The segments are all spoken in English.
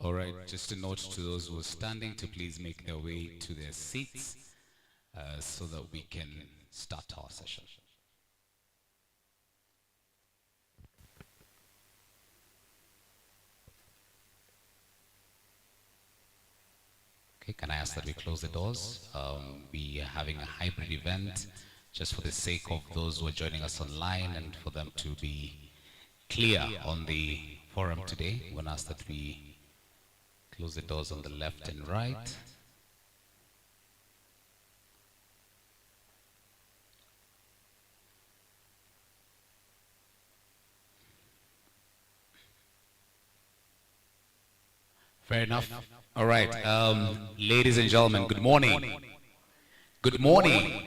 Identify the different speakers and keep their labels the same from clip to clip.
Speaker 1: All right, just a note to those who are standing to please make their way to their seats so that we can start our session. Okay, can I ask that we close the doors? We are having a hybrid event just for the sake of those who are joining us online and for them to be clear on the forum today. I'm going to ask that we close the doors on the left and right. Fair enough. All right. Ladies and gentlemen, good morning. Good morning.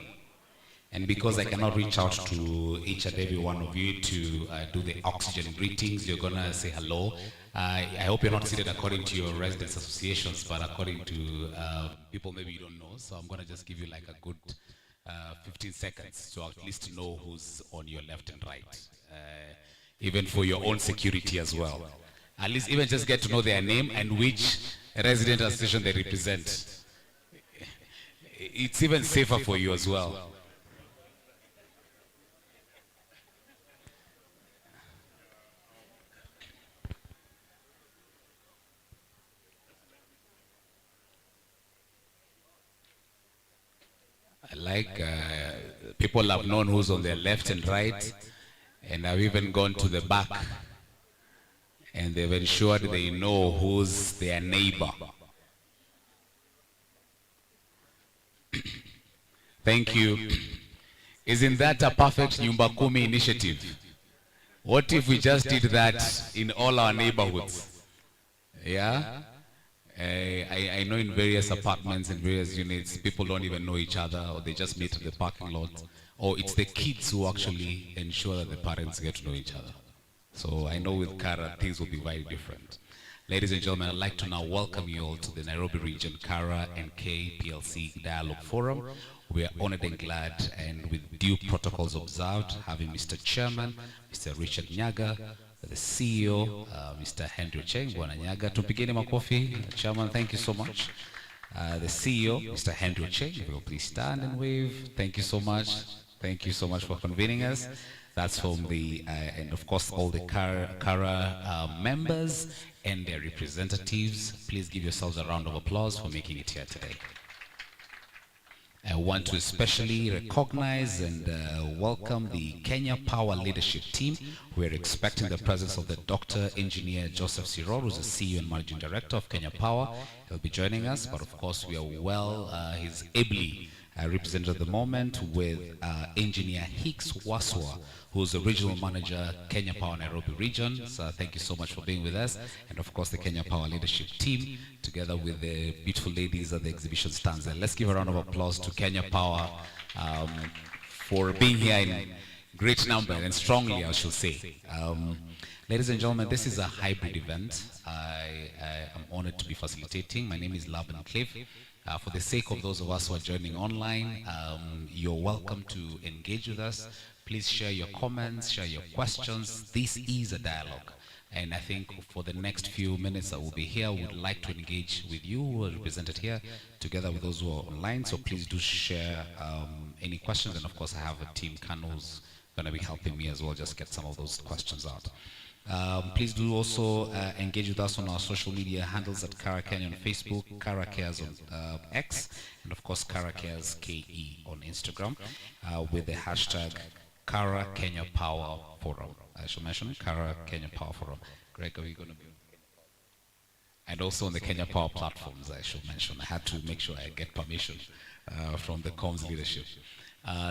Speaker 1: And because I cannot reach out to each and every one of you to do the oxygen greetings, you're going to say hello. I hope you're not seated according to your residence associations, but according to people maybe you don't know. So I'm going to just give you like a good 15 seconds to at least know who's on your left and right, even for your own security as well. At least even just get to know their name and which resident association they represent. It's even safer for you as well. Like people have known who's on their left and right, and have even gone to the back, and they've ensured they know who's their neighbor. Thank you. Isn't that a perfect Nyumba Kumi initiative? What if we just did that in all our neighborhoods? Yeah? I know in various apartments and various units, people don't even know each other, or they just meet at the parking lot, or it's the kids who actually ensure that the parents get to know each other. So I know with Kara, things will be very different. Ladies and gentlemen, I'd like to now welcome you all to the Nairobi region Kara-Kplc Dialogue Forum. We are honored and glad, and with due protocols observed, having Mr. Chairman, Mr. Richard Nyaga, the CEO, Mr. Henry Cheng, Bwana Nyaga. Tumpigeni makofi. Chairman, thank you so much. The CEO, Mr. Henry Cheng, if you will please stand and wave. Thank you so much. Thank you so much for convening us. That's from the, and of course, all the Kara members and their representatives. Please give yourselves a round of applause for making it here today. I want to especially recognize and welcome the Kenya Power Leadership Team. We're expecting the presence of the Dr. Engineer Joseph Siror, who's the CEO and Managing Director of Kenya Power. He'll be joining us, but of course we are he's ably represented at the moment with Engineer Hicks Waswa, who's the Regional Manager, Kenya Power Nairobi Region. So thank you so much for being with us. And of course the Kenya Power Leadership Team, together with the beautiful ladies at the exhibition stands there. Let's give a round of applause to Kenya Power for being here in great number and strongly, I should say. Ladies and gentlemen, this is a hybrid event. I am honored to be facilitating. My name is Laban Cliff. For the sake of those of us who are joining online, you're welcome to engage with us. Please share your comments, share your questions. This is a dialogue. And I think for the next few minutes that we'll be here, we'd like to engage with you who are represented here, together with those who are online. So please do share any questions. And of course, I have a team, Kano, who's going to be helping me as well, just get some of those questions out. Please do also engage with us on our social media handles at Kara-Kenya on Facebook, Kara-Cares on X, and of course Kara-Cares KE on Instagram, with the hashtag Kara-Kenya Power Forum. I should mention Kara-Kenya Power Forum. Greg, are we going to be? And also on the Kenya Power platforms, I should mention. I had to make sure I get permission from the comms leadership.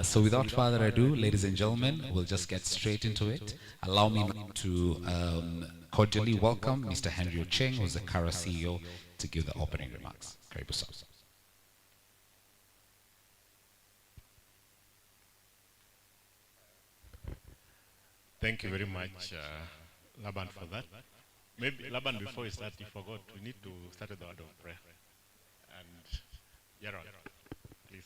Speaker 1: So without further ado, ladies and gentlemen, we'll just get straight into it. Allow me to cordially welcome Mr. Henry Cheng, who's the Kara CEO, to give the opening remarks. Karibu sana.
Speaker 2: Thank you very much, Laban, for that. Maybe, Laban, before we start, you forgot, we need to start with the word of prayer. And Gerald, please.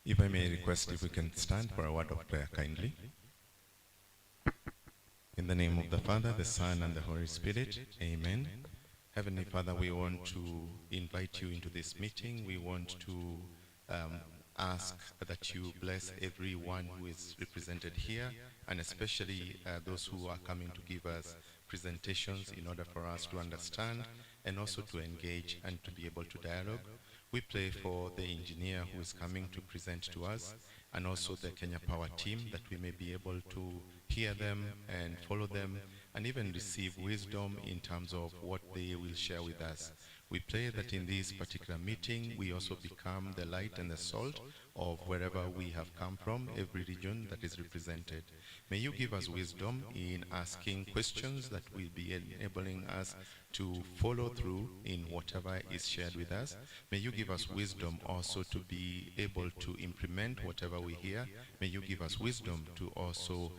Speaker 3: If I may request if we can stand for a word of prayer kindly. In the name of the Father, the Son, and the Holy Spirit, amen. Heavenly Father, we want to invite you into this meeting. We want to ask that you bless everyone who is represented here, and especially those who are coming to give us presentations in order for us to understand and also to engage and to be able to dialogue. We pray for the engineer who is coming to present to us, and also the Kenya Power team, that we may be able to hear them and follow them and even receive wisdom in terms of what they will share with us. We pray that in this particular meeting, we also become the light and the salt of wherever we have come from, every region that is represented. May you give us wisdom in asking questions that will be enabling us to follow through in whatever is shared with us. May you give us wisdom also to be able to implement whatever we hear. May you give us wisdom to also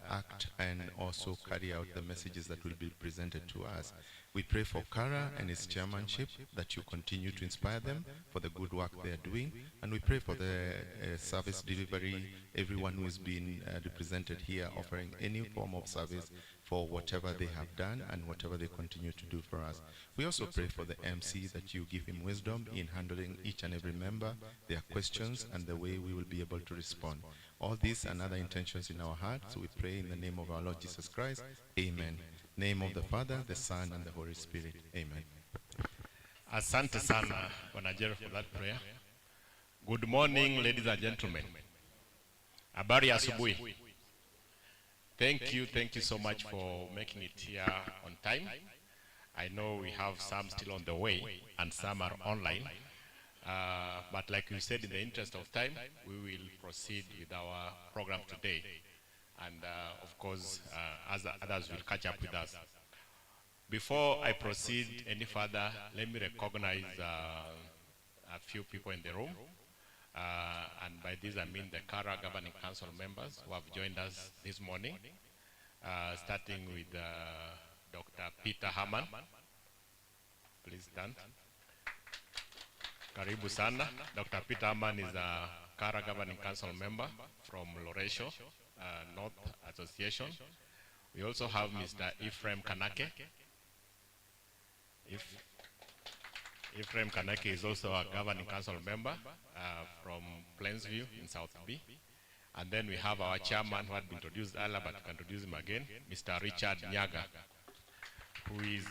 Speaker 3: act and also carry out the messages that will be presented to us. We pray for Kara and his chairmanship, that you continue to inspire them for the good work they are doing. And we pray for the service delivery, everyone who is being represented here, offering any form of service for whatever they have done and whatever they continue to do for us. We also pray for the MC, that you give him wisdom in handling each and every member, their questions, and the way we will be able to respond. All these and other intentions in our hearts, we pray in the name of our Lord Jesus Christ. Amen. Name of the Father, the Son, and the Holy Spirit. Amen.
Speaker 2: Asante sana, Bwana Jero, for that prayer. Good morning, ladies and gentlemen. Habari ya asubuhi. Thank you so much for making it here on time. I know we have some still on the way and some are online. But like we said, in the interest of time, we will proceed with our program today. And of course, others will catch up with us. Before I proceed any further, let me recognize a few people in the room. And by this I mean the Kara Governing Council members who have joined us this morning, starting with Dr. Peter Haman. Please stand. Karibu sana. Dr. Peter Haman is a Kara Governing Council member from Loresho North Association. We also have Mr. Ephraim Kanake. Ephraim Kanake is also a Governing Council member from Plainsview in South B. And then we have our chairman who had been introduced earlier, but we can introduce him again, Mr. Richard Nyaga, who is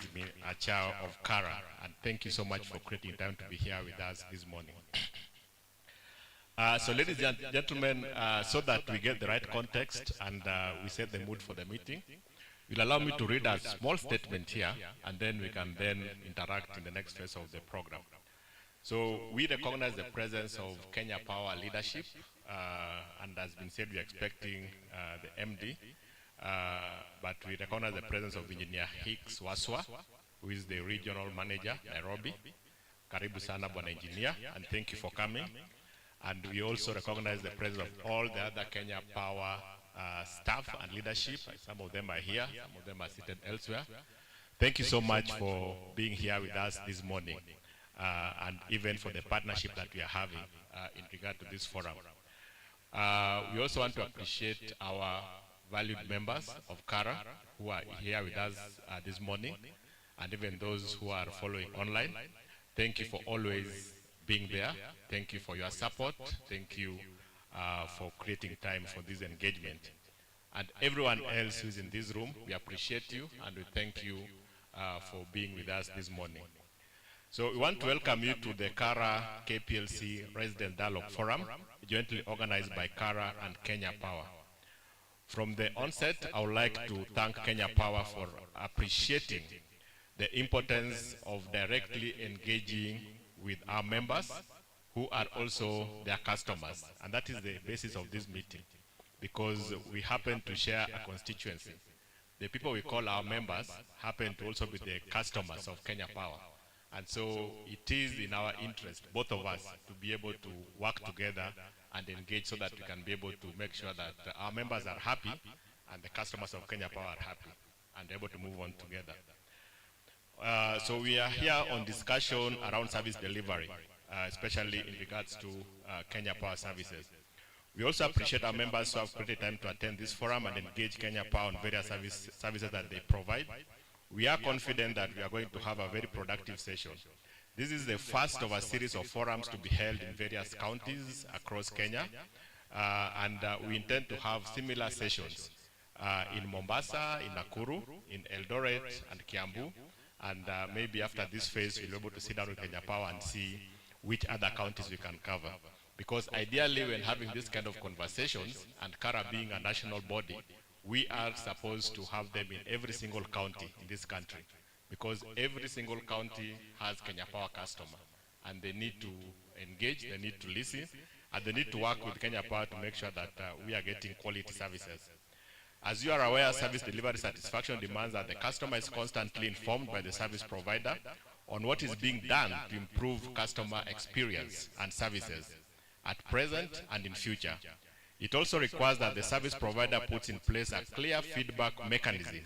Speaker 2: a chair of Kara. And thank you so much for creating time to be here with us this morning. So ladies and gentlemen, so that we get the right context and we set the mood for the meeting, you'll allow me to read a small statement here, and then we can then interact in the next phase of the program. So we recognize the presence of Kenya Power leadership, and as been said, we're expecting the MD, but we recognize the presence of Engineer Hicks Waswa, who is the regional manager, Nairobi. Karibu sana Bwana Engineer, and thank you for coming. And we also recognize the presence of all the other Kenya Power staff and leadership. Some of them are here, some of them are seated elsewhere. Thank you so much for being here with us this morning, and even for the partnership that we are having in regard to this forum. We also want to appreciate our valued members of Kara who are here with us this morning, and even those who are following online. Thank you for always being there. Thank you for your support. Thank you for creating time for this engagement. And everyone else who's in this room, we appreciate you and we thank you for being with us this morning. So we want to welcome you to the Kara-Kplc Resident Dialogue Forum, jointly organized by Kara and Kenya Power. From the onset, I would like to thank Kenya Power for appreciating the importance of directly engaging with our members who are also their customers. And that is the basis of this meeting, because we happen to share a constituency. The people we call our members happen to also be the customers of Kenya Power. And so it is in our interest, both of us, to be able to work together and engage so that we can be able to make sure that our members are happy and the customers of Kenya Power are happy and able to move on together. So we are here on discussion around service delivery. especially in regards to Kenya Power services. We also appreciate our members who have created time to attend this forum and engage Kenya Power on various services that they provide. We are confident that we are going to have a very productive session. This is the first of a series of forums to be held in various counties across Kenya, and we intend to have similar sessions in Mombasa, in Nakuru, in Eldoret, and Kiambu, and maybe after this phase we'll be able to sit down with Kenya Power and see which other counties we can cover. Because ideally, when having this kind of conversations, and Kara being a national body, we are supposed to have them in every single county in this country. Because every single county has Kenya Power customer, and they need to engage, they need to listen, and they need to work with Kenya Power to make sure that we are getting quality services. As you are aware, service delivery satisfaction demands that the customer is constantly informed by the service provider on what is being done to improve customer experience and services at present and in future. It also requires that the service provider puts in place a clear feedback mechanism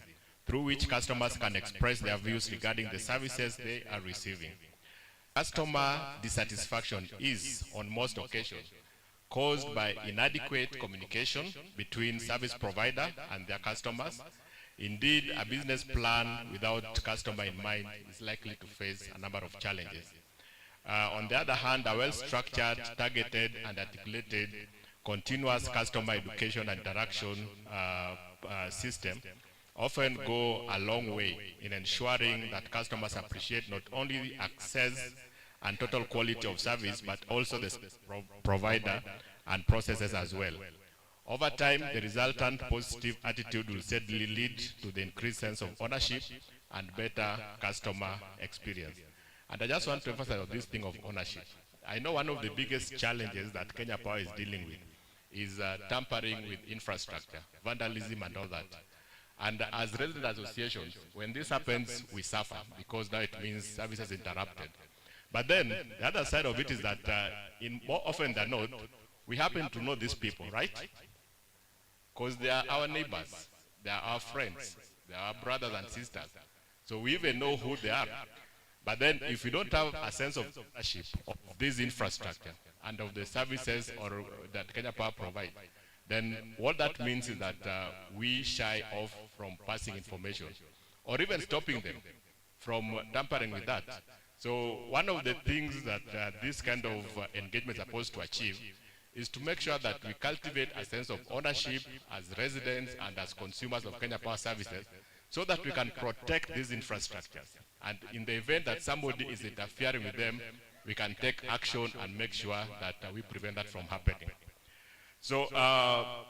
Speaker 2: through which customers can express their views regarding the services they are receiving. Customer dissatisfaction is, on most occasions, caused by inadequate communication between service provider and their customers. Indeed, a business plan without customer in mind is likely to face a number of challenges. On the other hand, a well-structured, targeted, and articulated continuous customer education and interaction system often go a long way in ensuring that customers appreciate not only the access and total quality of service, but also the provider and processes as well. Over time, the resultant positive attitude will steadily lead to the increased sense of ownership and better customer experience. And I just want to emphasize on this thing of ownership. I know one of the biggest challenges that Kenya Power is dealing with is tampering with infrastructure, vandalism and all that. And as resident associations, when this happens, we suffer because now it means services interrupted. But then, the other side of it is that more often than not, we happen to know these people, right? Because they are our neighbors, they are our friends, they are our brothers and sisters. So we even know who they are. But then if we don't have a sense of ownership of this infrastructure and of the services that Kenya Power provide, then what that means is that we shy off from passing information or even stopping them from tampering with that. So one of the things that this kind of engagement is supposed to achieve is to make sure that we cultivate a sense of ownership as residents and as consumers of Kenya Power services so that we can protect these infrastructures. And in the event that somebody is interfering with them, we can take action and make sure that we prevent that from happening. So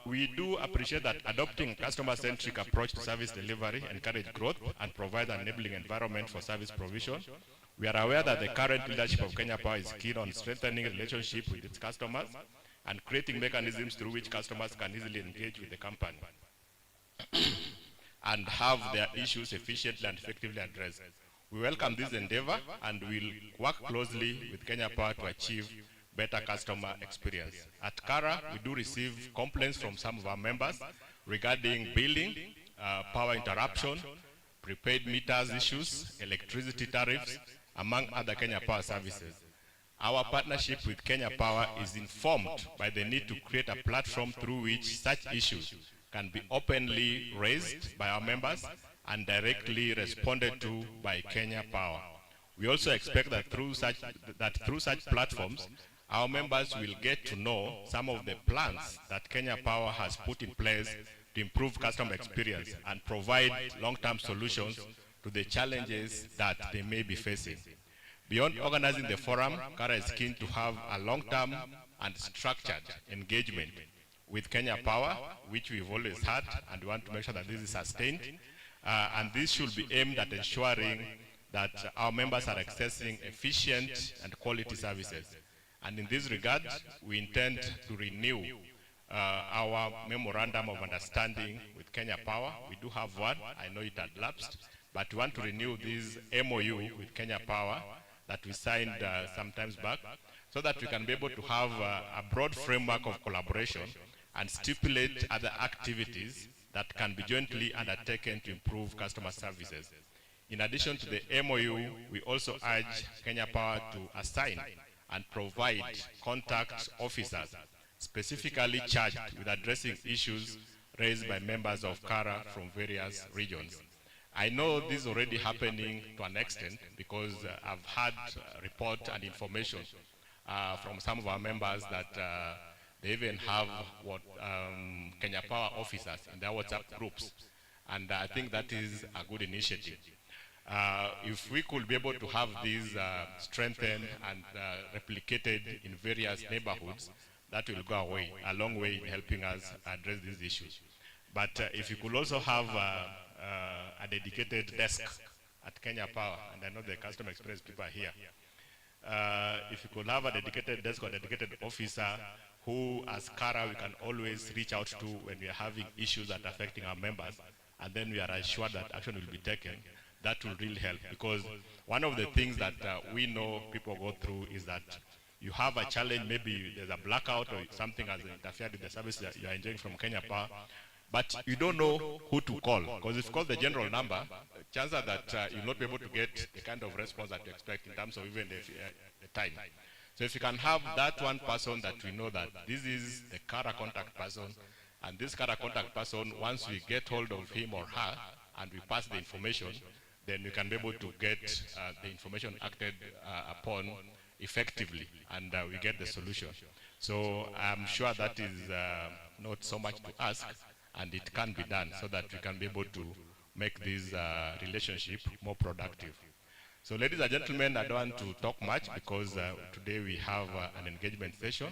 Speaker 2: we do appreciate that adopting a customer-centric approach to service delivery encourages growth and provides an enabling environment for service provision. We are aware that the current leadership of Kenya Power is keen on strengthening relationships with its customers and creating mechanisms through which customers can easily engage with the company and have their issues efficiently and effectively addressed. We welcome this endeavor and will work closely with Kenya Power to achieve better customer experience. At Kara, we do receive complaints from some of our members regarding billing, power interruption, prepaid meters issues, electricity tariffs, among other Kenya Power services. Our partnership with Kenya Power is informed by the need to create a platform through which such issues can be openly raised by our members and directly responded to by Kenya Power. We also expect that through such platforms, our members will get to know some of the plans that Kenya Power has put in place to improve customer experience and provide long-term solutions to the challenges that they may be facing. Beyond organizing the forum, Kara is keen to have a long-term and structured engagement with Kenya Power, which we've always had, and we want to make sure that this is sustained. And this should be aimed at ensuring that our members are accessing efficient and quality services. And in this regard, we intend to renew our memorandum of understanding with Kenya Power. We do have one. I know it had lapsed, but we want to renew this MOU with Kenya Power that we signed some times back, so that we can be able to have a broad framework of collaboration and stipulate other activities that can be jointly undertaken to improve customer services. In addition to the MOU, we also urge Kenya Power to assign and provide contact officers specifically charged with addressing issues raised by members of Kara from various regions. I know this is already happening to an extent because I've had report and information from some of our members that they even have what Kenya Power officers in their WhatsApp groups. And I think that is a good initiative. If we could be able to have these strengthened and replicated in various neighborhoods, that will go a long way in helping us address these issues. But if you could also have a dedicated desk at Kenya Power, and I know the customer experience people are here, if you could have a dedicated desk or dedicated officer who, as Kara, we can always reach out to when we are having issues that are affecting our members, and then we are assured that action will be taken, that will really help. Because one of the things that we know people go through is that you have a challenge, maybe there's a blackout or something has interfered with the service that you are enjoying from Kenya Power, but you don't know who to call. Because if you call the general number, chances are that you'll not be able to get the kind of response that you expect in terms of even the time. So if you can have that one person that we know that this is the Kara contact person, and this Kara contact person, once we get hold of him or her and we pass the information, then we can be able to get the information acted upon effectively, and we get the solution. So I'm sure that is not so much to ask, and it can be done so that we can be able to make this relationship more productive. So ladies and gentlemen, I don't want to talk much because today we have an engagement session,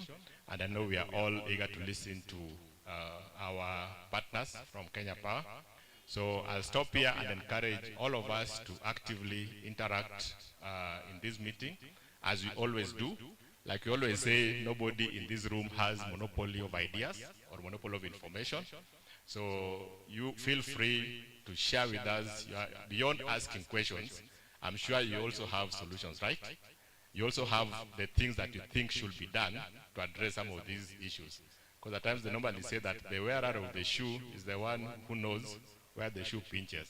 Speaker 2: and I know we are all eager to listen to our partners from Kenya Power. So I'll stop here and encourage all of us to actively interact in this meeting, as we always do. Like we always say, nobody in this room has monopoly of ideas or monopoly of information. So you feel free to share with us. Beyond asking questions, I'm sure you also have solutions, right? You also have the things that you think should be done to address some of these issues. Because at times they normally say that the wearer of the shoe is the one who knows where the shoe pinches.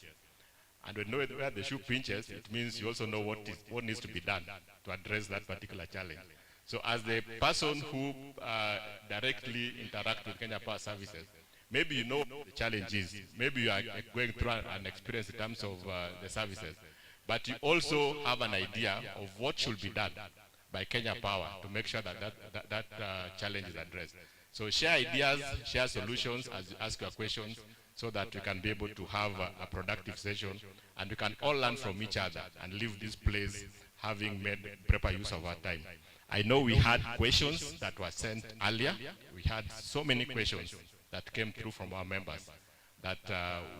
Speaker 2: And when you know where the shoe pinches, it means you also know what needs to be done to address that particular challenge. So as the person who directly interacts with Kenya Power Services, maybe you know what the challenge is. Maybe you are going through an experience in terms of the services. But you also have an idea of what should be done by Kenya Power to make sure that challenge is addressed. So share ideas, share solutions as you ask your questions, so that we can be able to have a productive session, and we can all learn from each other and leave this place having made proper use of our time. I know we had questions that were sent earlier. We had so many questions that came through from our members that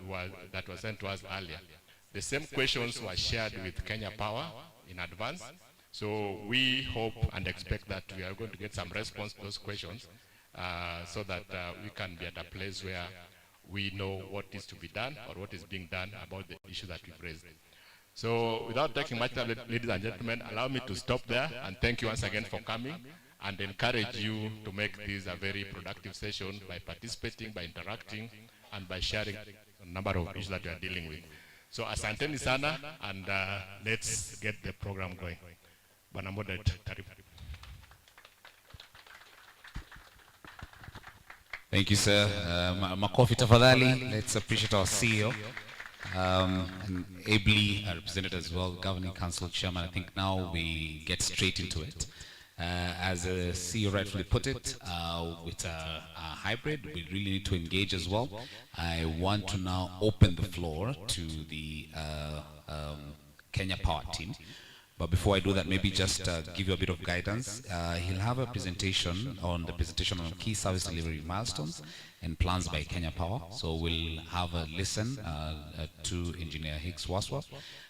Speaker 2: were sent to us earlier. The same questions were shared with Kenya Power in advance. So we hope and expect that we are going to get some response to those questions so that we can be at a place where we know what is to be done or what is being done about the issue that we've raised. So without taking much time, ladies and gentlemen, allow me to stop there and thank you once again for coming, and encourage you to make this a very productive session by participating, by interacting, and by sharing a number of issues that you are dealing with. So asanteni sana, and let's get the program going. Bwana Moderator, karibu.
Speaker 1: Thank you, sir. Makofi tafadhali. Let's appreciate our CEO, and ably represented as well, Governing Council Chairman. I think now we get straight into it. As the CEO rightfully put it, with a hybrid, we really need to engage as well. I want to now open the floor to the Kenya Power team. But before I do that, maybe just give you a bit of guidance. He'll have a presentation on key service delivery milestones and plans by Kenya Power. So we'll have a listen to Engineer Hicks Waswa.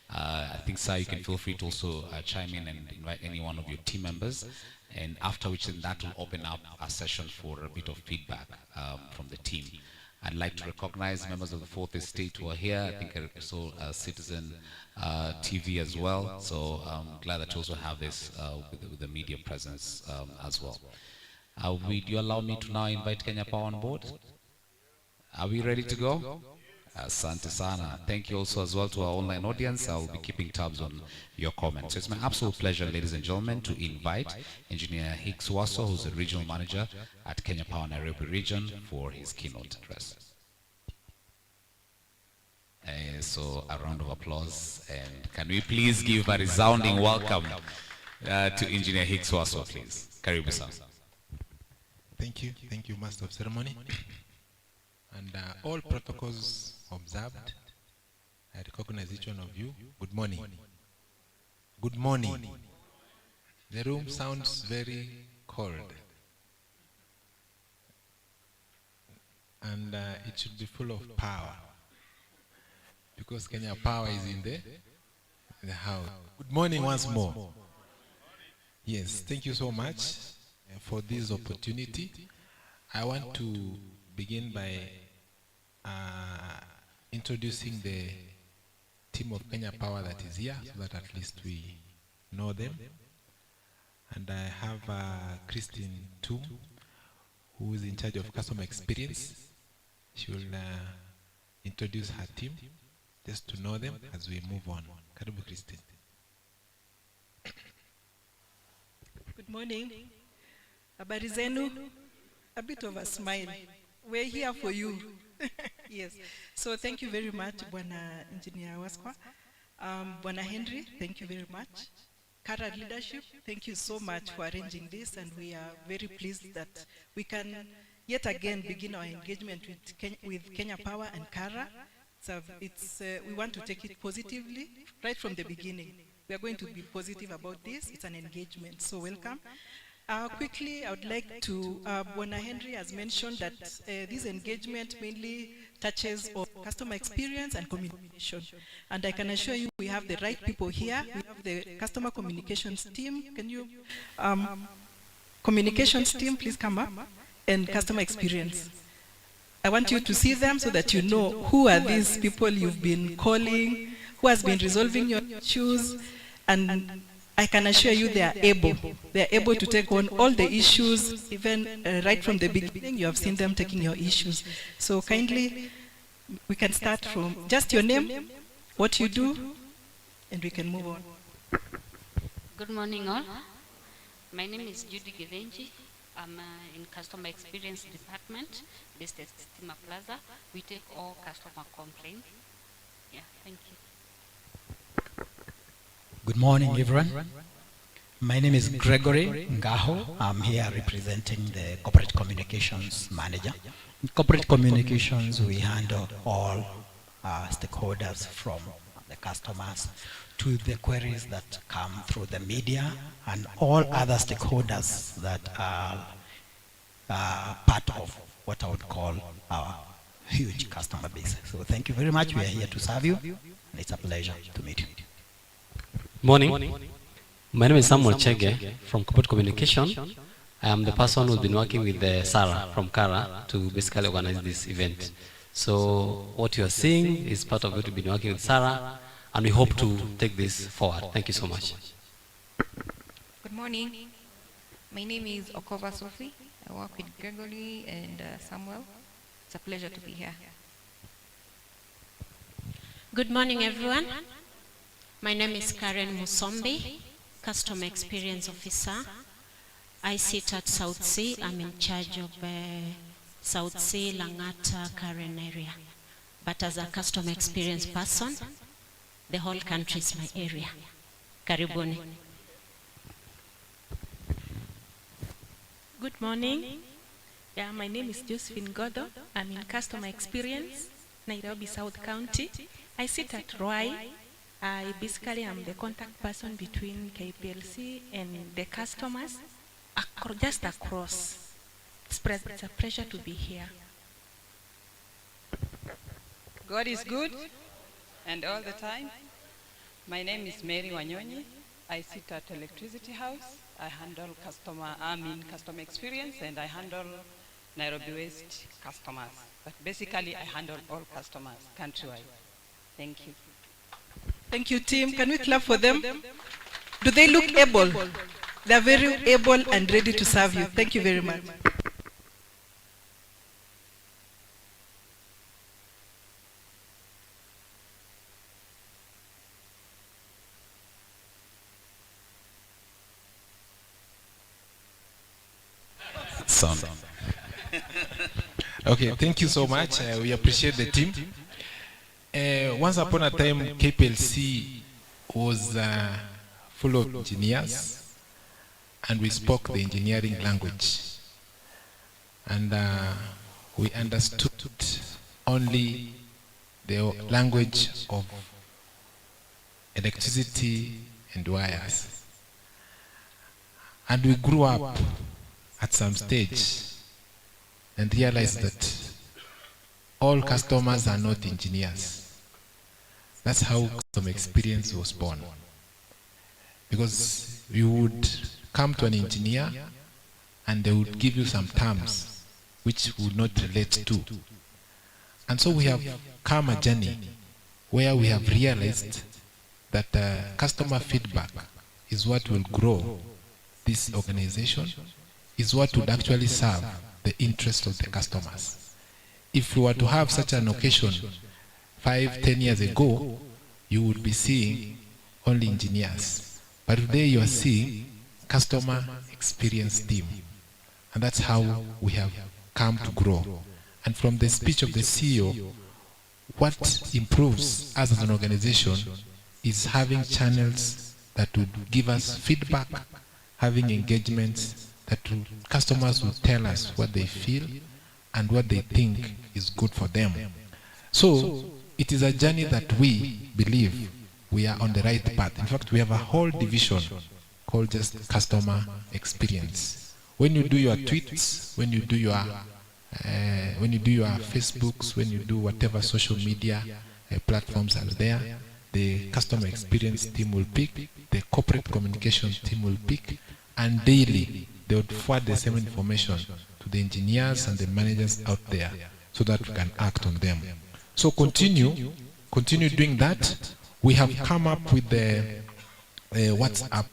Speaker 1: I think, sir, you can feel free to also chime in and invite any one of your team members. And after which, then that will open up a session for a bit of feedback from the team. I'd like to recognize members of the Fourth Estate who are here. I think I saw Citizen TV as well. So I'm glad that you also have this with the media presence as well. Do you allow me to now invite Kenya Power on board? Are we ready to go? Asante sana. Thank you also as well to our online audience. I'll be keeping tabs on your comments. It's my absolute pleasure, ladies and gentlemen, to invite Engineer Hicks Waso, who's the regional manager at Kenya Power Nairobi region, for his keynote address. So a round of applause, and can we please give a resounding welcome to Engineer Hicks Waso, please. Karibu sana.
Speaker 4: Thank you, Master of Ceremony. And all protocols observed, I recognize each one of you. Good morning. Good morning. The room sounds very cold. And it should be full of power. Because Kenya Power is in the house. Good morning once more. Yes, thank you so much for this opportunity. I want to begin by introducing the team of Kenya Power that is here, so that at least we know them. And I have Christine Tum, who is in charge of customer experience. She will introduce her team, just to know them as we move on. Karibu, Christine.
Speaker 5: Good morning. Habari zenu? A bit of a smile. We're here for you. Yes. So thank you very much, Bwana Engineer Waskwa. Bwana Henry, thank you very much. Kara leadership, thank you so much for arranging this, and we are very pleased that we can yet again begin our engagement with Kenya Power and Kara. So we want to take it positively right from the beginning. We are going to be positive about this. It's an engagement, so welcome. Quickly, I would like to, Bwana Henry has mentioned that this engagement mainly touches on customer experience and communication. And I can assure you we have the right people here. We have the customer communications team. Can you, communications team, please come up, and customer experience. I want you to see them so that you know who are these people you've been calling, who has been resolving your issues, and I can assure you they are able. They are able to take on all the issues, even right from the beginning. You have seen them taking your issues. So kindly, we can start from just your name, what you do, and we can move on.
Speaker 6: Good morning, all. My name is Judy Givenji. I'm in Customer Experience Department, based at Stima Plaza. We take all customer complaints. Yeah, thank you.
Speaker 7: Good morning, everyone. My name is Gregory Ngaho. I'm here representing the Corporate Communications Manager. In Corporate Communications, we handle all stakeholders, from the customers to the queries that come through the media and all other stakeholders that are part of what I would call our huge customer base. So thank you very much. We are here to serve you, and it's a pleasure to meet you.
Speaker 8: Morning. My name is Samuel Chege from Corporate Communication. I am the person who's been working with Sarah from Kara to basically organize this event. So what you are seeing is part of what we've been working with Sarah, and we hope to take this forward. Thank you so much.
Speaker 9: Good morning. My name is Okova Sophie. I work with Gregory and Samuel. It's a pleasure to be here.
Speaker 10: Good morning, everyone. My name is Karen Musombi, Customer Experience Officer. I sit at South Sea. I'm in charge of South Sea, Langata, Karen area. But as a customer experience person, the whole country is my area. Karibuni.
Speaker 11: Good morning. Yeah, my name is Josephine Godo. I'm in Customer Experience, Nairobi South County. I sit at Rwai. I basically am the contact person between Kplc and the customers, just across. It's a pleasure to be here.
Speaker 12: God is good, and all the time. My name is Mary Wanyonyi. I sit at Electricity House. I handle customer experience, and I handle Nairobi West customers. But basically, I handle all customers countrywide. Thank you.
Speaker 5: Thank you, team. Can we clap for them? Do they look able? They are very able and ready to serve you. Thank you very much.
Speaker 1: son.
Speaker 4: Okay, thank you so much. We appreciate the team. Once upon a time, KPLC was full of engineers, and we spoke the engineering language. And we understood only the language of electricity and wires. And we grew up at some stage and realized that all customers are not engineers. That's how customer experience was born. Because you would come to an engineer and they would give you some terms which would not relate to. And so we have come a journey where we have realized that customer feedback is what will grow this organization, is what would actually serve the interest of the customers. If we were to have such an occasion 5-10 years ago, you would be seeing only engineers. But today you are seeing customer experience team. And that's how we have come to grow. And from the speech of the CEO, what improves us as an organization is having channels that would give us feedback, having engagements that customers will tell us what they feel and what they think is good for them. So it is a journey that we believe we are on the right path. In fact, we have a whole division called just customer experience. When you do your tweets, when you do your Facebooks, when you do whatever social media platforms are there, the customer experience team will pick, the corporate communication team will pick, and daily they would forward the same information to the engineers and the managers out there so that we can act on them. So continue doing that. We have come up with the WhatsApp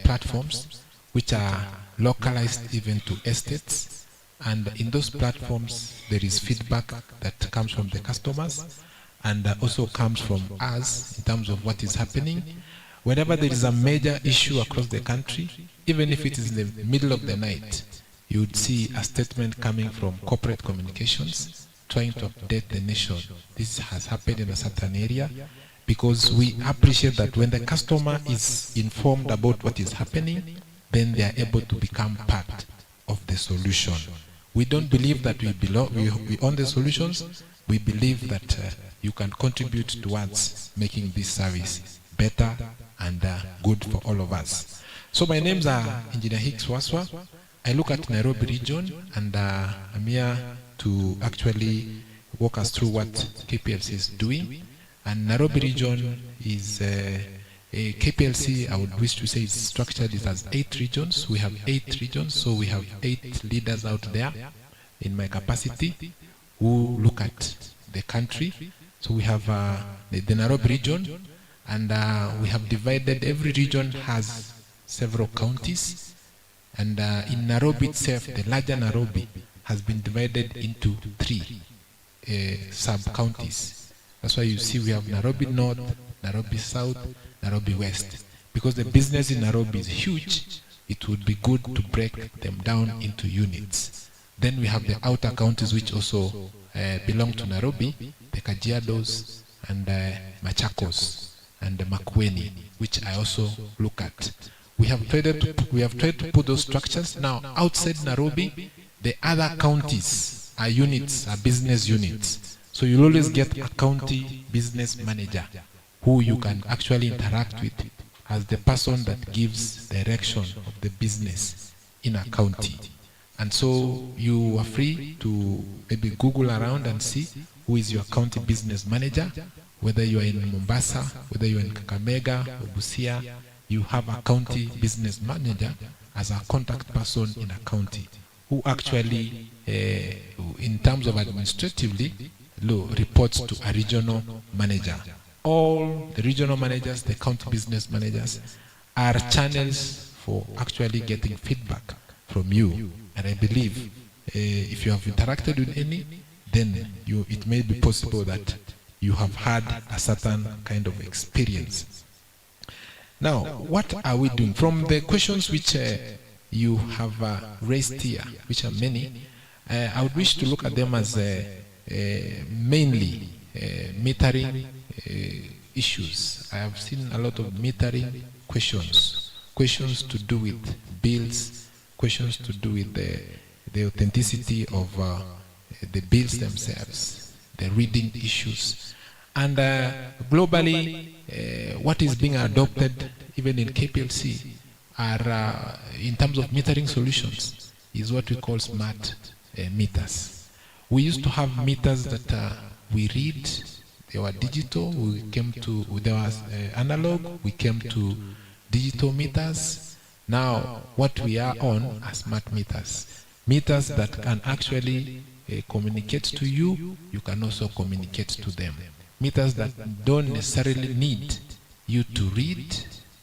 Speaker 4: platforms which are localized even to estates, and in those platforms there is feedback that comes from the customers and also comes from us in terms of what is happening. Whenever there is a major issue across the country, even if it is in the middle of the night, you would see a statement coming from corporate communications trying to update the nation. This has happened in a certain area, because we appreciate that when the customer is informed about what is happening, then they are able to become part of the solution. We don't believe that we own the solutions. We believe that you can contribute towards making this service better and good for all of us. So my names are Engineer Hicks Waswa. I look at Nairobi region, and I'm here to actually walk us through what KPLC is doing. And Nairobi region is a KPLC, I would wish to say, is structured as 8 regions. We have 8 regions, so we have 8 leaders out there in my capacity who look at the country. So we have the Nairobi region, and we have divided, every region has several counties, and in Nairobi itself, the larger Nairobi has been divided into 3 sub-counties. That's why you see we have Nairobi North, Nairobi South, Nairobi West. Because the business in Nairobi is huge, it would be good to break them down into units. Then we have the outer counties which also belong to Nairobi, the Kajiados and Machakos and the Makueni, which I also look at. We have tried to put those structures. Now, outside Nairobi, the other counties are units, are business units. So you'll always get a county business manager who you can actually interact with as the person that gives direction of the business in a county. And so you are free to maybe Google around and see who is your county business manager, whether you are in Mombasa, whether you are in Kakamega or Busia, you have a county business manager as a contact person in a county who actually, in terms of administratively, reports to a regional manager. All the regional managers, the county business managers, are channels for actually getting feedback from you. And I believe if you have interacted with any, then it may be possible that you have had a certain kind of experience. Now, what are we doing? From the questions which you have raised here, which are many. I would wish to look at them as mainly metering issues. I have seen a lot of metering questions to do with bills, questions to do with the authenticity of the bills themselves, the reading issues. And globally, what is being adopted even in KPLC are, in terms of metering solutions, is what we call smart meters. We used to have meters that we read, they were digital, there was analog, we came to digital meters. Now, what we are on are smart meters. Meters that can actually communicate to you, you can also communicate to them. Meters that don't necessarily need you to read,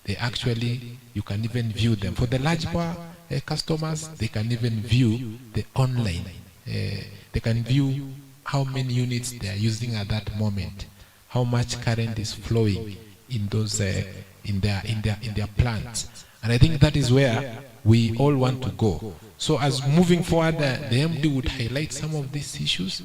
Speaker 4: you can even view them. For the large power customers, they can even view the online. They can view how many units they are using at that moment, how much current is flowing in those in their plants. And I think that is where we all want to go. So as moving forward, the MD would highlight some of these issues,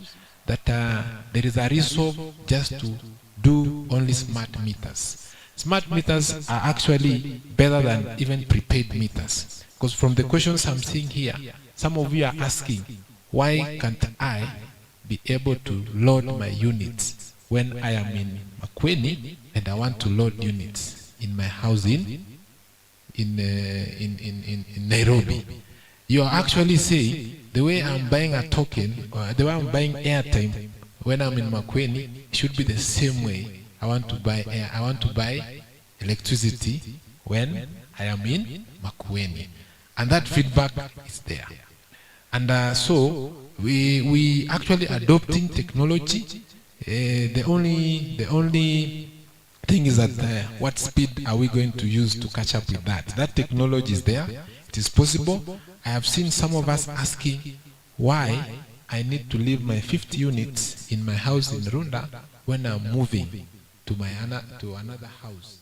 Speaker 4: that there is a resolve just to do only smart meters. Smart meters are actually better than even prepaid meters. Because from the questions I'm seeing here, some of you are asking, why can't I be able to load my units when I am in Makueni and I want to load units in my house in Nairobi? You are actually saying, the way I'm buying a token, or the way I'm buying airtime when I'm in Makueni, should be the same way I want to buy electricity when I am in Makueni. And that feedback is there. And so we actually adopting technology. The only thing is that what speed are we going to use to catch up with that? That technology is there. It is possible. I have seen some of us asking why I need to leave my 50 units in my house in Runda when I'm moving to another house.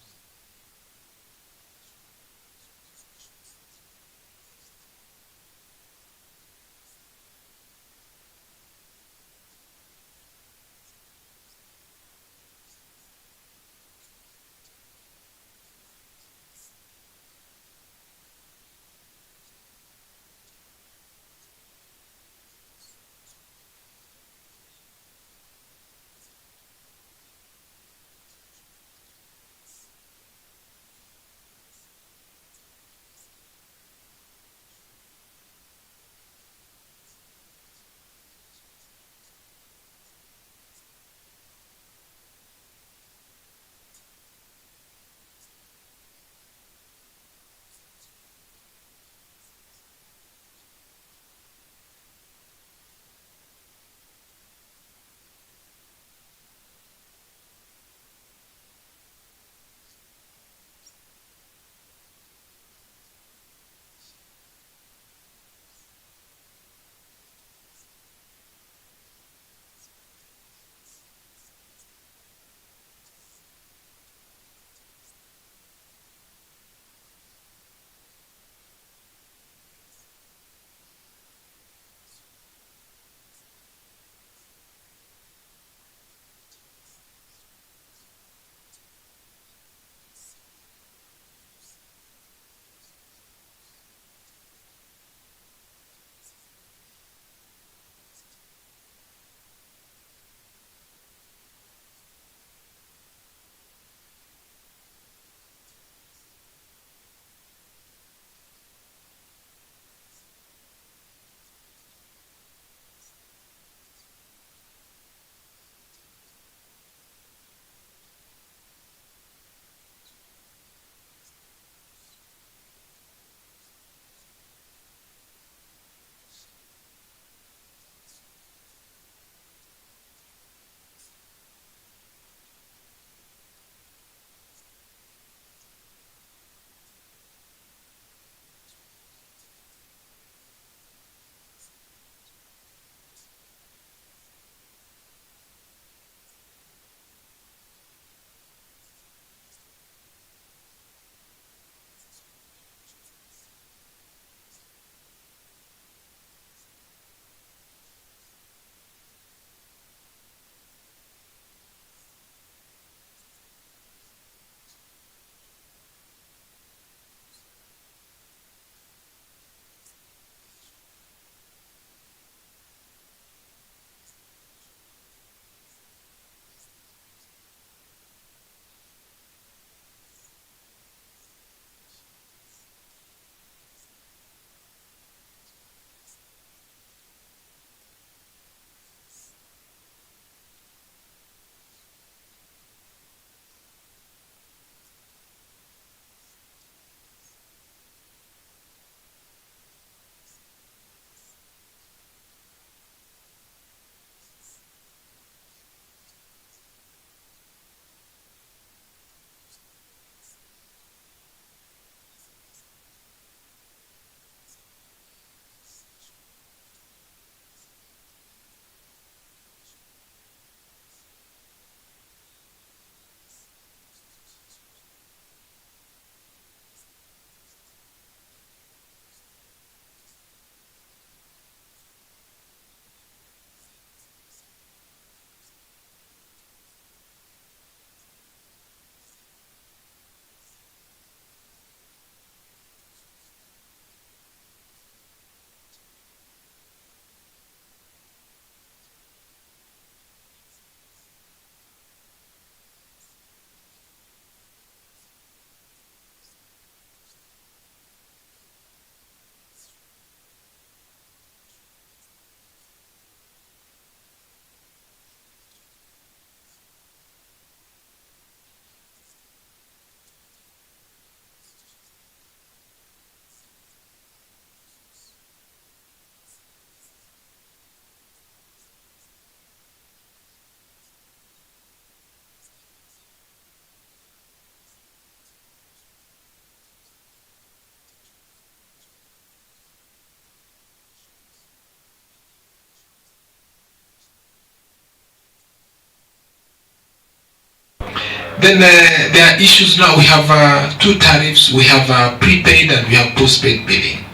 Speaker 4: Then there are issues now. We have two tariffs. We have prepaid and we have postpaid billing.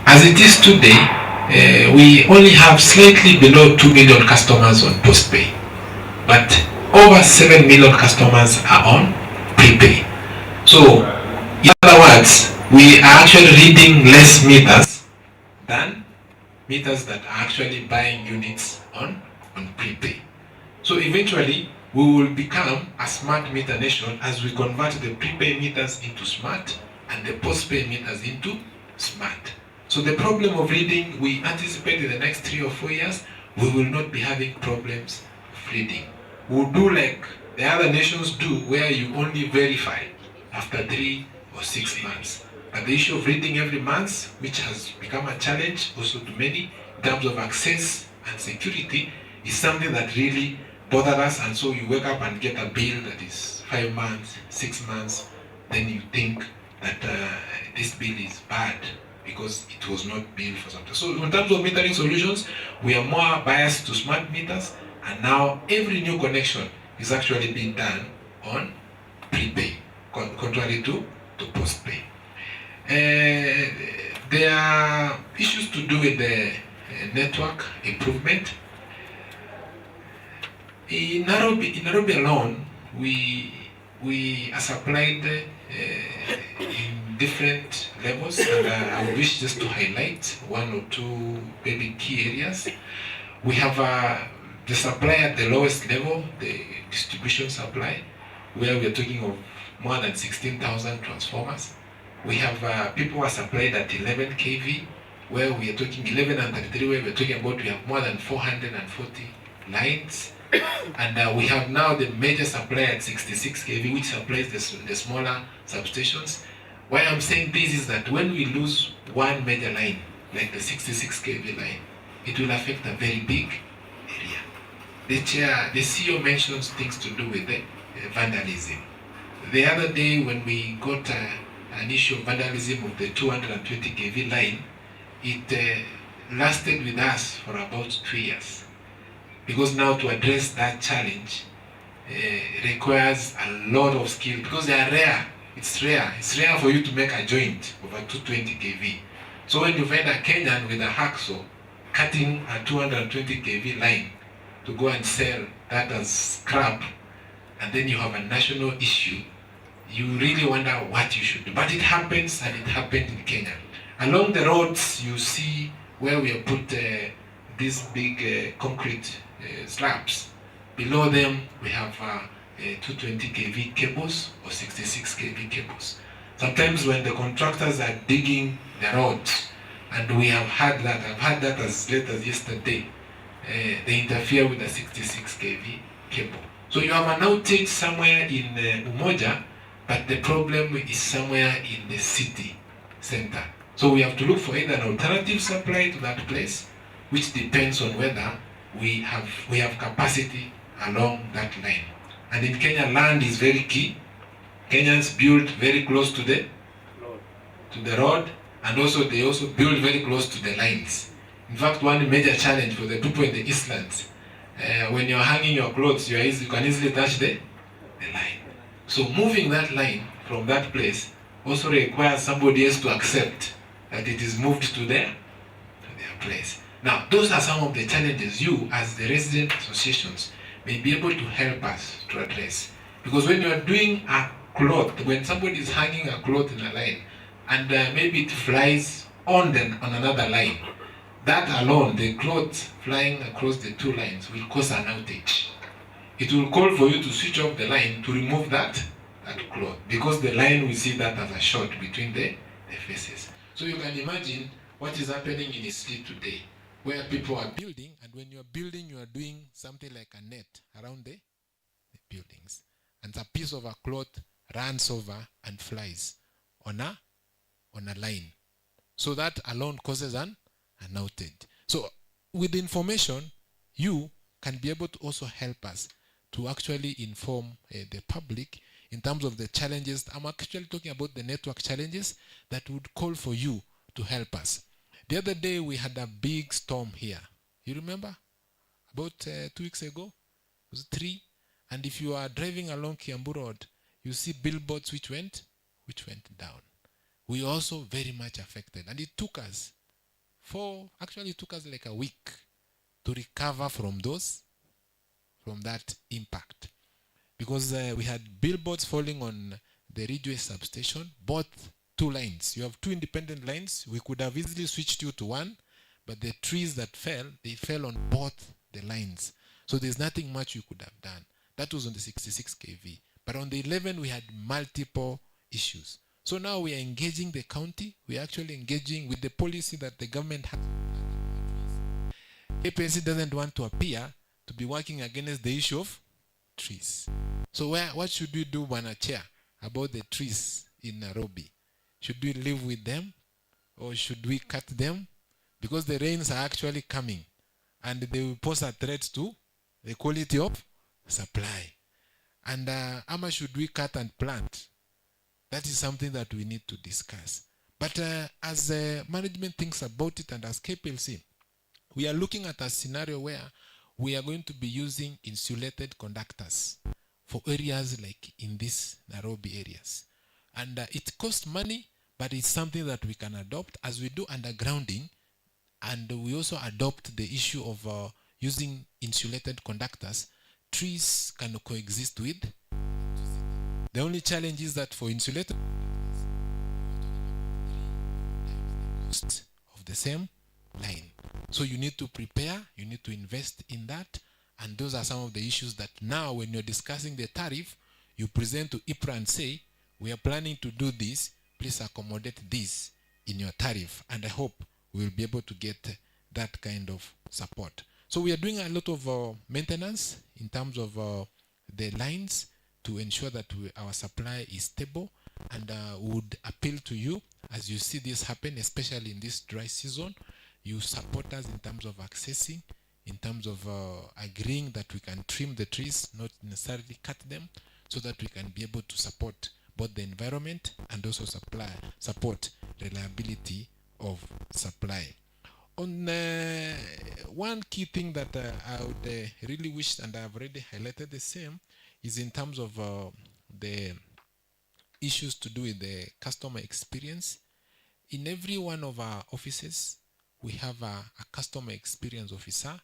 Speaker 4: As it is today, we only have slightly below 2 million customers on postpay, but over 7 million customers are on prepay. So, in other words, we are actually reading less meters than meters that are actually buying units on prepay. So eventually, we will become a smart meter nation as we convert the prepay meters into smart and the postpay meters into smart. So the problem of reading, we anticipate in the next 3 or 4 years, we will not be having problems of reading. We'll do like the other nations do, where you only verify after 3 or 6 months. But the issue of reading every month, which has become a challenge also to many in terms of access and security, is something that really bothered us. And so you wake up and get a bill that is 5 months, 6 months, then you think that this bill is bad because it was not billed for something. So in terms of metering solutions, we are more biased to smart meters, and now every new connection is actually being done on prepay, contrary to postpay. There are issues to do with the network improvement. In Nairobi alone, we are supplied in different levels, and I wish just to highlight one or two maybe key areas. We have the supply at the lowest level, the distribution supply, where we are talking of more than 16,000 transformers. We have people who are supplied at 11 kV, where we are talking 11 and 33, where we are talking about we have more than 440 lines. And we have now the major supplier at 66 kV, which supplies the smaller substations. Why I'm saying this is that when we lose one major line, like the 66 kV line, it will affect a very big area. The CEO mentions things to do with the vandalism. The other day when we got an issue of vandalism of the 220 kV line, it lasted with us for about 2 years. Because now to address that challenge requires a lot of skill, because they are rare. It's rare for you to make a joint of a 220 kV. So when you find a Kenyan with a hacksaw cutting a 220 kV line to go and sell that as scrap, and then you have a national issue, you really wonder what you should do. But it happens, and it happened in Kenya. Along the roads, you see where we have put these big concrete slabs. Below them, we have 220 kV cables or 66 kV cables. Sometimes when the contractors are digging the roads, and we have had that, I've had that as late as yesterday, they interfere with the 66 kV cable. So you have an outage somewhere in Umoja, but the problem is somewhere in the city center. So we have to look for either an alternative supply to that place, which depends on whether we have capacity along that line. And in Kenya, land is very key. Kenyans build very close to the road, and also they also build very close to the lines. In fact, one major challenge for the people in the Eastlands, when you're hanging your clothes, you can easily touch the line. So moving that line from that place also requires somebody else to accept that it is moved to their place. Now, those are some of the challenges you, as the resident associations, may be able to help us to address. Because when you are doing a cloth, when somebody is hanging a cloth in a line, and maybe it flies on another line, that alone, the cloth flying across the two lines, will cause an outage. It will call for you to switch off the line to remove that cloth, because the line will see that as a short between the faces. So you can imagine what is happening in the street today, where people are building, and when you are building, you are doing something like a net around the buildings, and a piece of a cloth runs over and flies on a line. So that alone causes an outage. So with information, you can be able to also help us to actually inform the public in terms of the challenges. I'm actually talking about the network challenges that would call for you to help us. The other day we had a big storm here. You remember? About 2 weeks ago? It was 3. And if you are driving along Kiambu Road, you see billboards which went down. We also very much affected. And it took us like a week to recover from that impact. Because we had billboards falling on the Ridgeway substation, both two lines. You have two independent lines. We could have easily switched you to one, but the trees that fell, they fell on both the lines. So there's nothing much you could have done. That was on the 66 kV. But on the 11, we had multiple issues. So now we are engaging the county. We are actually engaging with the policy that the government has. Kplc doesn't want to appear to be working against the issue of trees. So what should we do, Bwana Chair, about the trees in Nairobi? Should we live with them or should we cut them? Because the rains are actually coming and they will pose a threat to the quality of supply. And how much should we cut and plant? That is something that we need to discuss. But as management thinks about it and as Kplc, we are looking at a scenario where we are going to be using insulated conductors for areas like in these Nairobi areas. And it costs money, but it's something that we can adopt as we do undergrounding. And we also adopt the issue of using insulated conductors. Trees can coexist with. The only challenge is that for insulated of the same line. So you need to prepare, you need to invest in that, and those are some of the issues that now when you're discussing the tariff, you present to IPRA and say, we are planning to do this, please accommodate this in your tariff, and I hope we will be able to get that kind of support. So we are doing a lot of maintenance in terms of the lines to ensure that our supply is stable, and would appeal to you as you see this happen, especially in this dry season. You support us in terms of accessing, in terms of agreeing that we can trim the trees, not necessarily cut them, so that we can be able to support both the environment and also support reliability of supply. On one key thing that I would really wish, and I've already highlighted the same, is in terms of the issues to do with the customer experience. In every one of our offices, we have a customer experience officer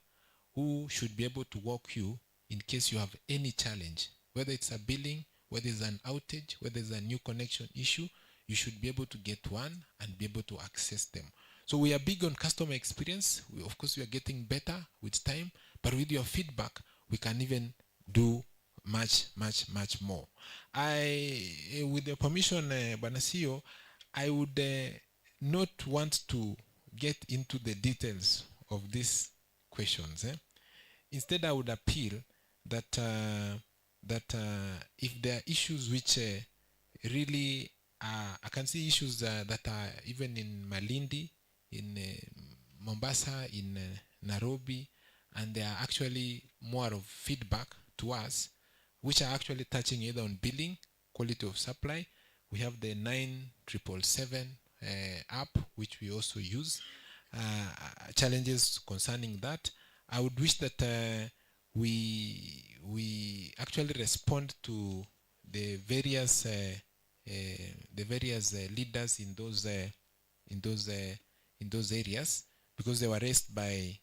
Speaker 4: who should be able to walk you in case you have any challenge, whether it's a billing, whether it's an outage, whether it's a new connection issue. You should be able to get one and be able to access them. So we are big on customer experience. Of course, we are getting better with time, but with your feedback, we can even do much more. With the permission, Bwana CEO, I would not want to get into the details of these questions. Instead, I would appeal that if there are issues which really I can see issues that are even in Malindi, in Mombasa, in Nairobi, and they are actually more of feedback to us, which are actually touching either on billing, quality of supply. We have the 9777 app, which we also use. Challenges concerning that. I would wish that we actually respond to the various leaders in those areas, because they were raised by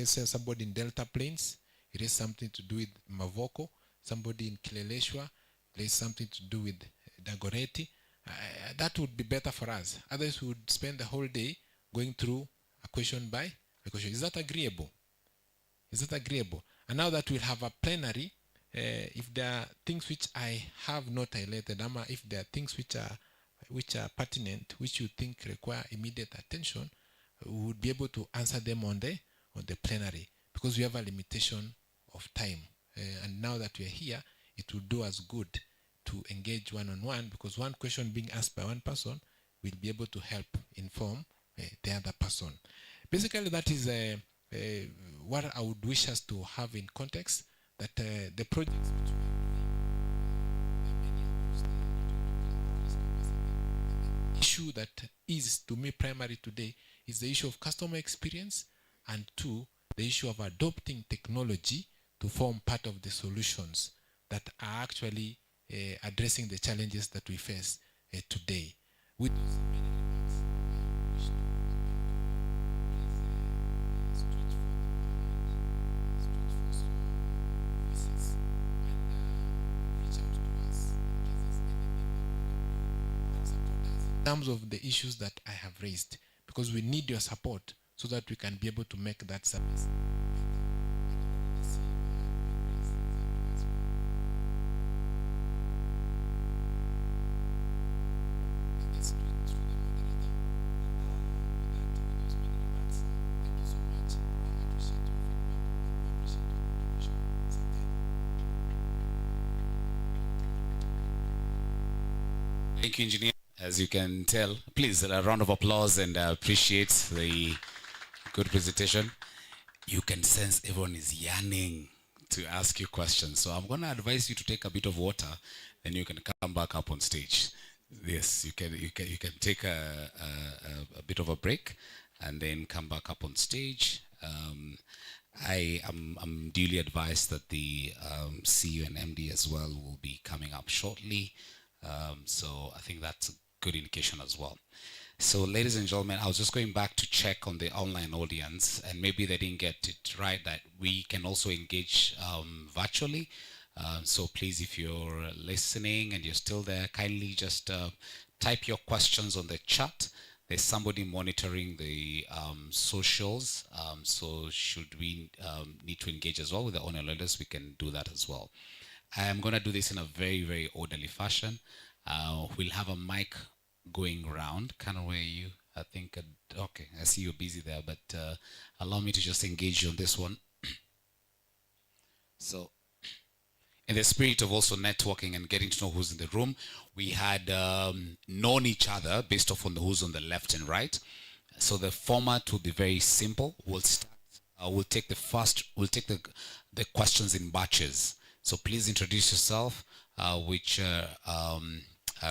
Speaker 4: somebody in Delta Plains. It has something to do with Mavoko. Somebody in Kileleshwa. There is something to do with Dagoretti. That would be better for us. Others would spend the whole day going through a question by a question. Is that agreeable? Is that agreeable? And now that we'll have a plenary, if there are things which I have not highlighted, if there are things which are pertinent, which you think require immediate attention, we would be able to answer them on the plenary, because we have a limitation of time. And now that we are here, it will do us good to engage one-on-one, because one question being asked by one person will be able to help inform the other person. Basically, that is what I would wish us to have in context, that the projects which issue that is to me primary today is the issue of customer experience, and two, the issue of adopting technology to form part of the solutions that are actually addressing the challenges that we face today. With those many remarks, I wish to please stretch forth your voices and reach out to us in case there's anything that we can support us in terms of the issues that I have raised, because we need your support so that we can be able to make that service better. I can already see my hand being raised. Is that to ask for? Let's straight through the moderator. With those many remarks, thank you so much. I appreciate your feedback and I appreciate your contribution.
Speaker 1: Thank you, Engineer. As you can tell, please a round of applause, and appreciate the good presentation. You can sense everyone is yearning to ask you questions. So I'm going to advise you to take a bit of water, then you can come back up on stage. Yes, you can take a bit of a break and then come back up on stage. I'm duly advised that the CEO and MD as well will be coming up shortly. So I think that's a good indication as well. So ladies and gentlemen, I was just going back to check on the online audience, and maybe they didn't get it right, that we can also engage virtually. So please, if you're listening and you're still there, kindly just type your questions on the chat. There's somebody monitoring the socials. So should we need to engage as well with the owner leaders, we can do that as well. I am going to do this in a very, very orderly fashion. We'll have a mic going around. Kind of where you, I think, okay, I see you're busy there, but allow me to just engage you on this one. So, in the spirit of also networking and getting to know who's in the room, we had known each other based off on who's on the left and right. So the format will be very simple. We'll start. We'll take the questions in batches. So please introduce yourself, which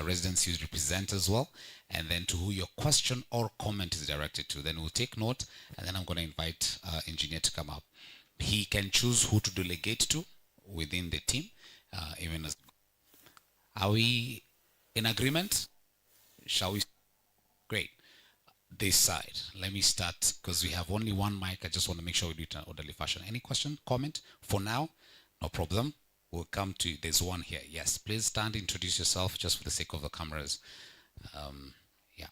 Speaker 1: residence you represent as well, and then to who your question or comment is directed to. Then we'll take note, and then I'm going to invite engineer to come up. He can choose who to delegate to within the team. Even as, are we in agreement? Shall we? Great. This side. Let me start because we have only one mic. I just want to make sure we do it in an orderly fashion. Any question, comment? For now, no problem. We'll come to, there's one here. Yes, please stand, introduce yourself just for the sake of the cameras. Yeah.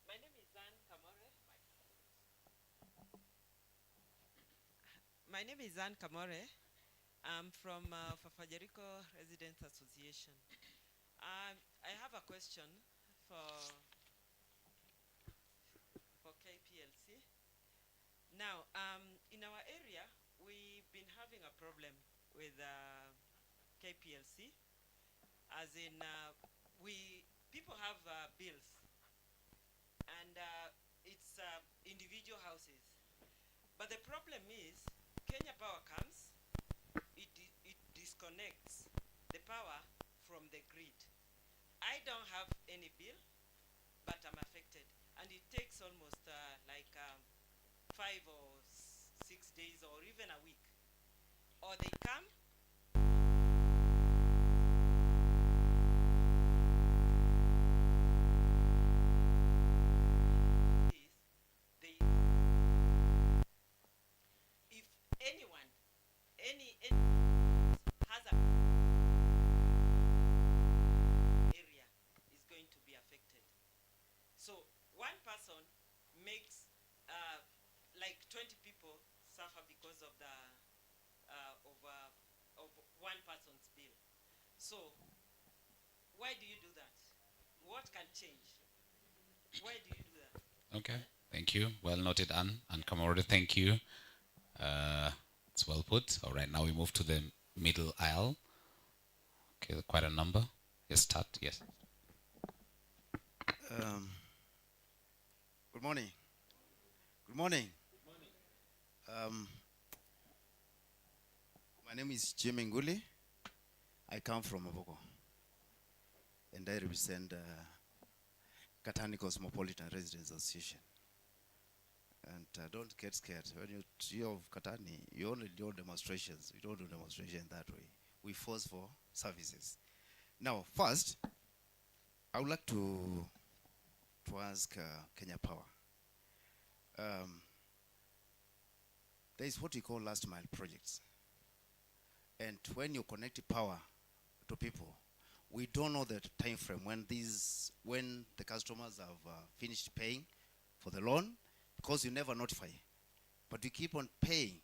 Speaker 13: My name is Ann Kamore. My name is Ann Kamore. I'm from Fafajerico Residents Association. I have a question for KPLC. Now, in our area, we've been having a problem with KPLC, as in people have bills, and it's individual houses. But the problem is, Kenya Power comes, it disconnects the power from the grid. I don't have any bill, but I'm affected, and it takes almost like 5 or 6 days or even a week. Or they come, if anyone, any has a area is going to be affected. So one person makes like 20 people suffer because of the of one person's bill. So why do you do that? What can change? Why do you do that?
Speaker 1: Okay, thank you. Well noted, Ann. Ann Kamore, thank you. It's well put. All right, now we move to the middle aisle. Okay, quite a number. Yes, start. Yes.
Speaker 14: Good morning. Good morning. My name is Jimmy Nguli. I come from Maboko, and I represent Katani Cosmopolitan Residents Association. And don't get scared. When you of Katani, you only do demonstrations. You don't do demonstrations that way. we force for services. Now, first, I would like to ask Kenya Power. There is what we call last mile projects. And when you connect power to people, we don't know the time frame when the customers have finished paying for the loan, because you never notify. But we keep on paying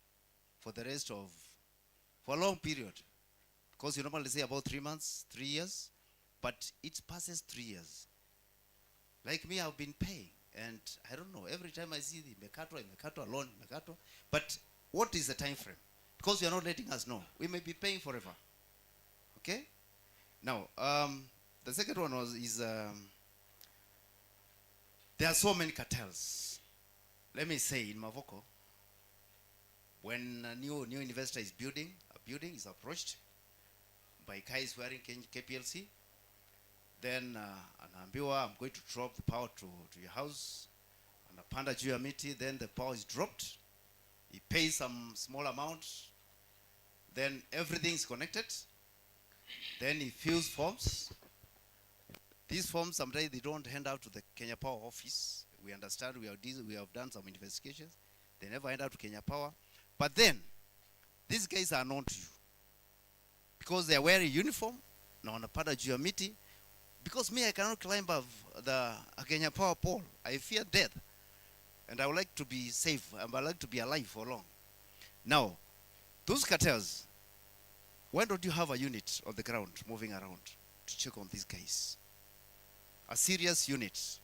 Speaker 14: for a long period. Because you normally say about 3 months, 3 years, but it passes 3 years. Like me, I've been paying, and I don't know, every time I see the Mekato loan, but what is the time frame? Because you're not letting us know. We may be paying forever. Okay? Now, the second one is there are so many cartels. Let me say, in Mavoko, when a new investor is building, a building is approached by guys wearing KPLC, then anaambiwa, I'm going to drop the power to your house, anapanda juu ya miti, then the power is dropped, he pays some small amount, then everything is connected, then he fills forms. These forms, sometimes they don't hand out to the Kenya Power office. We understand, we have done some investigations. They never hand out to Kenya Power. But then, these guys are known to you, because they are wearing uniform, na wanapanda juu ya miti. Because me, I cannot climb above the Kenya Power pole. I fear death. And I would like to be safe. I would like to be alive for long. Now, those cartels, why don't you have a unit on the ground moving around to check on these guys? A serious unit,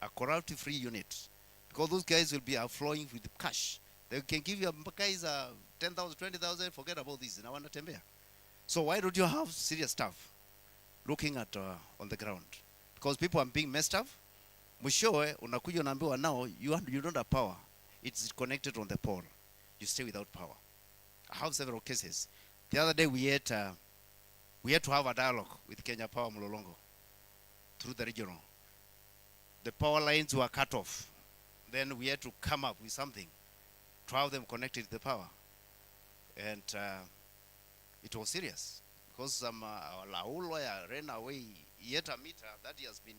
Speaker 14: a corruption-free unit. Because those guys will be flowing with cash. They can give you guys 10,000, 20,000, forget about this. So why don't you have serious staff looking at on the ground? Because people are being messed up. Mwishowe unakuja unaambiwa now you don't have power. It's connected on the pole. You stay without power. I have several cases. The other day we had to have a dialogue with Kenya Power Mlolongo through the regional. The power lines were cut off. Then we had to come up with something to have them connected to the power. And it was serious, because our old lawyer ran away. He had a meter that has been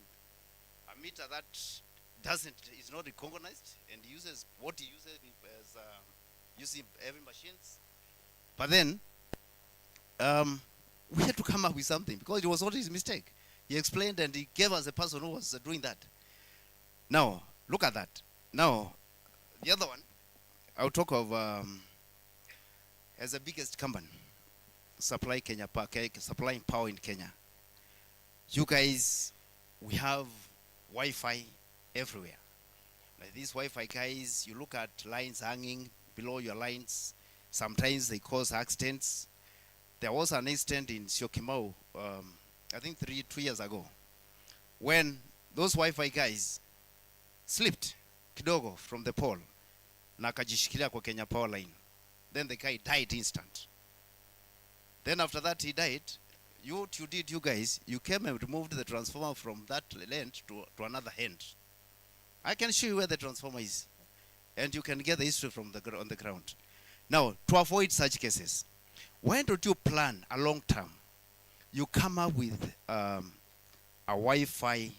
Speaker 14: a meter that is not recognized, and uses what he uses as using heavy machines. But then we had to come up with something, because it was not his mistake. He explained, and he gave us the person who was doing that. Now look at that. Now the other one I'll talk of as the biggest company supplying power in Kenya. You guys, we have Wi-Fi everywhere. Like these Wi-Fi guys, you look at lines hanging below your lines. Sometimes they cause accidents. There was an incident in Syokimau, I think 2 years ago, when those Wi-Fi guys slipped kidogo from the pole na akajishikilia kwa Kenya Power line. Then the guy died instant. Then after that he died, you guys, you came and removed the transformer from that end to another end. I can show you where the transformer is, and you can get the history from on the ground. Now, to avoid such cases, why don't you plan a long term? You come up with a Wi-Fi,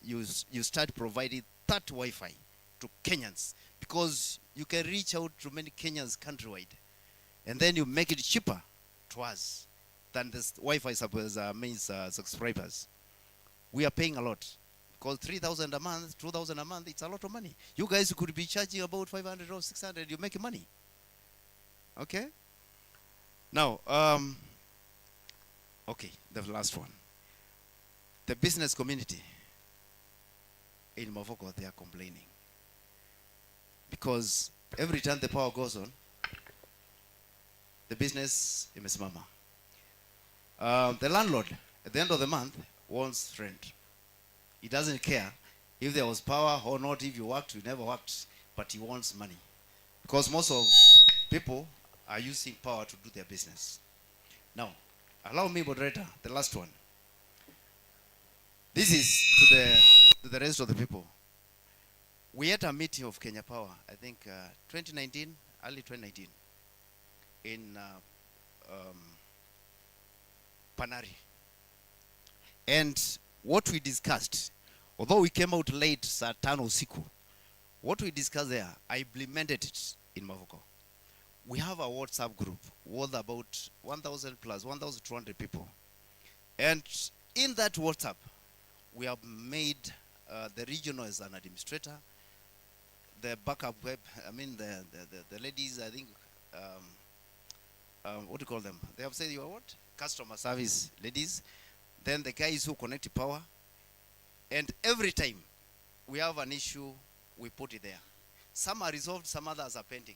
Speaker 14: you start providing that Wi-Fi to Kenyans, because you can reach out to many Kenyans countrywide, and then you make it cheaper to us than the Wi-Fi subscribers. We are paying a lot, because 3,000 a month, 2,000 a month, it's a lot of money. You guys could be charging about 500 or 600, you make money. Okay? Now, okay, the last one. The business community in Mavoko, they are complaining, because every time the power goes on, the business imesimama. The landlord, at the end of the month, wants rent. He doesn't care if there was power or not, if you worked, you never worked, but he wants money. Because most of people are using power to do their business. Now, allow me, moderator, the last one. This is to the rest of the people. We had a meeting of Kenya Power, I think 2019, early 2019, in Panari. And what we discussed, although we came out late, saa 5 usiku, what we discussed there, I implemented it in Mavoko. We have a WhatsApp group with about 1,000 plus, 1,200 people. And in that WhatsApp, we have made the regional as an administrator, the backup web, the ladies, I think, what do you call them? They have said you are what? Customer service ladies. Then the guys who connect power. And every time we have an issue, we put it there. Some are resolved, some others are pending.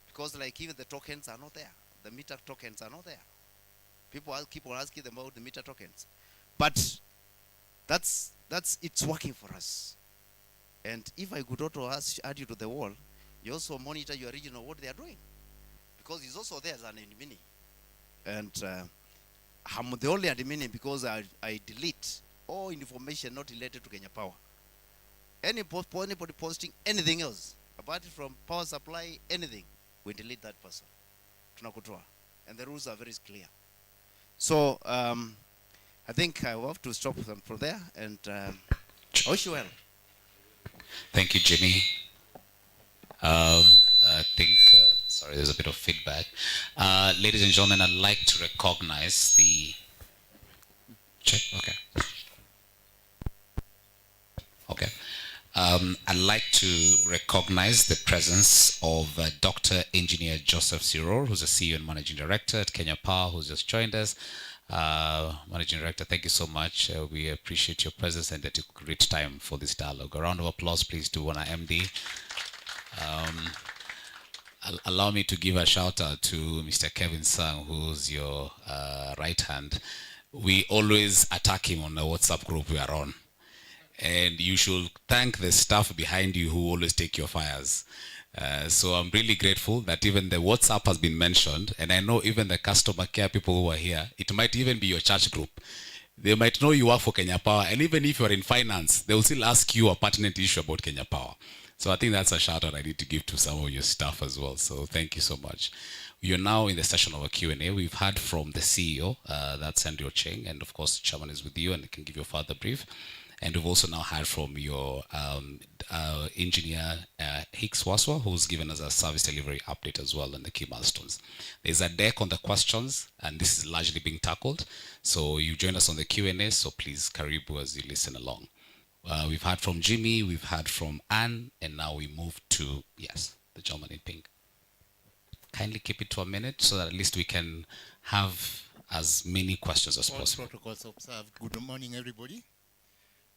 Speaker 14: Because like even the tokens are not there. The meter tokens are not there. People keep on asking them about the meter tokens. But it's working for us. And if I could also add you to the wall, you also monitor your regional what they are doing. Because it's also there as an admin. And I'm the only admin because I delete all information not related to Kenya Power. Anybody posting anything else, apart from power supply, anything, we delete that person. Tunakutoa. And the rules are very clear. So I think I will have to stop them from there, and I wish you well.
Speaker 1: Thank you, Jimmy. I think, sorry, there's a bit of feedback. Ladies and gentlemen, I'd like to recognize the... Check, okay. Okay. I'd like to recognize the presence of Dr. Engineer Joseph Siror, who's a CEO and Managing Director at Kenya Power, who's just joined us. Managing Director, thank you so much. We appreciate your presence and that you could reach time for this dialogue. A round of applause, please, to our MD. Allow me to give a shout out to Mr. Kevin Sang, who's your right hand. We always attack him on the WhatsApp group we are on. And you should thank the staff behind you who always take your fires. So I'm really grateful that even the WhatsApp has been mentioned, and I know even the customer care people who are here, it might even be your church group. They might know you work for Kenya Power, and even if you're in finance, they will still ask you a pertinent issue about Kenya Power. So I think that's a shout out I need to give to some of your staff as well. So thank you so much. You're now in the session of a Q&A. We've heard from the CEO, that's Andrew Cheng, and of course the chairman is with you and can give you a further brief. And we've also now heard from your engineer, Hicks Waswa, who's given us a service delivery update as well on the key milestones. There's a deck on the questions, and this is largely being tackled. So you join us on the Q&A, so please karibu as you listen along. We've heard from Jimmy, we've heard from Anne, and now we move to, yes, the gentleman in pink. Kindly keep it to a minute so that at least we can have as many questions as possible.
Speaker 15: All protocols observed. Good morning, everybody.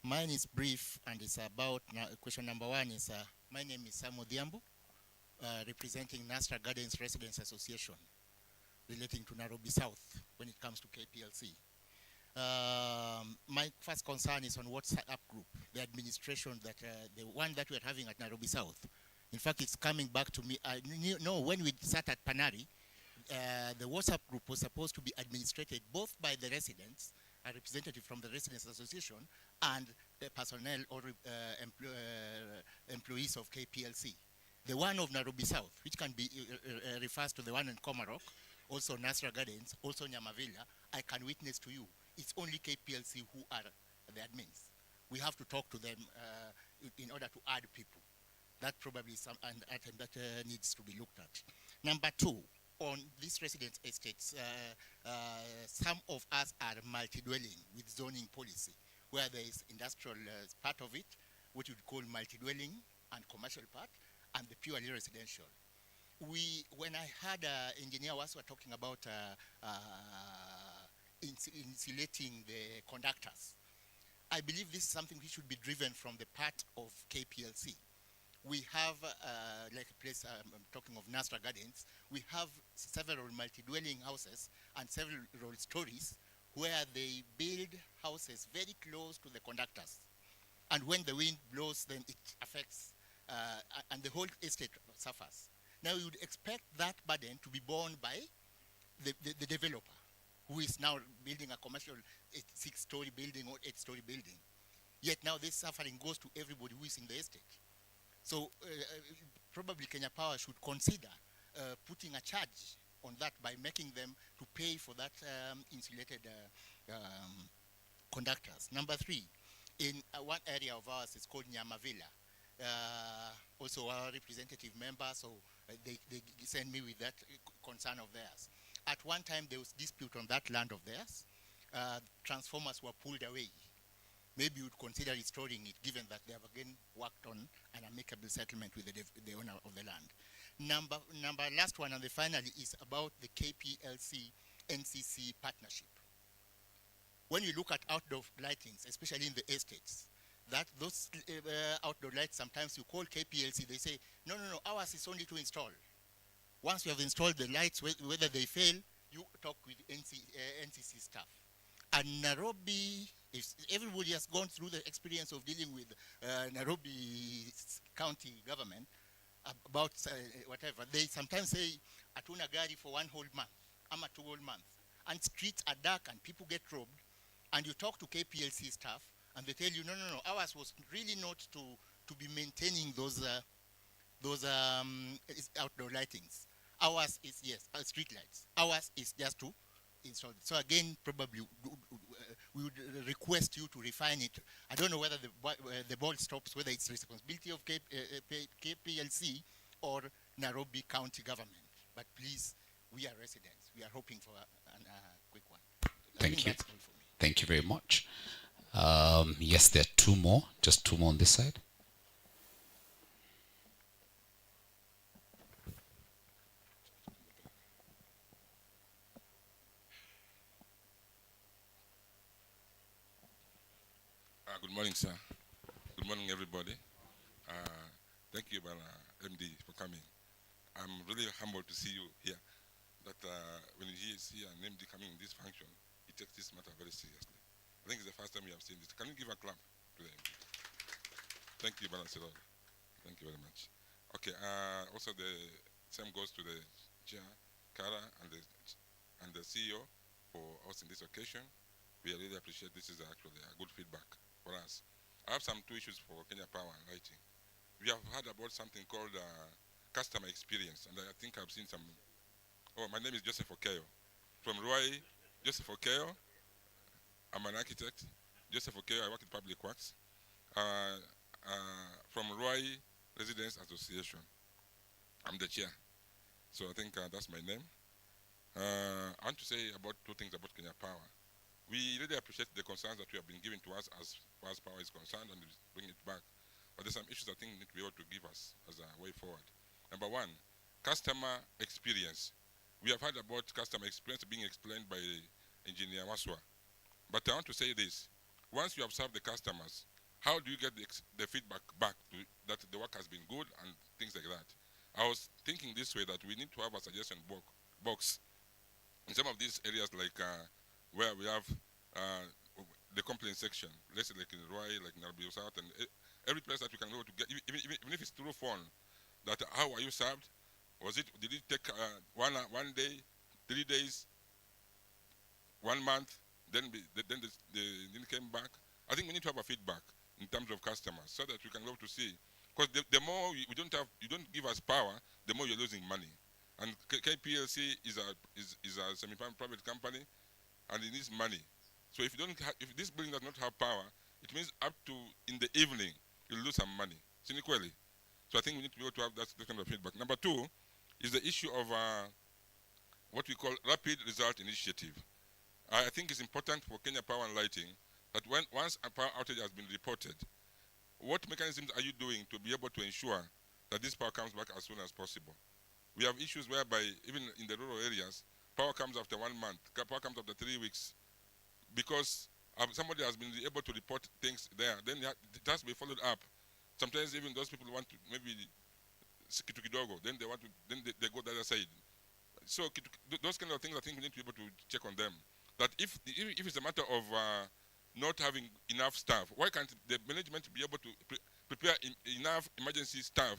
Speaker 15: Mine is brief, and it's about, question number one is, my name is Samuel Diambo, representing Nastra Gardens Residents Association, relating to Nairobi South when it comes to KPLC. My first concern is on WhatsApp group, the administration that, the one that we're having at Nairobi South. In fact, it's coming back to me. I know when we sat at Panari, the WhatsApp group was supposed to be administrated both by the residents, a representative from the Residents Association, and the personnel or employees of KPLC. The one of Nairobi South, which can be refers to the one in Komarok, also Nasra Gardens, also Nyamavila, I can witness to you, it's only KPLC who are the admins. We have to talk to them in order to add people. That probably is an item that needs to be looked at. Number two, on these residence estates, some of us are multi-dwelling with zoning policy, where there is industrial part of it, what you'd call multi-dwelling, and commercial part, and the purely residential. When I heard engineer was talking about insulating the conductors, I believe this is something which should be driven from the part of KPLC. We have, like a place, I'm talking of Nasra Gardens, we have several multi-dwelling houses and several stories where they build houses very close to the conductors. And when the wind blows, then it affects, and the whole estate suffers. Now you'd expect that burden to be borne by the developer, who is now building a commercial 6-story building or 8-story building. Yet now this suffering goes to everybody who is in the estate. So probably Kenya Power should consider putting a charge on that by making them to pay for that insulated conductors. Number 3, in one area of ours, it's called Nyamavila. Also our representative member, so they send me with that concern of theirs. At one time, there was dispute on that land of theirs. Transformers were pulled away. Maybe you would consider restoring it, given that they have again worked on an amicable settlement with the owner of the land. Number last one, and the finally, is about the KPLC NCC partnership. When you look at outdoor lightings, especially in the estates, those outdoor lights, sometimes you call KPLC, they say, no, ours is only to install. Once you have installed the lights, whether they fail, you talk with NCC staff. And Nairobi, if everybody has gone through the experience of dealing with Nairobi county government about whatever, they sometimes say, atuna gari for 1 whole month, ama 2 whole months. And streets are dark and people get robbed. And you talk to KPLC staff, and they tell you, no, ours was really not to be maintaining those outdoor lightings. Ours is, yes, street lights. Ours is just to install it. So again, probably we would request you to refine it. I don't know whether the ball stops, whether it's responsibility of KPLC or Nairobi County government. But please, we are residents. We are hoping for a quick one.
Speaker 1: Thank you. Thank you very much. Yes, there are 2 more. Just 2 more on this side.
Speaker 16: Good morning, sir. Good morning, everybody. Thank you, MD, for coming. I'm really humbled to see you here. That when he is here and MD coming in this function, he takes this matter very seriously. I think it's the first time we have seen this. Can you give a clap to them? Thank you, Balancelor. Thank you very much. Okay. Also, the same goes to the chair, Kara, and the CEO for us in this occasion. We really appreciate this. Is actually a good feedback for us. I have some 2 issues for Kenya Power and Lighting. We have heard about something called customer experience, and I think I've seen some. Oh, my name is Joseph Okeyo. From Ruai, Joseph Okeyo. I'm an architect. Joseph Okeyo, I work in Public Works. From Ruai Residents Association. I'm the chair. So I think that's my name. I want to say about 2 things about Kenya Power. We really appreciate the concerns that you have been giving to us as far as power is concerned, and bring it back. But there's some issues I think you need to be able to give us as a way forward. Number 1, customer experience. We have heard about customer experience being explained by Engineer Waswa. But I want to say this. Once you have served the customers, how do you get the feedback back to that the work has been good and things like that? I was thinking this way, that we need to have a suggestion box in some of these areas, like where we have the complaint section, let's say like in Ruai, like Nairobi South, and every place that you can go to get, even if it's through phone, that how are you served? Did it take 1 day, 3 days, 1 month, then they came back? I think we need to have a feedback in terms of customers, so that we can go to see. Because the more you don't give us power, the more you're losing money. And KPLC is a semi-private company, and it needs money. So if this building does not have power, it means up to in the evening you'll lose some money. Cynically. So I think we need to be able to have that kind of feedback. Number 2 is the issue of what we call rapid result initiative. I think it's important for Kenya Power and Lighting that once a power outage has been reported, what mechanisms are you doing to be able to ensure that this power comes back as soon as possible? We have issues whereby even in the rural areas, power comes after 1 month, power comes after 3 weeks, because somebody has been able to report things there. Then it has to be followed up. Sometimes even those people want to maybe kitu kidogo, then they go the other side. So those kind of things, I think we need to be able to check on them. That if it's a matter of not having enough staff, why can't the management be able to prepare enough emergency staff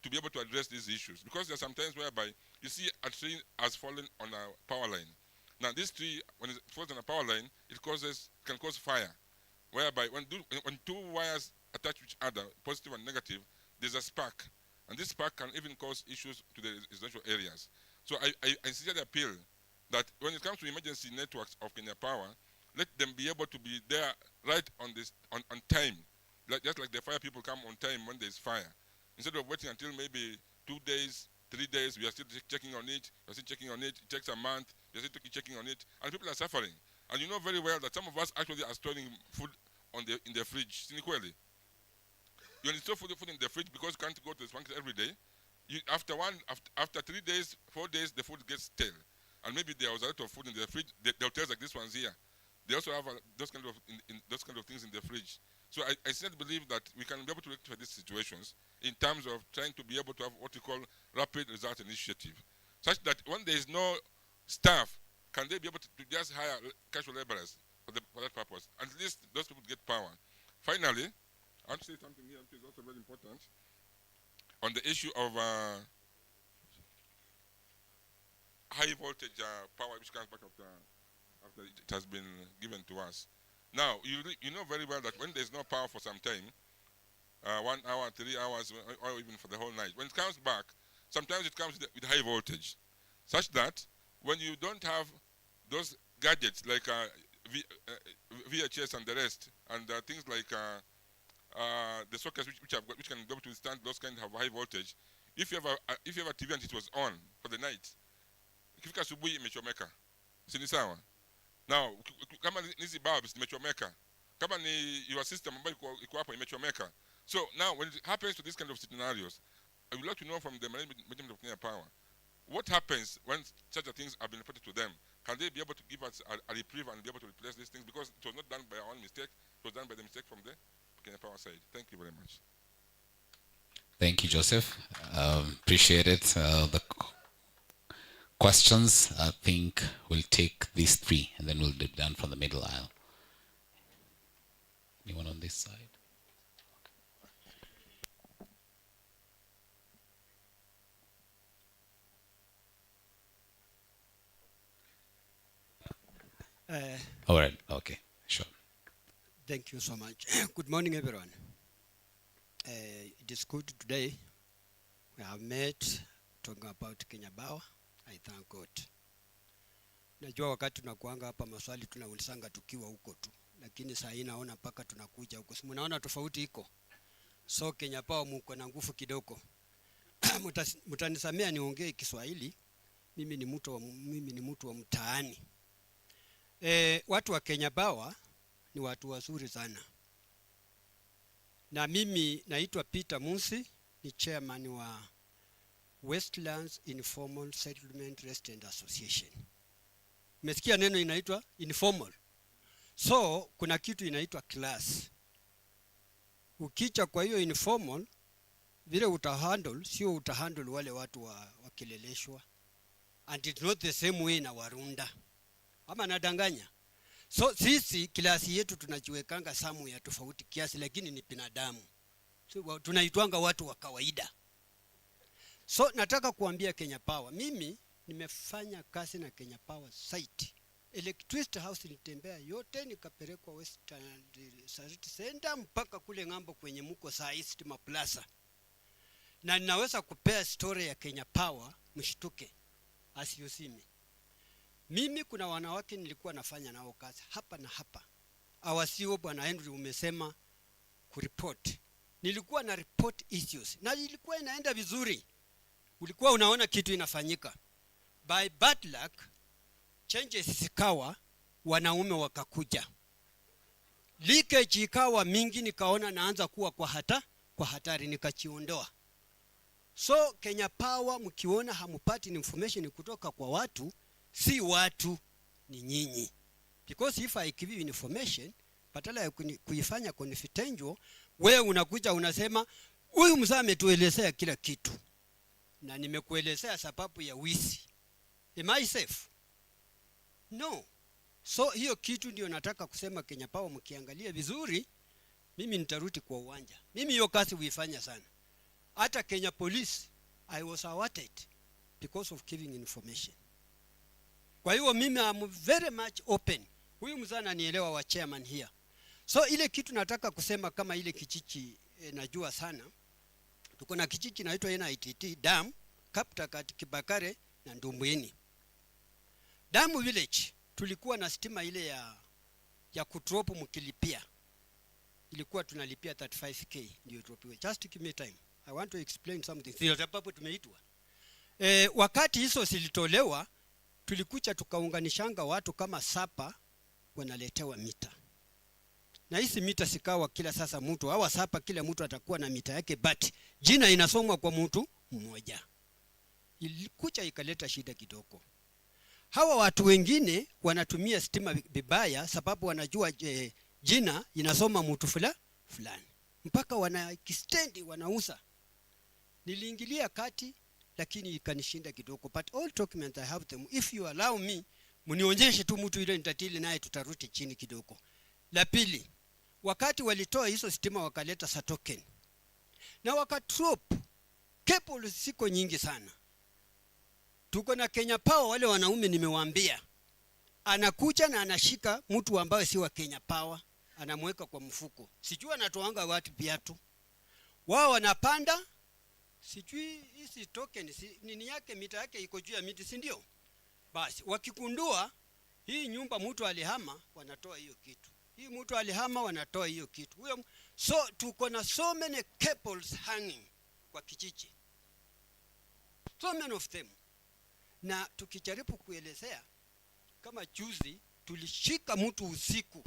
Speaker 16: to be able to address these issues? Because there are some times whereby you see a tree has fallen on a power line. Now this tree, when it falls on a power line, it can cause fire. Whereby when 2 wires attach to each other, positive and negative, there's a spark. And this spark can even cause issues to the residential areas. So I sincerely appeal that when it comes to emergency networks of Kenya Power, let them be able to be there right on time. Just like the fire people come on time when there's fire. Instead of waiting until maybe 2 days, 3 days, we are still checking on it, we are still checking on it, it takes a month, we are still checking on it, and people are suffering. And you know very well that some of us actually are storing food in the fridge. Sinikweli. You store food in the fridge because you can't go to the supermarket every day. After 3 days, 4 days, the food gets stale. And maybe there was a lot of food in the fridge. The hotels like this one's here, they also have those kind of things in the fridge. So I still believe that we can be able to rectify these situations in terms of trying to be able to have what we call rapid result initiative, such that when there is no staff, can they be able to just hire casual laborers for that purpose? At least those people get power. Finally, I want to say something here which is also very important on the issue of high voltage power which comes back after it has been given to us. Now, you know very well that when there's no power for some time, 1 hour, 3 hours, or even for the whole night, when it comes back, sometimes it comes with high voltage, such that when you don't have those gadgets like VHS and the rest, and things like the sockets which can be able to withstand those kinds of high voltage, if you have a TV and it was on for the night, ikifika asubuhi imechomeka, si ni sawa? Now, kama nizi bulbs imechomeka, kama ni your system ambayo iko hapo imechomeka. So now, when it happens to these kind of scenarios, I would like to know from the management of Kenya Power, what happens when such things have been reported to them? Can they be able to give us a reprieve and be able to replace these things? Because it was not done by our own mistake, it was done by the mistake from the Kenya Power side. Thank you very much.
Speaker 1: Thank you, Joseph. Appreciate it. The questions, I think we'll take these 3 and then we'll be done from the middle aisle. Anyone on this side? All right, okay, sure.
Speaker 17: Thank you so much. Good morning, everyone. It is good today. We have met talking about Kenya Power. I thank God. Najua wakati tunakuanga hapa maswali tunaulizanga tukiwa huko tu. Lakini saa hii naona paka tunakuja huko. Si mnaona tofauti iko? So Kenya Power mko na nguvu kidogo. Mtanisamea niongee Kiswahili. Mimi ni mtu wa mtaani. Watu wa Kenya Power ni watu wazuri sana. Na mimi naitwa Peter Musi, ni chairman wa Westlands Informal Settlement Resident Association. Umesikia neno inaitwa informal. So kuna kitu inaitwa class. Ukicha kwa hiyo informal, vile utahandle, sio utahandle wale watu wakileleshwa. And it's not the same way na Warunda. Ama nadanganya. So sisi kilasi yetu tunajiwekanga samu ya tofauti kiasi, lakini ni binadamu. So tunaitwanga watu wa kawaida. So nataka kuambia Kenya Power, mimi nimefanya kazi na Kenya Power site. Electricity house nilitembea yote, nikapelekwa Western City Center mpaka kule ngambo kwenye mko saa East Plaza. Na ninaweza kupea story ya Kenya Power mshtuke as you see me. Mimi kuna wanawake nilikuwa nafanya nao kazi hapa na hapa. Awasio bwana Henry umesema kureport. Nilikuwa na report issues na ilikuwa inaenda vizuri. Ulikuwa unaona kitu inafanyika. By bad luck, changes zikawa, wanaume wakakuja. Leakage ikawa mingi, nikaona naanza kuwa kwa hatari, nikachiondoa. So Kenya Power mkiona hamupati information kutoka kwa watu, si watu, ni nyinyi. Because if I give you information, badala ya kuifanya confidential, wewe unakuja unasema, huyu mzee ametuelezea kila kitu. Na nimekuelezea sababu ya wizi. Am I safe? No. So hiyo kitu ndio nataka kusema Kenya Power mkiangalia vizuri, mimi nitarudi kwa uwanja. Mimi hiyo kazi huifanya sana. Hata Kenya Police, I was awarded because of giving information. Kwa hiyo mimi am very much open. Huyu mzee ananielewa wa chairman here. So ile kitu nataka kusema kama ile kichichi najua sana. Tuko na kijiji inaitwa NITT Dam, Kaptagat, Kibakare na Ndumbweni. Damu Village tulikuwa na stima ile ya kudrop mkilipia. Ilikuwa tunalipia 35k ndio dropiwe. Just give me time. I want to explain something. Sio sababu tumeitwa. Wakati hizo zilitolewa tulikuja tukaunganishanga watu kama sapa wanaletewa mita. Na hizi mita sikawa kila sasa mtu hawa sapa kila mtu atakuwa na mita yake, but jina inasomwa kwa mtu mmoja. Ilikuja ikaleta shida kidogo. Hawa watu wengine wanatumia stima vibaya sababu wanajua jina inasoma mtu fulani. Mpaka wana extend wanauza. Niliingilia kati lakini ikanishinda kidogo, but all documents I have them. If you allow me, mnionyeshe tu mtu ile nitatili naye tutarudi chini kidogo. La pili, wakati walitoa hizo stima wakaleta sa token. Na wakatrop cable siko nyingi sana. Tuko na Kenya Power, wale wanaume nimewaambia. Anakuja na anashika mtu ambaye si wa Kenya Power, anamweka kwa mfuko. Sijui anatoanga watu viatu. Wao wanapanda, sijui hizi token nini yake, mita yake iko juu ya miti, si ndio? Basi wakikundua hii nyumba mtu alihama, wanatoa hiyo kitu. Hii mtu alihama, wanatoa hiyo kitu. So tuko na so many cables hanging kwa kijiji. So many of them. Na tukijaribu kuelezea, kama juzi tulishika mtu usiku.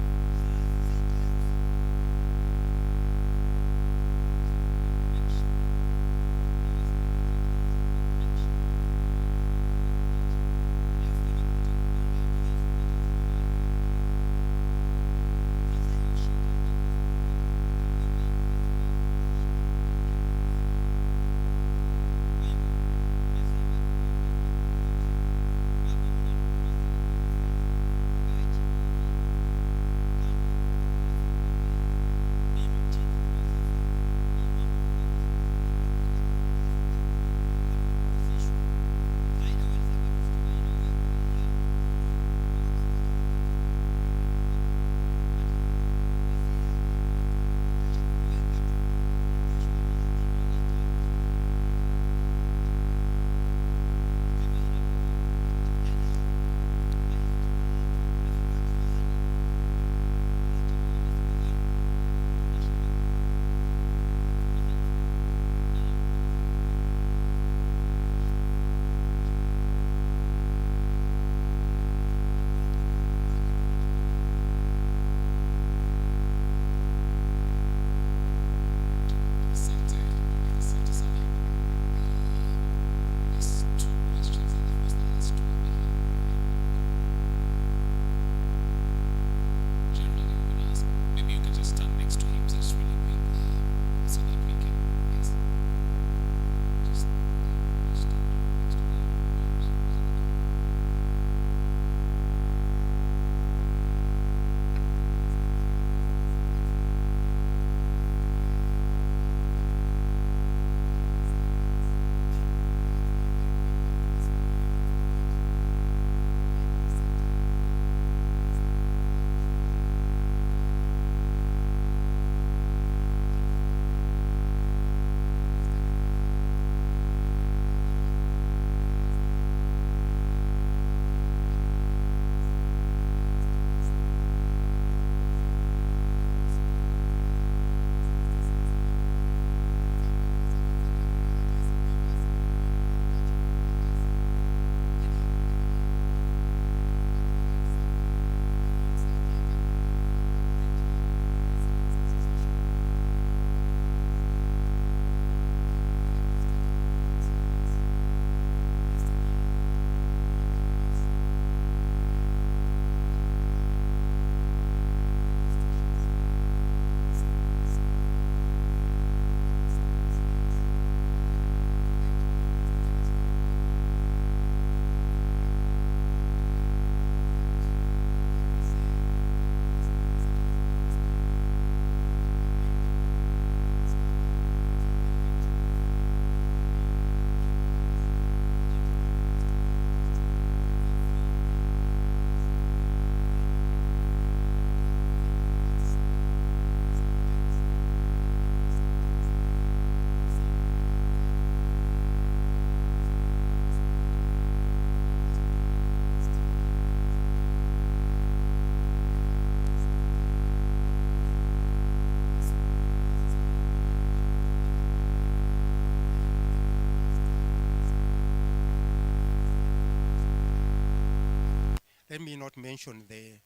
Speaker 18: Let me not mention the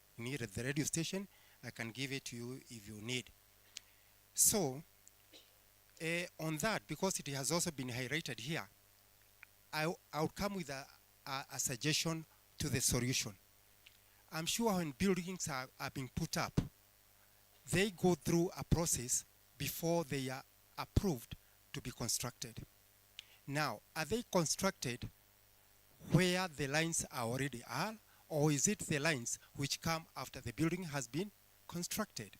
Speaker 18: radio station. I can give it to you if you need. So, on that, because it has also been highlighted here, I'll come with a suggestion to the solution. I'm sure when buildings are being put up, they go through a process before they are approved to be constructed. Now, are they constructed where the lines already are, or is it the lines which come after the building has been constructed?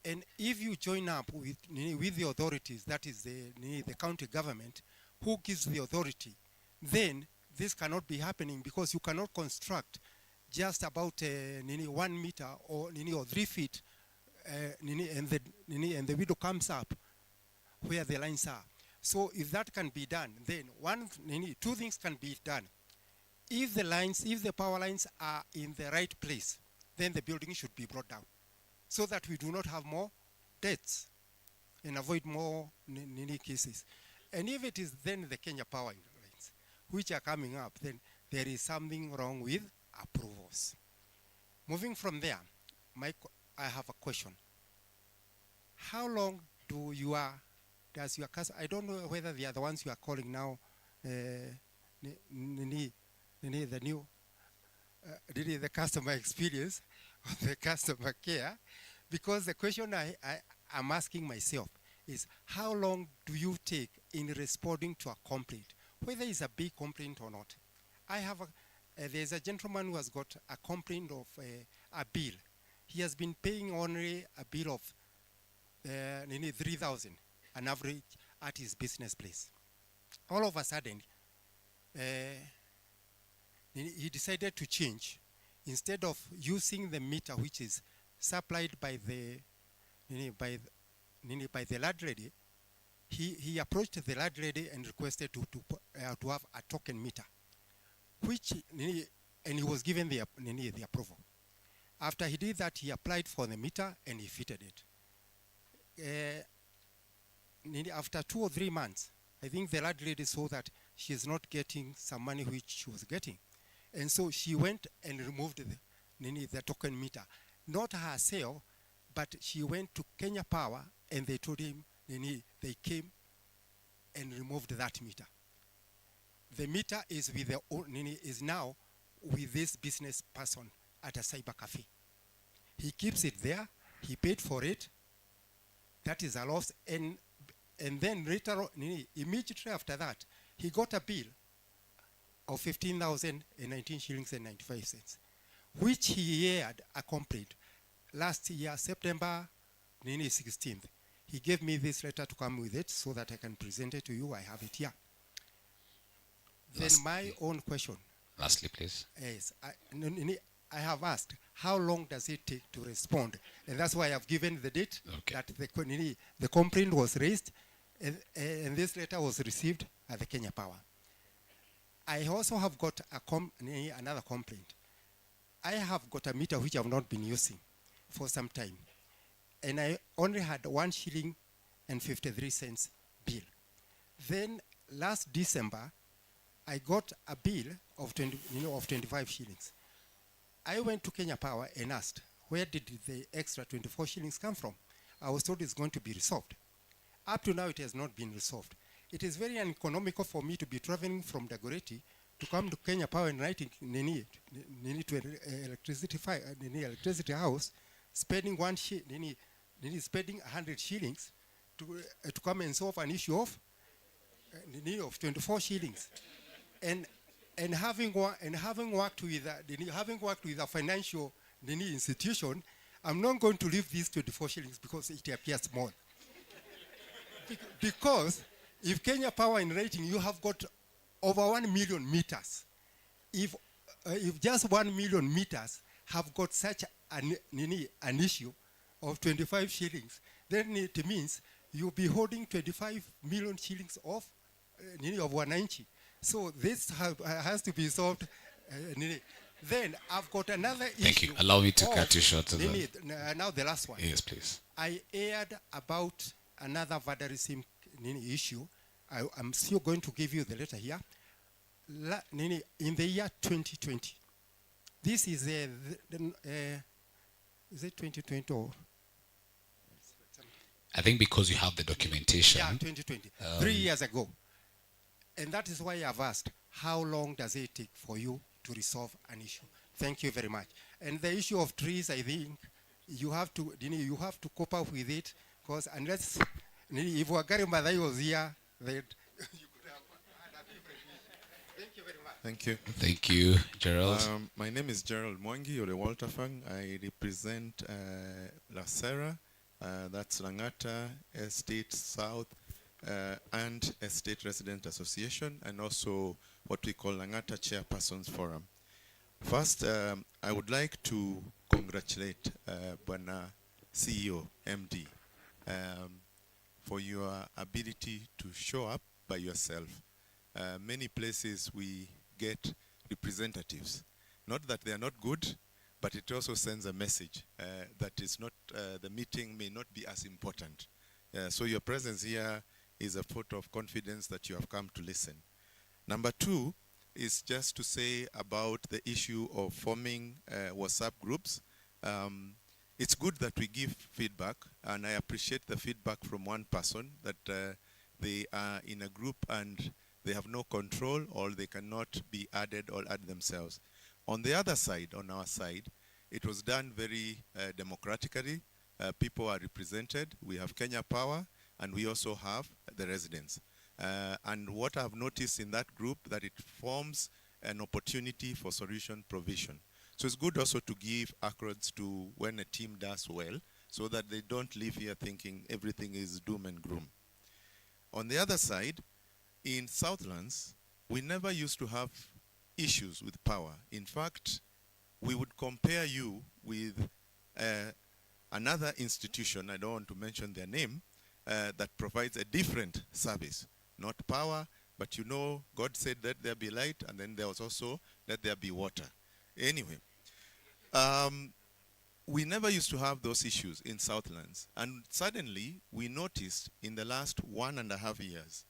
Speaker 18: And if you join up with the authorities, that is the county government, who gives the authority, then this cannot be happening, because you cannot construct just about 1 meter or 3 feet, and the window comes up where the lines are. So if that can be done, then two things can be done. If the power lines are in the right place, then the building should be brought down, so that we do not have more deaths and avoid more cases. And if it is then the Kenya power lines which are coming up, then there is something wrong with approvals. Moving from there, I have a question. How long does your customer, I don't know whether they are the ones you are calling now, the customer experience or the customer care, because the question I'm asking myself is, how long do you take in responding to a complaint, whether it's a big complaint or not? There's a gentleman who has got a complaint of a bill. He has been paying only a bill of 3,000, an average at his business place. All of a sudden, he decided to change. Instead of using the meter which is supplied by the landlady, he approached the landlady and requested to have a token meter, and he was given the approval. After he did that, he applied for the meter and he fitted it. After 2 or 3 months, I think the landlady saw that she is not getting some money which she was getting. And so she went and removed the token meter. Not herself, but she went to Kenya Power and they told him, they came and removed that meter. The meter is is now with this business person at a cyber cafe. He keeps it there. He paid for it. That is a loss. And then later on, immediately after that, he got a bill of 15,019 shillings and 95 cents, which he had a complaint last year, September 16th. He gave me this letter to come with it so that I can present it to you. I have it here. Then my own question.
Speaker 1: Lastly, please.
Speaker 18: Yes, I have asked, how long does it take to respond? And that's why I've given the date that the complaint was raised, and this letter was received at the Kenya Power. I also have got another complaint. I have got a meter which I have not been using for some time, and I only had 1 shilling and 53 cents bill. Then last December, I got a bill of 25 shillings. I went to Kenya Power and asked, where did the extra 24 shillings come from? I was told it's going to be resolved. Up to now, it has not been resolved. It is very uneconomical for me to be traveling from Dagoretti to come to Kenya Power and writing to electricity house, spending 100 shillings to come and solve an issue of 24 shillings. And having worked with a financial institution, I'm not going to leave these 24 shillings because it appears small. Because if Kenya Power in rating, you have got over 1 million meters. If just 1 million meters have got such an issue of 25 shillings, then it means you'll be holding 25 million shillings of 190. So this has to be solved. Then I've got another issue.
Speaker 1: Thank you. Allow me to cut you short.
Speaker 18: Now the last one.
Speaker 1: Yes, please.
Speaker 18: I aired about another vandalism issue. I'm still going to give you the letter here. In the year 2020, This is is it 2020 or?
Speaker 1: I think because you have the documentation.
Speaker 18: Yeah, 2020, 3 years ago. And that is why I've asked, how long does it take for you to resolve an issue? Thank you very much. And the issue of trees, I think you have to cope up with it, because unless if Wagari Madai was here, that you could have had a different issue. Thank you very much.
Speaker 3: Thank you.
Speaker 1: Thank you, Gerald.
Speaker 3: My name is Gerald Mwangi, Ole Walter Fang. I represent La Serra, that's Langata Estate South and Estate Resident Association, and also what we call Langata Chairpersons Forum. First, I would like to congratulate Bwana CEO, MD, for your ability to show up by yourself. Many places we get representatives. Not that they are not good, but it also sends a message that is not, the meeting may not be as important. So your presence here is a vote of confidence that you have come to listen. Number two is just to say about the issue of forming WhatsApp groups. It's good that we give feedback, and I appreciate the feedback from one person that they are in a group and they have no control, or they cannot be added or add themselves. On the other side, on our side, it was done very democratically. People are represented. We have Kenya Power, and we also have the residents. And what I've noticed in that group, that it forms an opportunity for solution provision. So it's good also to give accolades to when a team does well, so that they don't leave here thinking everything is doom and gloom. On the other side, in Southlands, we never used to have issues with power. In fact, we would compare you with another institution, I don't want to mention their name, that provides a different service. Not power, but you know, God said let there be light, and then there was also let there be water. Anyway, we never used to have those issues in Southlands. And suddenly, we noticed in the last 1.5 years,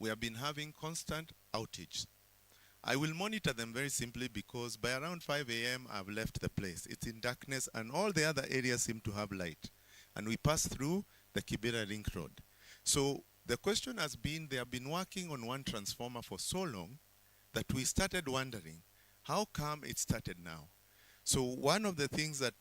Speaker 3: we have been having constant outage. I will monitor them very simply because by around 5 a.m. I've left the place. It's in darkness and all the other areas seem to have light. And we pass through the Kibera Link Road. So the question has been, they have been working on one transformer for so long that we started wondering, how come it started now? So one of the things that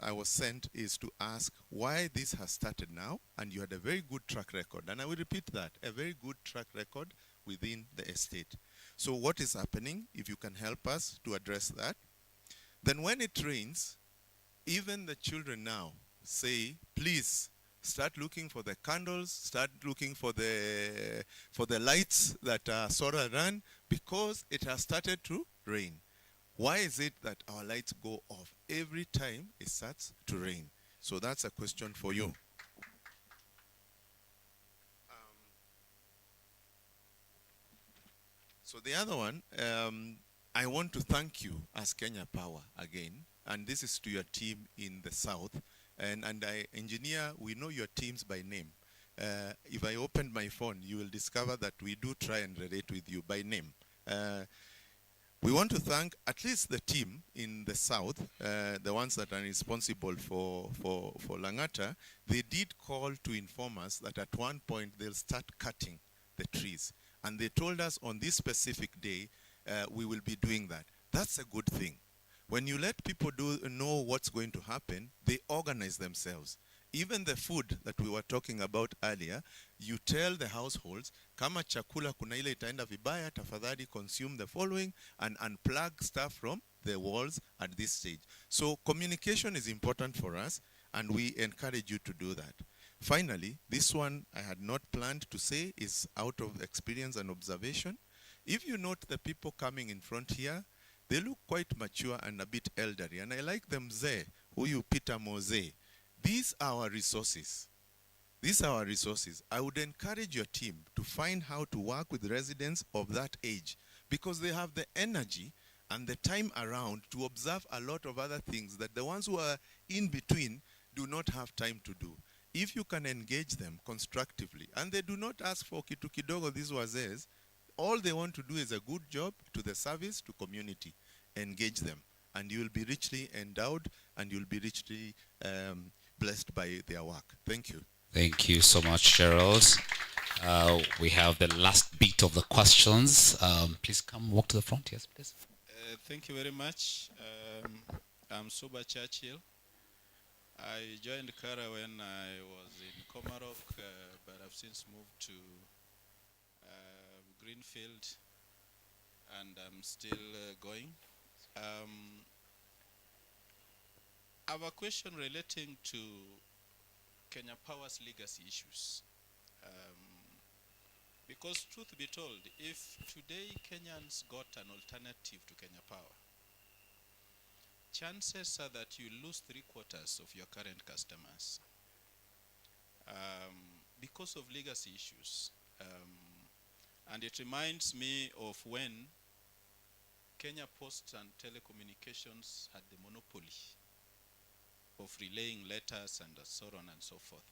Speaker 3: I was sent is to ask why this has started now, and you had a very good track record. And I will repeat that, a very good track record within the estate. So what is happening, if you can help us to address that? Then when it rains, even the children now say, please start looking for the candles, start looking for the lights that are solar run, because it has started to rain. Why is it that our lights go off every time it starts to rain? So that's a question for you. So the other one, I want to thank you as Kenya Power again, and this is to your team in the south. And engineer, we know your teams by name. If I open my phone, you will discover that we do try and relate with you by name. We want to thank at least the team in the south, the ones that are responsible for Langata. They did call to inform us that at one point they'll start cutting the trees. And they told us on this specific day, we will be doing that. That's a good thing. When you let people know what's going to happen, they organize themselves. Even the food that we were talking about earlier, you tell the households, kama chakula kuna ile itaenda vibaya, tafadhali consume the following and unplug stuff from the walls at this stage. So communication is important for us, and we encourage you to do that. Finally, this one I had not planned to say is out of experience and observation. If you note the people coming in front here, they look quite mature and a bit elderly. And I like them, Ze, Huyu Peter Mose. These are our resources. These are our resources. I would encourage your team to find how to work with residents of that age, because they have the energy and the time around to observe a lot of other things that the ones who are in between do not have time to do. If you can engage them constructively, and they do not ask for kitu kidogo, these wazees, all they want to do is a good job to the service, to community. Engage them. and you will be richly endowed, and you'll be richly blessed by their work. Thank you.
Speaker 1: Thank you so much, Gerald. We have the last bit of the questions. Please come walk to the front. Yes, please.
Speaker 19: Thank you very much. I'm Suba Churchill. I joined Kara when I was in Komarok, but I've since moved to Greenfield, and I'm still going. I have a question relating to Kenya Power's legacy issues. Because truth be told, if today Kenyans got an alternative to Kenya Power, chances are that you lose 3/4 of your current customers because of legacy issues. And it reminds me of when Kenya Post and Telecommunications had the monopoly of relaying letters and so on and so forth.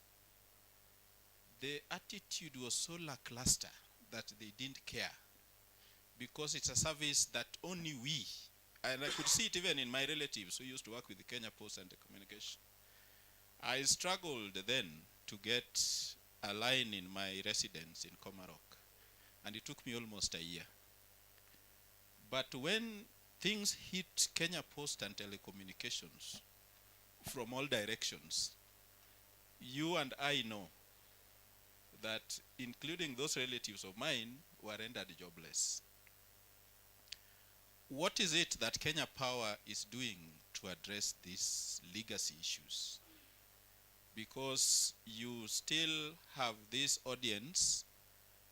Speaker 19: The attitude was so lackluster that they didn't care, because it's a service that only we, and I could see it even in my relatives who used to work with the Kenya Post and Communication. I struggled then to get a line in my residence in Komarok, and it took me almost a year. But when things hit Kenya Post and Telecommunications from all directions, you and I know that including those relatives of mine were rendered jobless. What is it that Kenya Power is doing to address these legacy issues? Because you still have this audience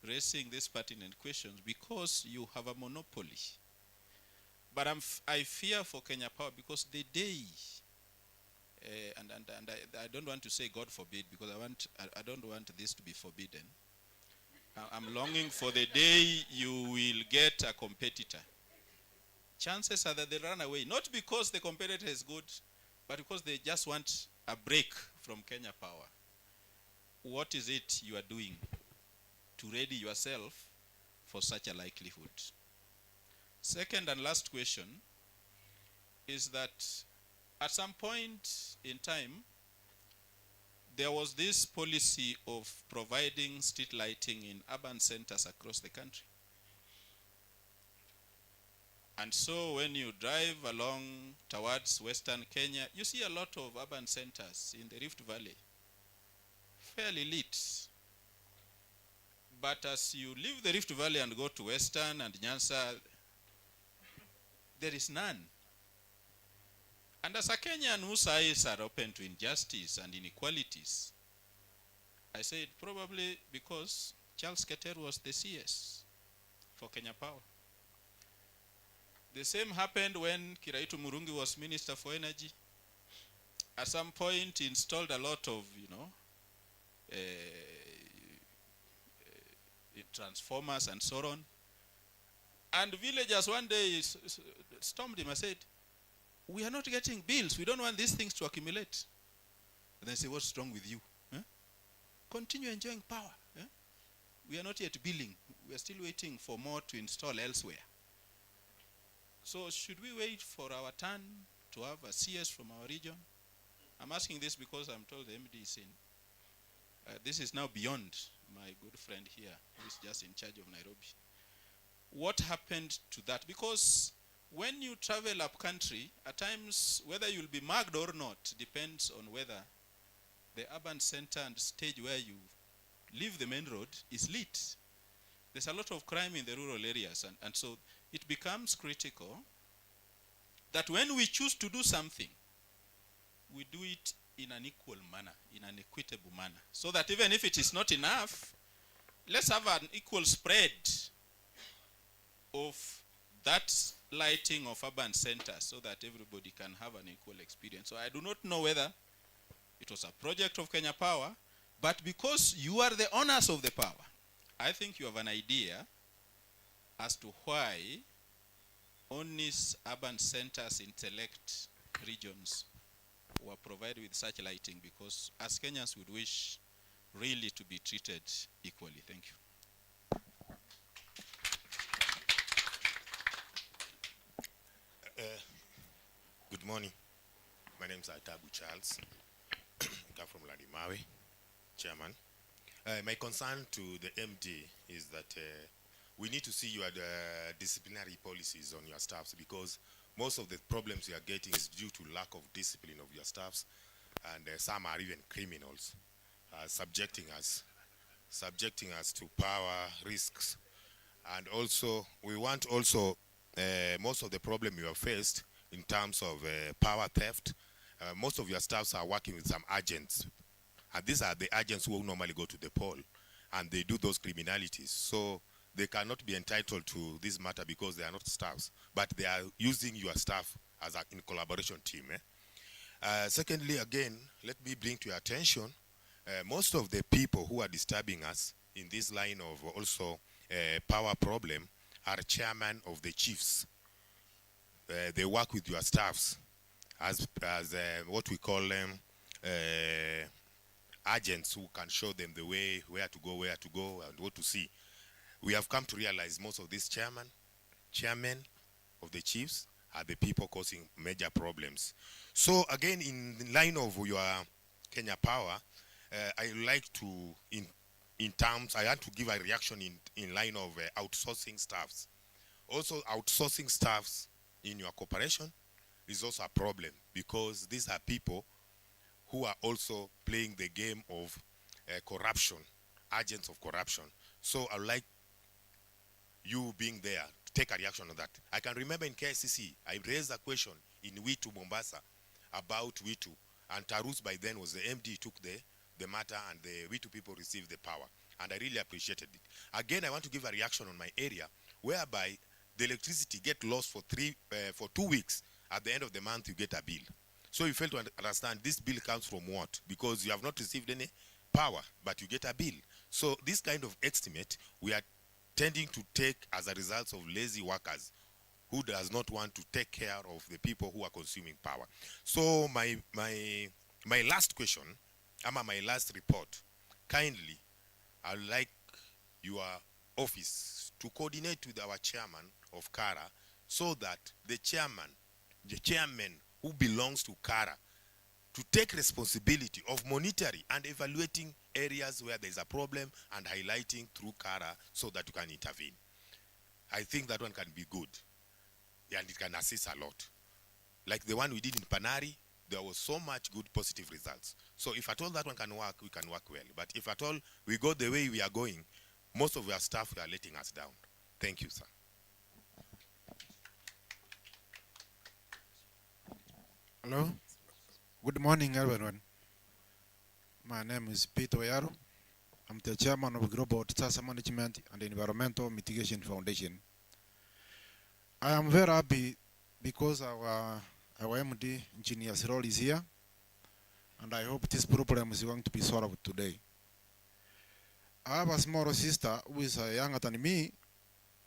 Speaker 19: raising these pertinent questions because you have a monopoly. But I fear for Kenya Power, because the day, and I don't want to say God forbid, because I don't want this to be forbidden. I'm longing for the day you will get a competitor. Chances are that they'll run away, not because the competitor is good, but because they just want a break from Kenya Power. What is it you are doing to ready yourself for such a likelihood? Second and last question is that at some point in time, there was this policy of providing street lighting in urban centers across the country. And so when you drive along towards Western Kenya, you see a lot of urban centers in the Rift Valley, fairly lit. But as you leave the Rift Valley and go to Western and Nyanza, there is none. And as a Kenyan whose eyes are open to injustice and inequalities, I said probably because Charles Keter was the CS for Kenya Power. The same happened when Kiraitu Murungi was Minister for Energy. At some point, he installed a lot of, transformers and so on. And villagers one day stormed him and said, "We are not getting bills. We don't want these things to accumulate." And they say, "What's wrong with you? Huh? Continue enjoying power. Huh? We are not yet billing. We are still waiting for more to install elsewhere." So should we wait for our turn to have a CS from our region? I'm asking this because I'm told the MD is in. This is now beyond my good friend here, who is just in charge of Nairobi. What happened to that? Because when you travel up country, at times, whether you'll be marked or not, depends on whether the urban center and stage where you leave the main road is lit. There's a lot of crime in the rural areas, and so it becomes critical that when we choose to do something, we do it in an equal manner, in an equitable manner, so that even if it is not enough, let's have an equal spread of that lighting of urban centers so that everybody can have an equal experience. So I do not know whether it was a project of Kenya Power, but because you are the owners of the power, I think you have an idea as to why only urban centers in select regions were provided with such lighting, because as Kenyans would wish really to be treated equally. Thank you.
Speaker 20: morning. My name is Atabu Charles. I come from Ladimawe, Chairman. My concern to the MD is that we need to see your disciplinary policies on your staffs, because most of the problems we are getting is due to lack of discipline of your staffs, and some are even criminals, subjecting us to power risks. And also, we want also most of the problem you have faced in terms of power theft. Most of your staffs are working with some agents, and these are the agents who normally go to the poll and they do those criminalities. So they cannot be entitled to this matter because they are not staffs, but they are using your staff as a in collaboration team. Secondly, again, let me bring to your attention, most of the people who are disturbing us in this line of also power problem are chairman of the chiefs. They work with your staffs as what we call them agents who can show them the way, where to go, and what to see. We have come to realize most of these chairmen of the chiefs are the people causing major problems. So again, in line of your Kenya Power, I like to, I want to give a reaction in line of outsourcing staffs. Also, outsourcing staffs in your corporation is also a problem, because these are people who are also playing the game of corruption, agents of corruption. So I would like you being there to take a reaction on that. I can remember in KICC, I raised a question in Witu, Mombasa, about Witu, and Tarus by then was the MD, took the matter, and the Witu people received the power, and I really appreciated it. Again, I want to give a reaction on my area, whereby the electricity get lost for 2 weeks. At the end of the month, you get a bill. So you fail to understand this bill comes from what? Because you have not received any power, but you get a bill. So this kind of estimate, we are tending to take as a result of lazy workers who does not want to take care of the people who are consuming power. So my last question, my last report, kindly, I would like your office to coordinate with our chairman of Kara, so that the chairman who belongs to Kara to take responsibility of monitoring and evaluating areas where there is a problem and highlighting through Kara so that you can intervene. I think that one can be good, and it can assist a lot. Like the one we did in Panari, there was so much good positive results. So if at all that one can work, we can work well. But if at all we go the way we are going, most of our staff are letting us down. Thank you, sir.
Speaker 21: Hello. Good morning, everyone. My name is Peter Oyaro. I'm the chairman of Global Disaster Management and Environmental Mitigation Foundation. I am very happy because our MD, Engineer Cyril, is here, and I hope this problem is going to be solved today. I have a small sister who is younger than me,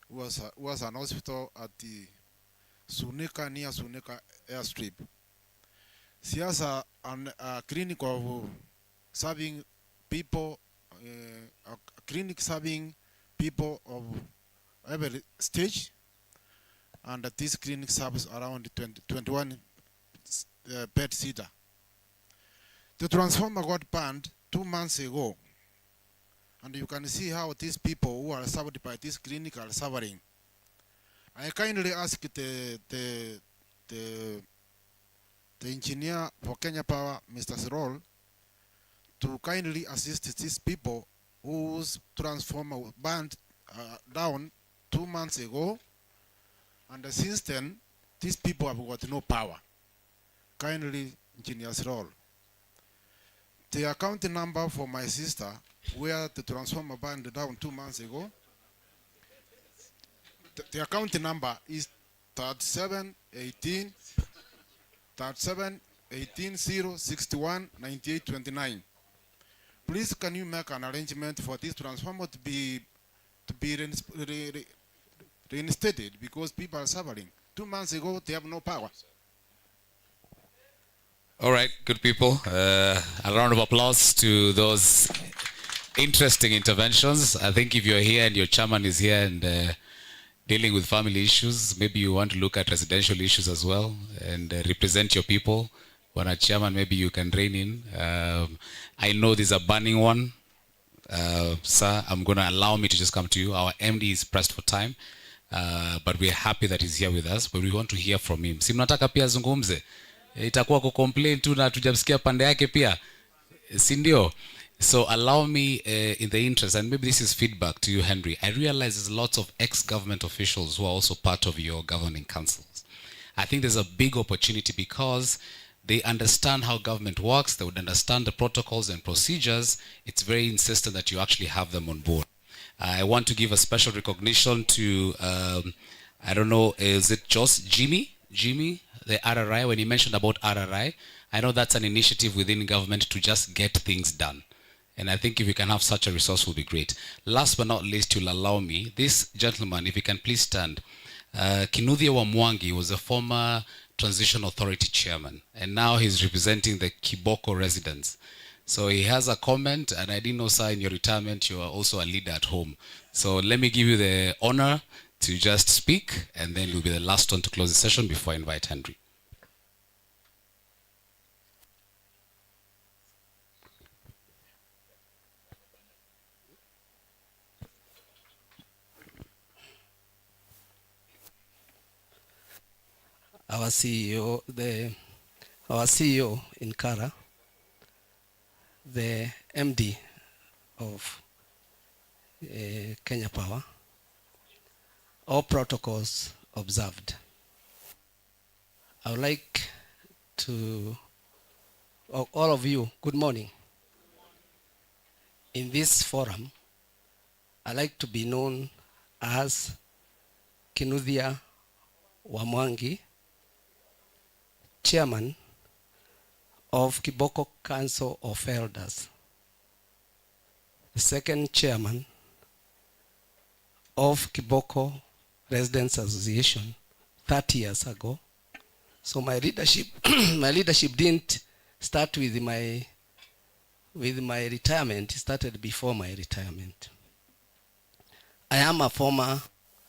Speaker 21: who was an hospital at the Sunika, near Sunika airstrip. She has a clinic of serving people, a clinic serving people of every stage, and this clinic serves around 21 bed seater. The transformer got banned 2 months ago, and you can see how these people who are served by this clinic are suffering. I kindly ask the engineer for Kenya Power, Mr. Cyril, to kindly assist these people whose transformer was burned down 2 months ago, and since then, these people have got no power. Kindly, Engineer Cyril. The account number for my sister, where the transformer burned down 2 months ago, the account number is 3718 061 9829. Please, can you make an arrangement for this transformer to be reinstated, because people are suffering. 2 months ago, they have no power.
Speaker 1: All right, good people. A round of applause to those interesting interventions. I think if you're here and your chairman is here and dealing with family issues. Maybe you want to look at residential issues as well and represent your people. When a chairman, maybe you can rein in. I know there's a burning one. Sir, I'm going to allow me to just come to you. Our MD is pressed for time, but we're happy that he's here with us, but we want to hear from him. Si mnataka pia zungumze. Itakuwa kucomplain tu na tujamsikia pande yake pia. Si ndio? So allow me, in the interest, and maybe this is feedback to you, Henry. I realize there's lots of ex-government officials who are also part of your governing councils. I think there's a big opportunity because they understand how government works. They would understand the protocols and procedures. It's very insistent that you actually have them on board. I want to give a special recognition to, I don't know, is it just Jimmy, the RRI, when he mentioned about RRI. I know that's an initiative within government to just get things done. And I think if we can have such a resource, will be great. Last but not least, you'll allow me, this gentleman, if he can please stand. Kinuthia Wamwangi was a former Transition Authority chairman, and now he's representing the Kiboko residents. So he has a comment, and I didn't know, sir, in your retirement, you are also a leader at home. So let me give you the honor to just speak, and then you'll be the last one to close the session before I invite Henry.
Speaker 2: Our CEO, our CEO in Kara, the MD of Kenya Power, all protocols observed. I would like to, all of you, good morning. In this forum, I like to be known as Kinuthia Wamwangi, Chairman of Kiboko Council of Elders, the second Chairman of Kiboko Residents Association 30 years ago. So my leadership, my leadership didn't start with my retirement. It started before my retirement. I am a former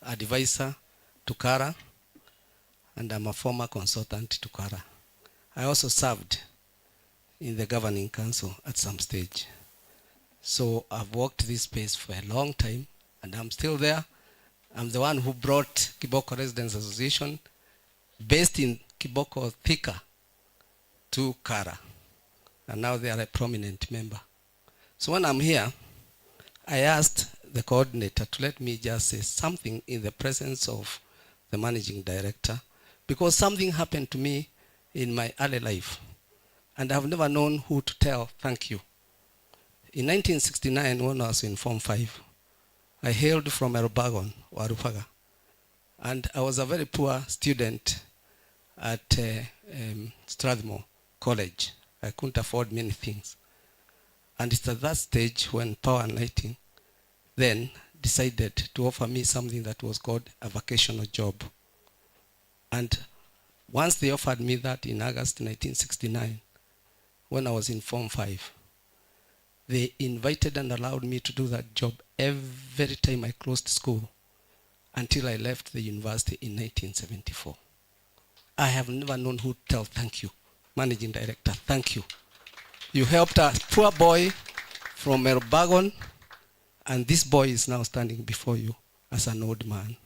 Speaker 2: advisor to Kara, and I'm a former consultant to Kara. I also served in the governing council at some stage. So I've worked this space for a long time, and I'm still there. I'm the one who brought Kiboko Residents Association, based in Kiboko Thika, to Kara. And now they are a prominent member. So when I'm here, I asked the coordinator to let me just say something in the presence of the managing director, because something happened to me in my early life, and I've never known who to tell thank you. In 1969, when I was in Form 5, I hailed from Erobagon, Warupaga, and I was a very poor student at Strathmore College. I couldn't afford many things. And it's at that stage when Power and Lighting then decided to offer me something that was called a vocational job. And once they offered me that in August 1969, when I was in Form 5, they invited and allowed me to do that job every time I closed school until I left the university in 1974. I have never known who to tell thank you. Managing Director, thank you. You helped a poor boy from Erobagon, and this boy is now standing before you as an old man,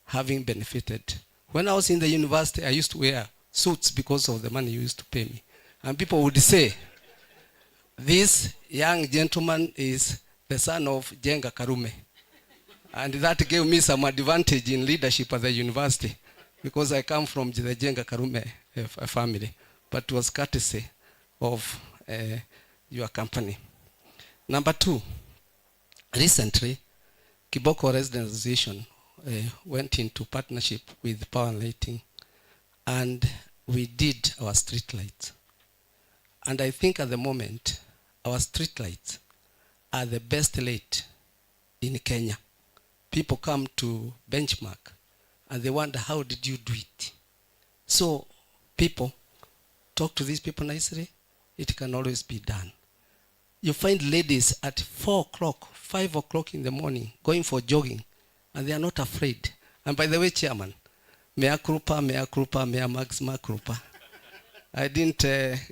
Speaker 2: having benefited. When I was in the university, I used to wear suits because of the money you used to pay me. And people would say, this young gentleman is the son of Jenga Karume. And that gave me some advantage in leadership at the university, because I come from the Jenga Karume family. But it was courtesy of your company. Number 2, recently, Kiboko Residents Association went into partnership with Power and Lighting, and we did our street lights. And I think at the moment, our street lights are the best lit in Kenya. People come to benchmark, and they wonder, how did you do it? So people talk to these people nicely. It can always be done. You find ladies at 4 o'clock, 5 o'clock in the morning going for jogging, and they are not afraid. And by the way, Chairman, Mea Krupa, Mea Maxima Krupa. I didn't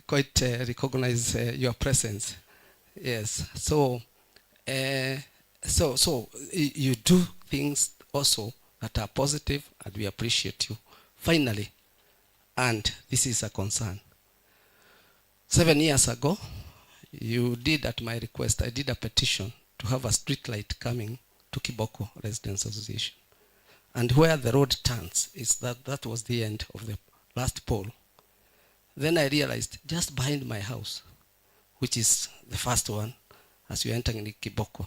Speaker 2: quite recognize your presence. Yes. So, you do things also that are positive, and we appreciate you. Finally, and this is a concern. 7 years ago, you did, at my request, I did a petition to have a street light coming to Kiboko Residents Association. And where the road turns, that was the end of the last pole. Then I realized just behind my house, which is the first one, as you enter in Kiboko,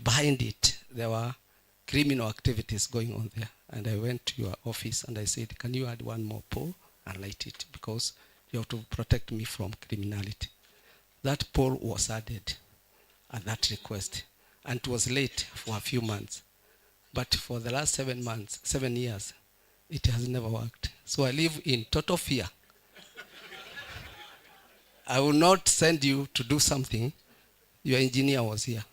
Speaker 2: behind it, there were criminal activities going on there. And I went to your office and I said, can you add one more pole and light it? Because you have to protect me from criminality. That pole was added at that request. And it was late for a few months. But for the last 7 years, it has never worked. So I live in total fear. I will not send you to do something. Your engineer was here.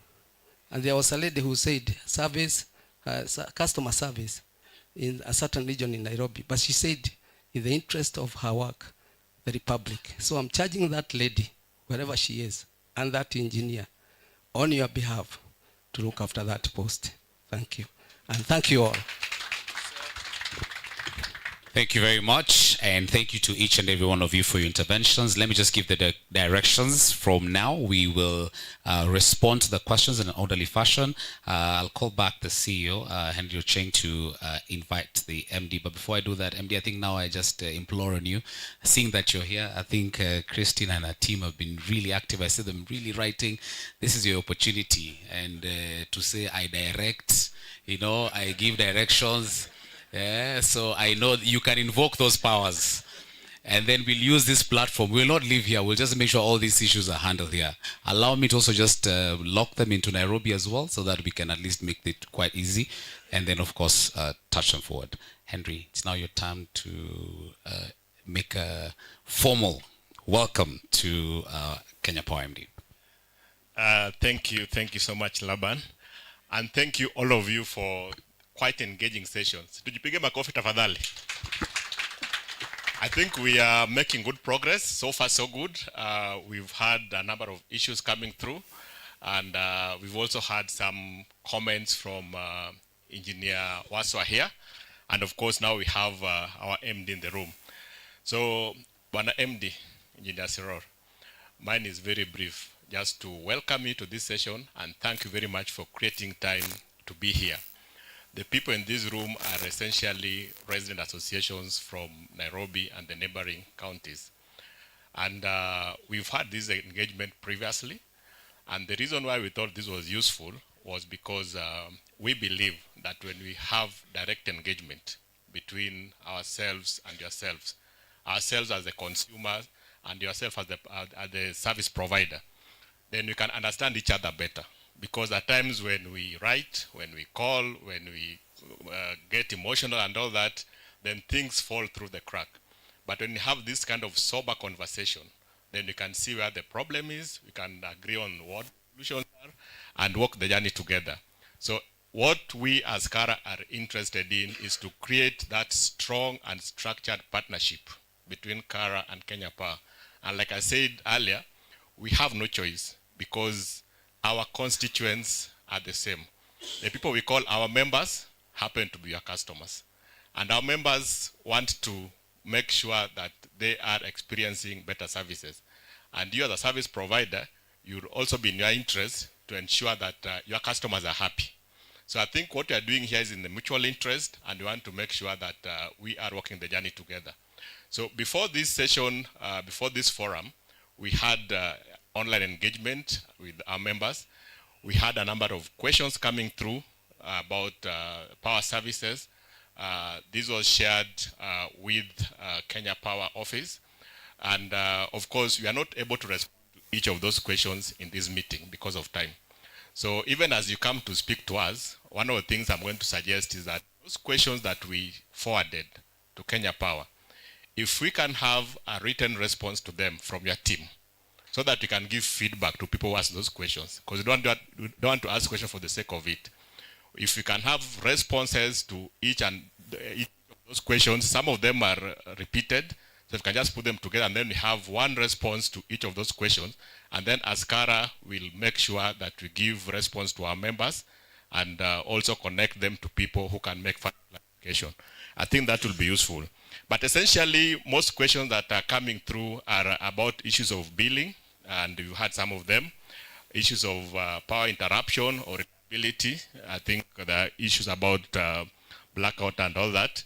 Speaker 2: And there was a lady who said customer service in a certain region in Nairobi. But she said, in the interest of her work, the Republic. So I'm charging that lady, wherever she is, and that engineer, on your behalf, to look after that post. Thank you. And thank you all.
Speaker 1: Thank you very much, and thank you to each and every one of you for your interventions. Let me just give the directions. From now, we will respond to the questions in an orderly fashion. I'll call back the CEO, Henry Ocheng, to invite the MD. But before I do that, MD, I think now I just implore on you, seeing that you're here, I think Christine and her team have been really active. I see them really writing. This is your opportunity, and to say I direct, I give directions. Yeah, so I know you can invoke those powers, and then we'll use this platform. We'll not leave here. We'll just make sure all these issues are handled here. Allow me to also just lock them into Nairobi as well, so that we can at least make it quite easy, and then of course touch them forward. Henry, it's now your time to make a formal welcome to Kenya Power MD.
Speaker 6: Thank you so much, Laban, and thank you all of you for quite engaging sessions. Tujipige makofi tafadhali. I think we are making good progress. So far, so good. We've had a number of issues coming through, and we've also had some comments from Engineer Waswa here. And of course, now we have our MD in the room. So, Bwana MD, Engineer Siror, mine is very brief. Just to welcome you to this session, and thank you very much for creating time to be here. The people in this room are essentially resident associations from Nairobi and the neighboring counties. And we've had this engagement previously. And the reason why we thought this was useful was because we believe that when we have direct engagement between ourselves and yourselves, ourselves as the consumer and yourself as the service provider, then we can understand each other better. Because at times when we write, when we call, when we get emotional and all that, then things fall through the crack. But when you have this kind of sober conversation, then you can see where the problem is, we can agree on what solutions are, and walk the journey together. So what we as Kara are interested in is to create that strong and structured partnership between Kara and Kenya Power. And like I said earlier, we have no choice because our constituents are the same. The people we call our members happen to be our customers. And our members want to make sure that they are experiencing better services. And you as a service provider, you'll also be in your interest to ensure that your customers are happy. So I think what we are doing here is in the mutual interest, and we want to make sure that we are walking the journey together. So before this session, before this forum, we had online engagement with our members. We had a number of questions coming through about power services. This was shared with Kenya Power Office. And of course, we are not able to respond to each of those questions in this meeting because of time. So even as you come to speak to us, one of the things I'm going to suggest is that those questions that we forwarded to Kenya Power, if we can have a written response to them from your team, so that we can give feedback to people who ask those questions. Because we don't want to ask questions for the sake of it. If we can have responses to each of those questions, some of them are repeated, so if we can just put them together and then we have one response to each of those questions, and then as Kara, we'll make sure that we give response to our members and also connect them to people who can make further clarification. I think that will be useful. But essentially, most questions that are coming through are about issues of billing, and you had some of them, issues of power interruption or reliability. I think there are issues about blackout and all that.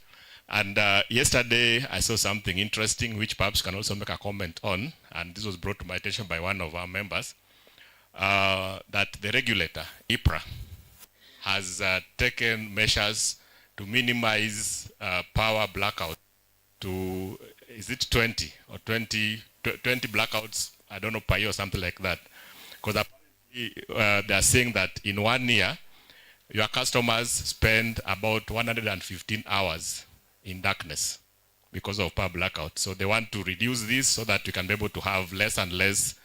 Speaker 6: And yesterday, I saw something interesting, which perhaps can also make a comment on, and this was brought to my attention by one of our members, that the regulator, IPRA, has taken measures to minimize power blackout to, is it 20 or 20 blackouts, I don't know, per year or something like that. Because apparently they are saying that in 1 year, your customers spend about 115 hours in darkness because of power blackout. So they want to reduce this so that we can be able to have less and less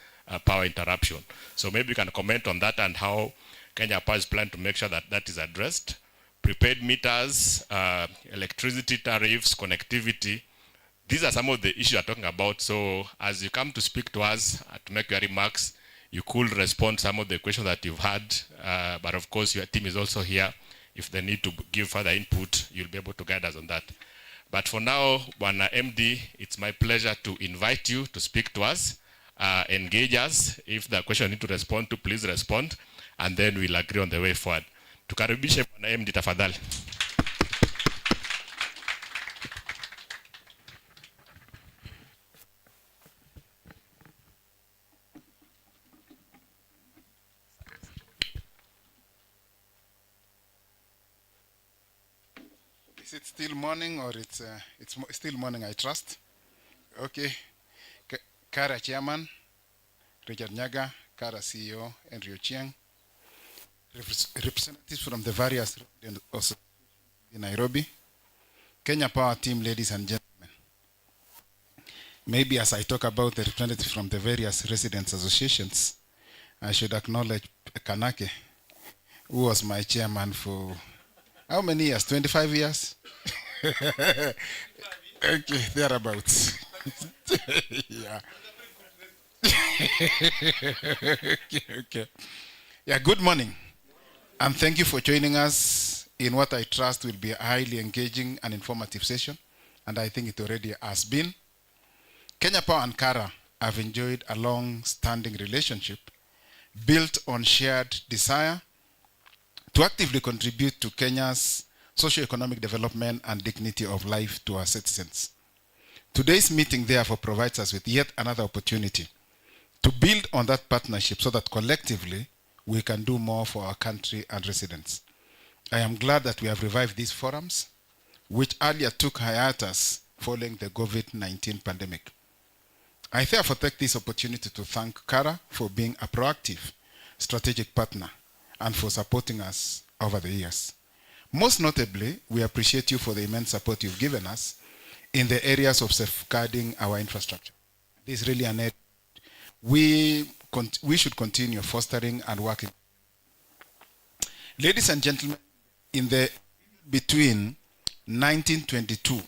Speaker 6: power interruption. So maybe you can comment on that and how Kenya Power is planning to make sure that that is addressed. Prepaid meters, electricity tariffs, connectivity. These are some of the issues we're talking about. So as you come to speak to us, to make your remarks, you could respond to some of the questions that you've had. But of course, your team is also here. If they need to give further input, you'll be able to guide us on that. But for now, Bwana MD, it's my pleasure to invite you to speak to us, engage us. If the question you need to respond to, please respond, and then we'll agree on the way forward. Tukaribishe Bwana MD tafadhali.
Speaker 21: Is it still morning or it's still morning, I trust? Okay. Kara Chairman, Richard Nyaga, Kara CEO, Andrew Chiang, representatives from the various also in Nairobi, Kenya Power team, ladies and gentlemen. Maybe as I talk about the representatives from the various residents associations, I should acknowledge Kanake, who was my chairman for how many years? 25 years? Okay, thereabouts. Yeah. Okay. Yeah, good morning. And thank you for joining us in what I trust will be a highly engaging and informative session. And I think it already has been. Kenya Power and Kara have enjoyed a long-standing relationship built on shared desire to actively contribute to Kenya's socio-economic development and dignity of life to our citizens. Today's meeting, therefore, provides us with yet another opportunity to build on that partnership so that collectively we can do more for our country and residents. I am glad that we have revived these forums, which earlier took hiatus following the COVID-19 pandemic. I therefore take this opportunity to thank Kara for being a proactive, strategic partner and for supporting us over the years. Most notably, we appreciate you for the immense support you've given us in the areas of safeguarding our infrastructure. This is really an area we should continue fostering and working. Ladies and gentlemen, in the between 1922,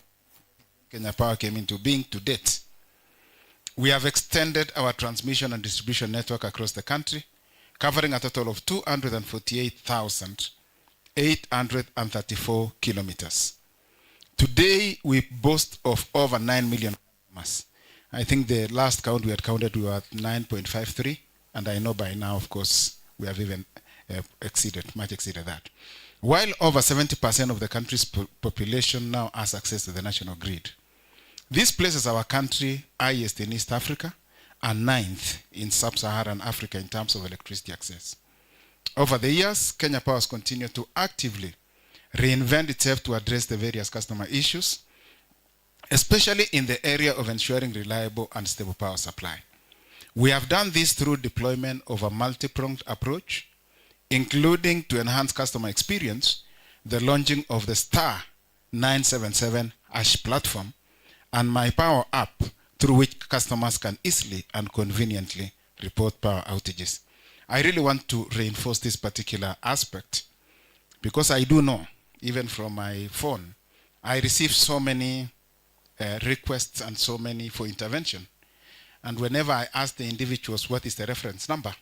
Speaker 21: Kenya Power came into being to date, we have extended our transmission and distribution network across the country, covering a total of 248,834 kilometers. Today, we boast of over 9 million customers. I think the last count we had counted, we were at 9.53, and I know by now, of course, we have even much exceeded that. While over 70% of the country's population now has access to the national grid. This places our country highest in East Africa and 9th in sub-Saharan Africa in terms of electricity access. Over the years, Kenya Power has continued to actively reinvent itself to address the various customer issues, especially in the area of ensuring reliable and stable power supply. We have done this through deployment of a multi-pronged approach, including to enhance customer experience, the launching of the Star 977 Ash platform and My Power app, through which customers can easily and conveniently report power outages. I really want to reinforce this particular aspect Because I do know, even from my phone, I receive so many requests and so many for intervention. And whenever I ask the individuals what is the reference number,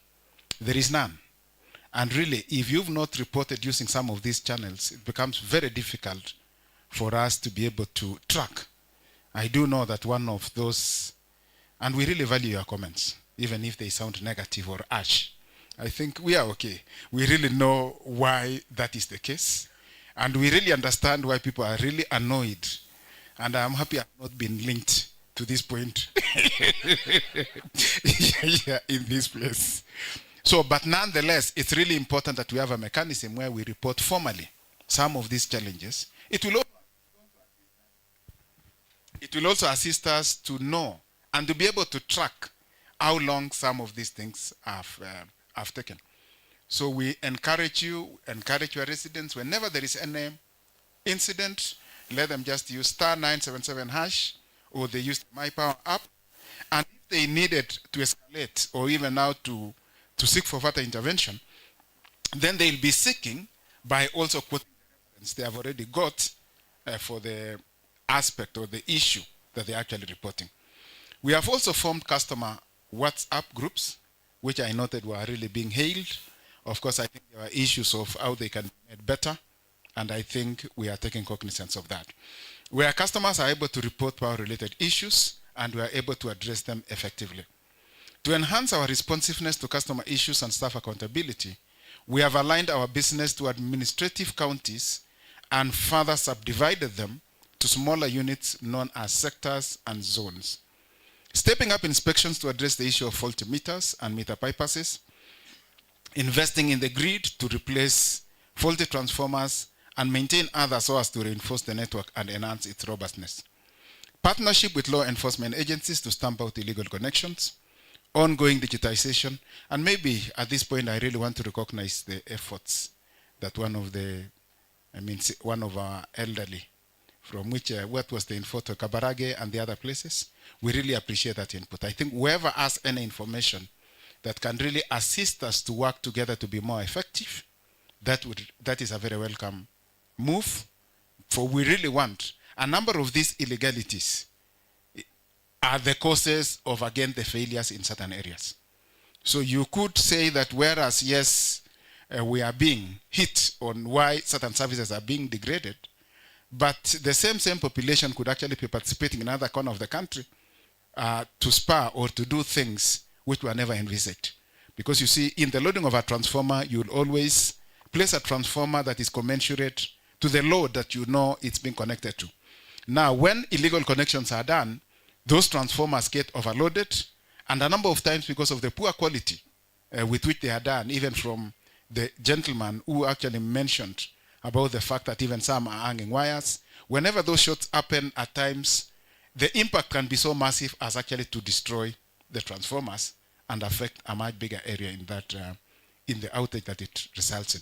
Speaker 21: there is none. And really, if you've not reported using some of these channels, it becomes very difficult for us to be able to track. I do know that one of those, and we really value your comments, even if they sound negative or harsh. I think we are okay. We really know why that is the case. And we really understand why people are really annoyed. And I'm happy I've not been linked to this point yeah, in this place. So, but nonetheless, it's really important that we have a mechanism where we report formally some of these challenges. It will also assist us to know and to be able to track how long some of these things have taken. So we encourage you, encourage your residents, whenever there is any incident, let them just use *977# or they use the My Power app. And if they needed to escalate or even now to seek for further intervention, then they'll be seeking by also quoting the reference they have already got for the aspect or the issue that they're actually reporting. We have also formed customer WhatsApp groups, which I noted were really being hailed. Of course, I think there are issues of how they can be made better, and I think we are taking cognizance of that. Where customers are able to report power-related issues, and we are able to address them effectively. To enhance our responsiveness to customer issues and staff accountability, we have aligned our business to administrative counties and further subdivided them to smaller units known as sectors and zones. Stepping up inspections to address the issue of faulty meters and meter bypasses, investing in the grid to replace faulty transformers and maintain others so as to reinforce the network and enhance its robustness. Partnership with law enforcement agencies to stamp out illegal connections, ongoing digitization, and maybe at this point I really want to recognize the efforts that one of our elderly, from which, what was the info to Kabarage and the other places, we really appreciate that input. I think whoever has any information that can really assist us to work together to be more effective, that is a very welcome move, for we really want a number of these illegalities are the causes of, again, the failures in certain areas. So you could say that whereas, yes, we are being hit on why certain services are being degraded, but the same population could actually be participating in another corner of the country to spur or to do things which were never envisaged. Because you see, in the loading of a transformer, you'll always place a transformer that is commensurate to the load that you know it's being connected to. Now, when illegal connections are done, those transformers get overloaded, and a number of times because of the poor quality with which they are done, even from the gentleman who actually mentioned about the fact that even some are hanging wires, whenever those shorts happen at times, the impact can be so massive as actually to destroy the transformers and affect a much bigger area in that, in the outage that it results in.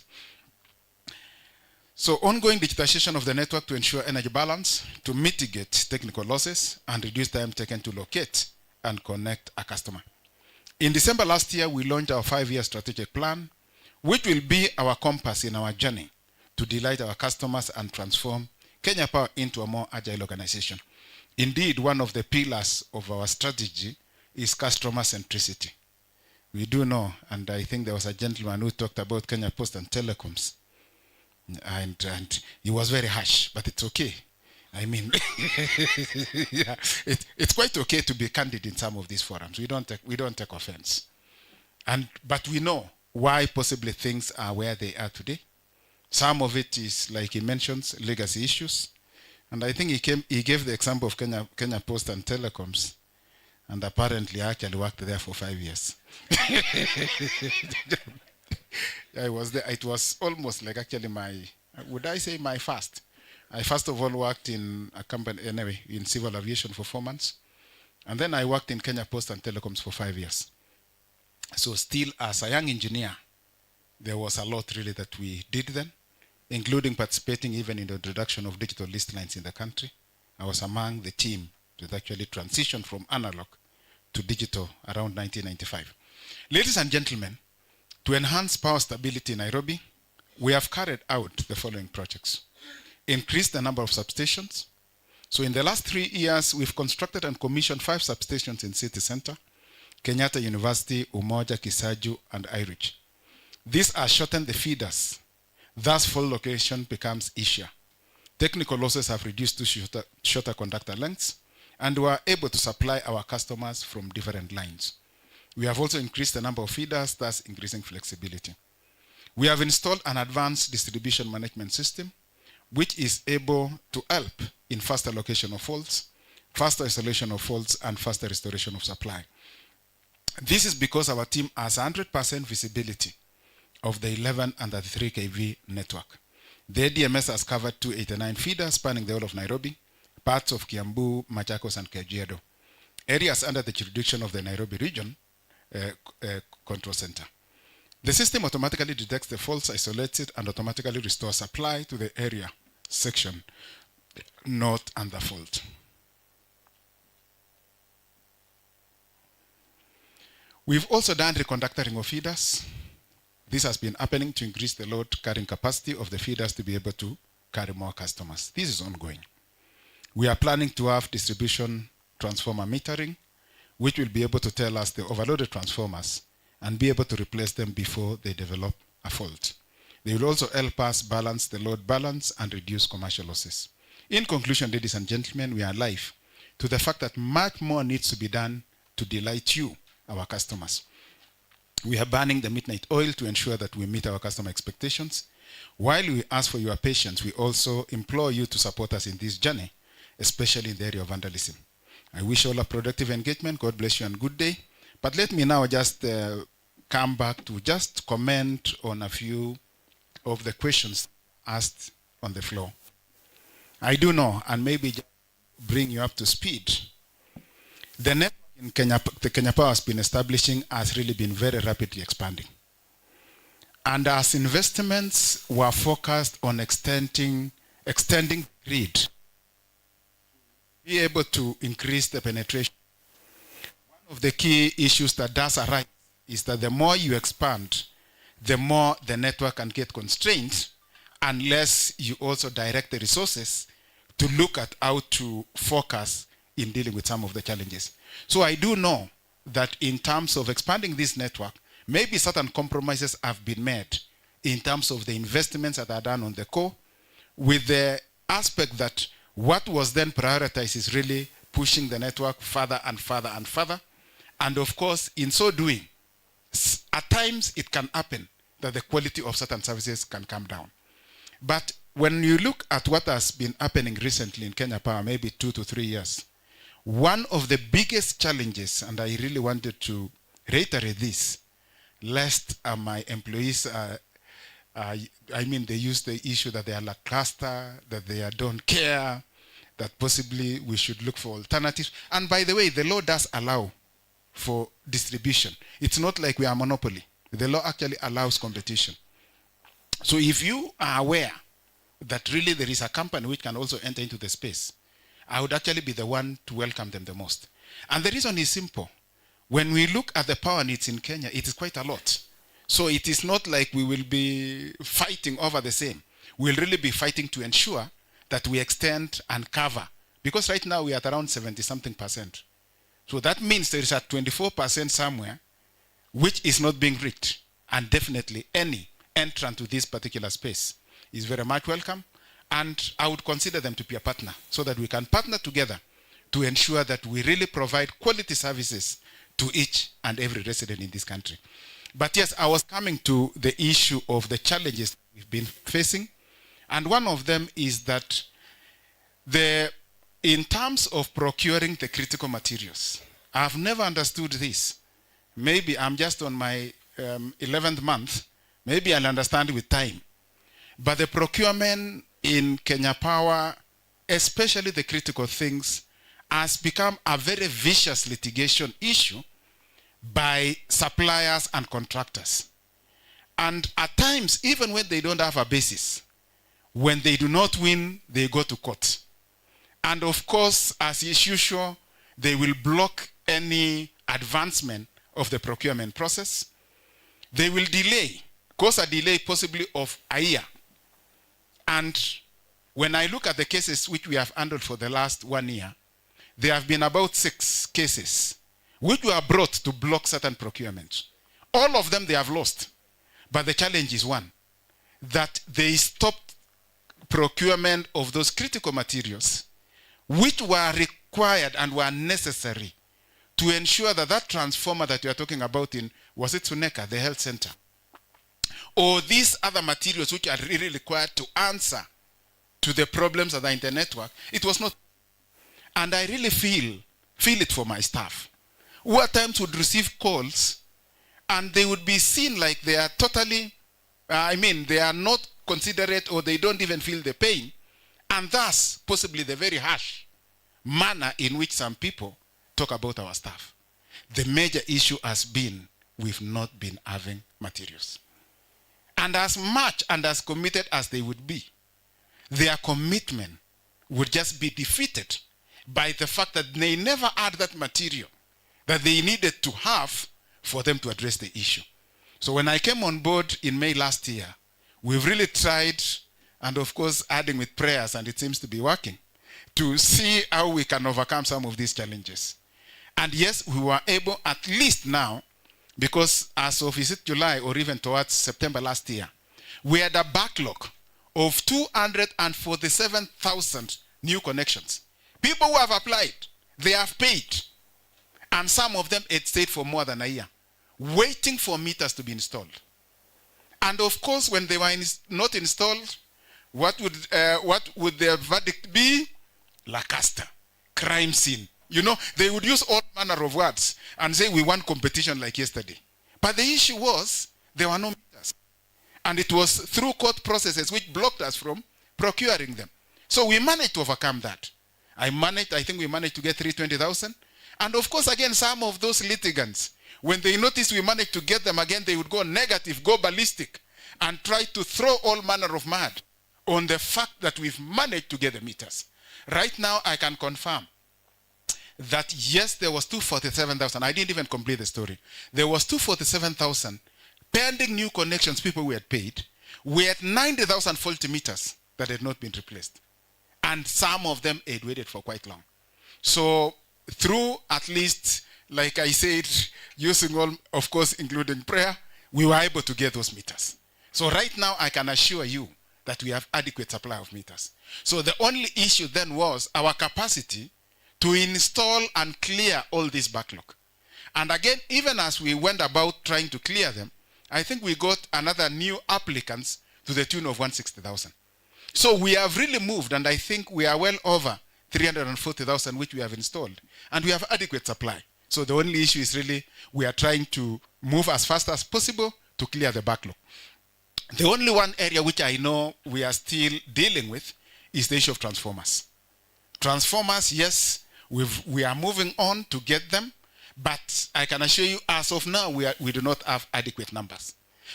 Speaker 21: So ongoing digitization of the network to ensure energy balance, to mitigate technical losses and reduce time taken to locate and connect a customer. In December last year, we launched our 5-year strategic plan, which will be our compass in our journey to delight our customers and transform Kenya Power into a more agile organization. Indeed, one of the pillars of our strategy is customer centricity. We do know, and I think there was a gentleman who talked about Kenya Post and Telecoms, and he was very harsh, but it's okay. I mean, yeah, it's quite okay to be candid in some of these forums. We don't take offense, but we know why possibly things are where they are today. Some of it is, like he mentions, legacy issues, and I think he gave the example of Kenya Post and Telecoms, and apparently I actually worked there for 5 years. I was there. It was almost like actually my first. I first of all worked in a company, anyway, in civil aviation for 4 months. And then I worked in Kenya Post and Telecoms for 5 years. So still as a young engineer, there was a lot really that we did then, including participating even in the introduction of digital list lines in the country. I was among the team that actually transitioned from analog to digital around 1995. Ladies and gentlemen, to enhance power stability in Nairobi, we have carried out the following projects. Increased the number of substations. So in the last 3 years, we've constructed and commissioned 5 substations in City Center, Kenyatta University, Umoja, Kisaju, and Irish. These are shortened the feeders. Thus, full location becomes easier. Technical losses have reduced to shorter conductor lengths, and we are able to supply our customers from different lines. We have also increased the number of feeders, thus increasing flexibility. We have installed an advanced distribution management system, which is able to help in faster location of faults, faster isolation of faults, and faster restoration of supply. This is because our team has 100% visibility of the 11 and 33 kV network. The ADMS has covered 289 feeders spanning the whole of Nairobi, parts of Kiambu, Machakos, and Kajiado, areas under the jurisdiction of the Nairobi region control center. The system automatically detects the faults, isolates it, and automatically restores supply to the area section not under fault. We've also done reconductoring of feeders. This has been happening to increase the load carrying capacity of the feeders to be able to carry more customers. This is ongoing. We are planning to have distribution transformer metering, which will be able to tell us the overloaded transformers and be able to replace them before they develop a fault. They will also help us balance the load balance and reduce commercial losses. In conclusion, ladies and gentlemen, we are alive to the fact that much more needs to be done to delight you, our customers. We are burning the midnight oil to ensure that we meet our customer expectations. While we ask for your patience, we also implore you to support us in this journey, especially in the area of vandalism. I wish all a productive engagement. God bless you and good day. But let me now just come back to just comment on a few of the questions asked on the floor. I do know, and maybe just bring you up to speed, the network in Kenya, the Kenya Power has been establishing has really been very rapidly expanding. And as investments were focused on extending grid, be able to increase the penetration. One of the key issues that does arise is that the more you expand, the more the network can get constrained unless you also direct the resources to look at how to focus in dealing with some of the challenges. So I do know that in terms of expanding this network, maybe certain compromises have been made in terms of the investments that are done on the core, with the aspect that what was then prioritized is really pushing the network further and further and further. And of course, in so doing, at times it can happen that the quality of certain services can come down. But when you look at what has been happening recently in Kenya Power, maybe 2 to 3 years, one of the biggest challenges, and I really wanted to reiterate this, lest my employees, they use the issue that they are lackluster, that they don't care, that possibly we should look for alternatives. And by the way, the law does allow for distribution. It's not like we are a monopoly. The law actually allows competition. So if you are aware that really there is a company which can also enter into the space, I would actually be the one to welcome them the most. And the reason is simple. When we look at the power needs in Kenya, it is quite a lot. So it is not like we will be fighting over the same. We'll really be fighting to ensure that we extend and cover. Because right now we are at around 70-something%. So that means there is a 24% somewhere which is not being reached. And definitely any entrant to this particular space is very much welcome. And I would consider them to be a partner so that we can partner together to ensure that we really provide quality services to each and every resident in this country. But yes, I was coming to the issue of the challenges we've been facing. And one of them is that in terms of procuring the critical materials, I've never understood this. Maybe I'm just on my 11th month. Maybe I'll understand with time. But the procurement in Kenya Power, especially the critical things, has become a very vicious litigation issue by suppliers and contractors. And at times, even when they don't have a basis, when they do not win, they go to court. And of course, as is usual, they will block any advancement of the procurement process. They will delay cause a delay possibly of a year. And when I look at the cases which we have handled for the last 1 year, there have been about 6 cases which were brought to block certain procurements. All of them they have lost. But the challenge is one, that they stopped procurement of those critical materials which were required and were necessary to ensure that that transformer that you are talking about in, was it Suneka, the health center, or these other materials which are really required to answer to the problems of the internet network, it was not. And I really feel it for my staff, who at times would receive calls and they would be seen like they are totally, they are not considerate, or they don't even feel the pain, and thus possibly the very harsh manner in which some people talk about our staff. The major issue has been we've not been having materials. And as much and as committed as they would be, their commitment would just be defeated by the fact that they never had that material that they needed to have for them to address the issue. So when I came on board in May last year, we've really tried, and of course adding with prayers, and it seems to be working, to see how we can overcome some of these challenges. And yes, we were able, at least now, because as of is it July or even towards September last year, we had a backlog of 247,000 new connections. People who have applied, they have paid. And some of them had stayed for more than a year, waiting for meters to be installed. And of course, when they were not installed, what would their verdict be? Lacaster, crime scene. You know, they would use all manner of words and say, we want competition like yesterday. But the issue was, there were no meters. And it was through court processes which blocked us from procuring them. So we managed to overcome that. I think we managed to get 320,000. And of course, again, some of those litigants, when they noticed we managed to get them again, they would go negative, go ballistic, and try to throw all manner of mud on the fact that we've managed to get the meters. Right now, I can confirm that yes, there was 247,000. I didn't even complete the story. There was 247,000 pending new connections, people who had paid. We had 90,000 faulty meters that had not been replaced. And some of them had waited for quite long. So through at least, like I said, using all, of course, including prayer, we were able to get those meters. So right now, I can assure you that we have adequate supply of meters. So the only issue then was our capacity to install and clear all this backlog. And again, even as we went about trying to clear them, I think we got another new applicants to the tune of 160,000. So we have really moved, and I think we are well over 340,000 which we have installed. And we have adequate supply. So the only issue is really we are trying to move as fast as possible to clear the backlog. The only one area which I know we are still dealing with is the issue of transformers. Transformers, yes, we are moving on to get them, but I can assure you as of now we do not have adequate numbers.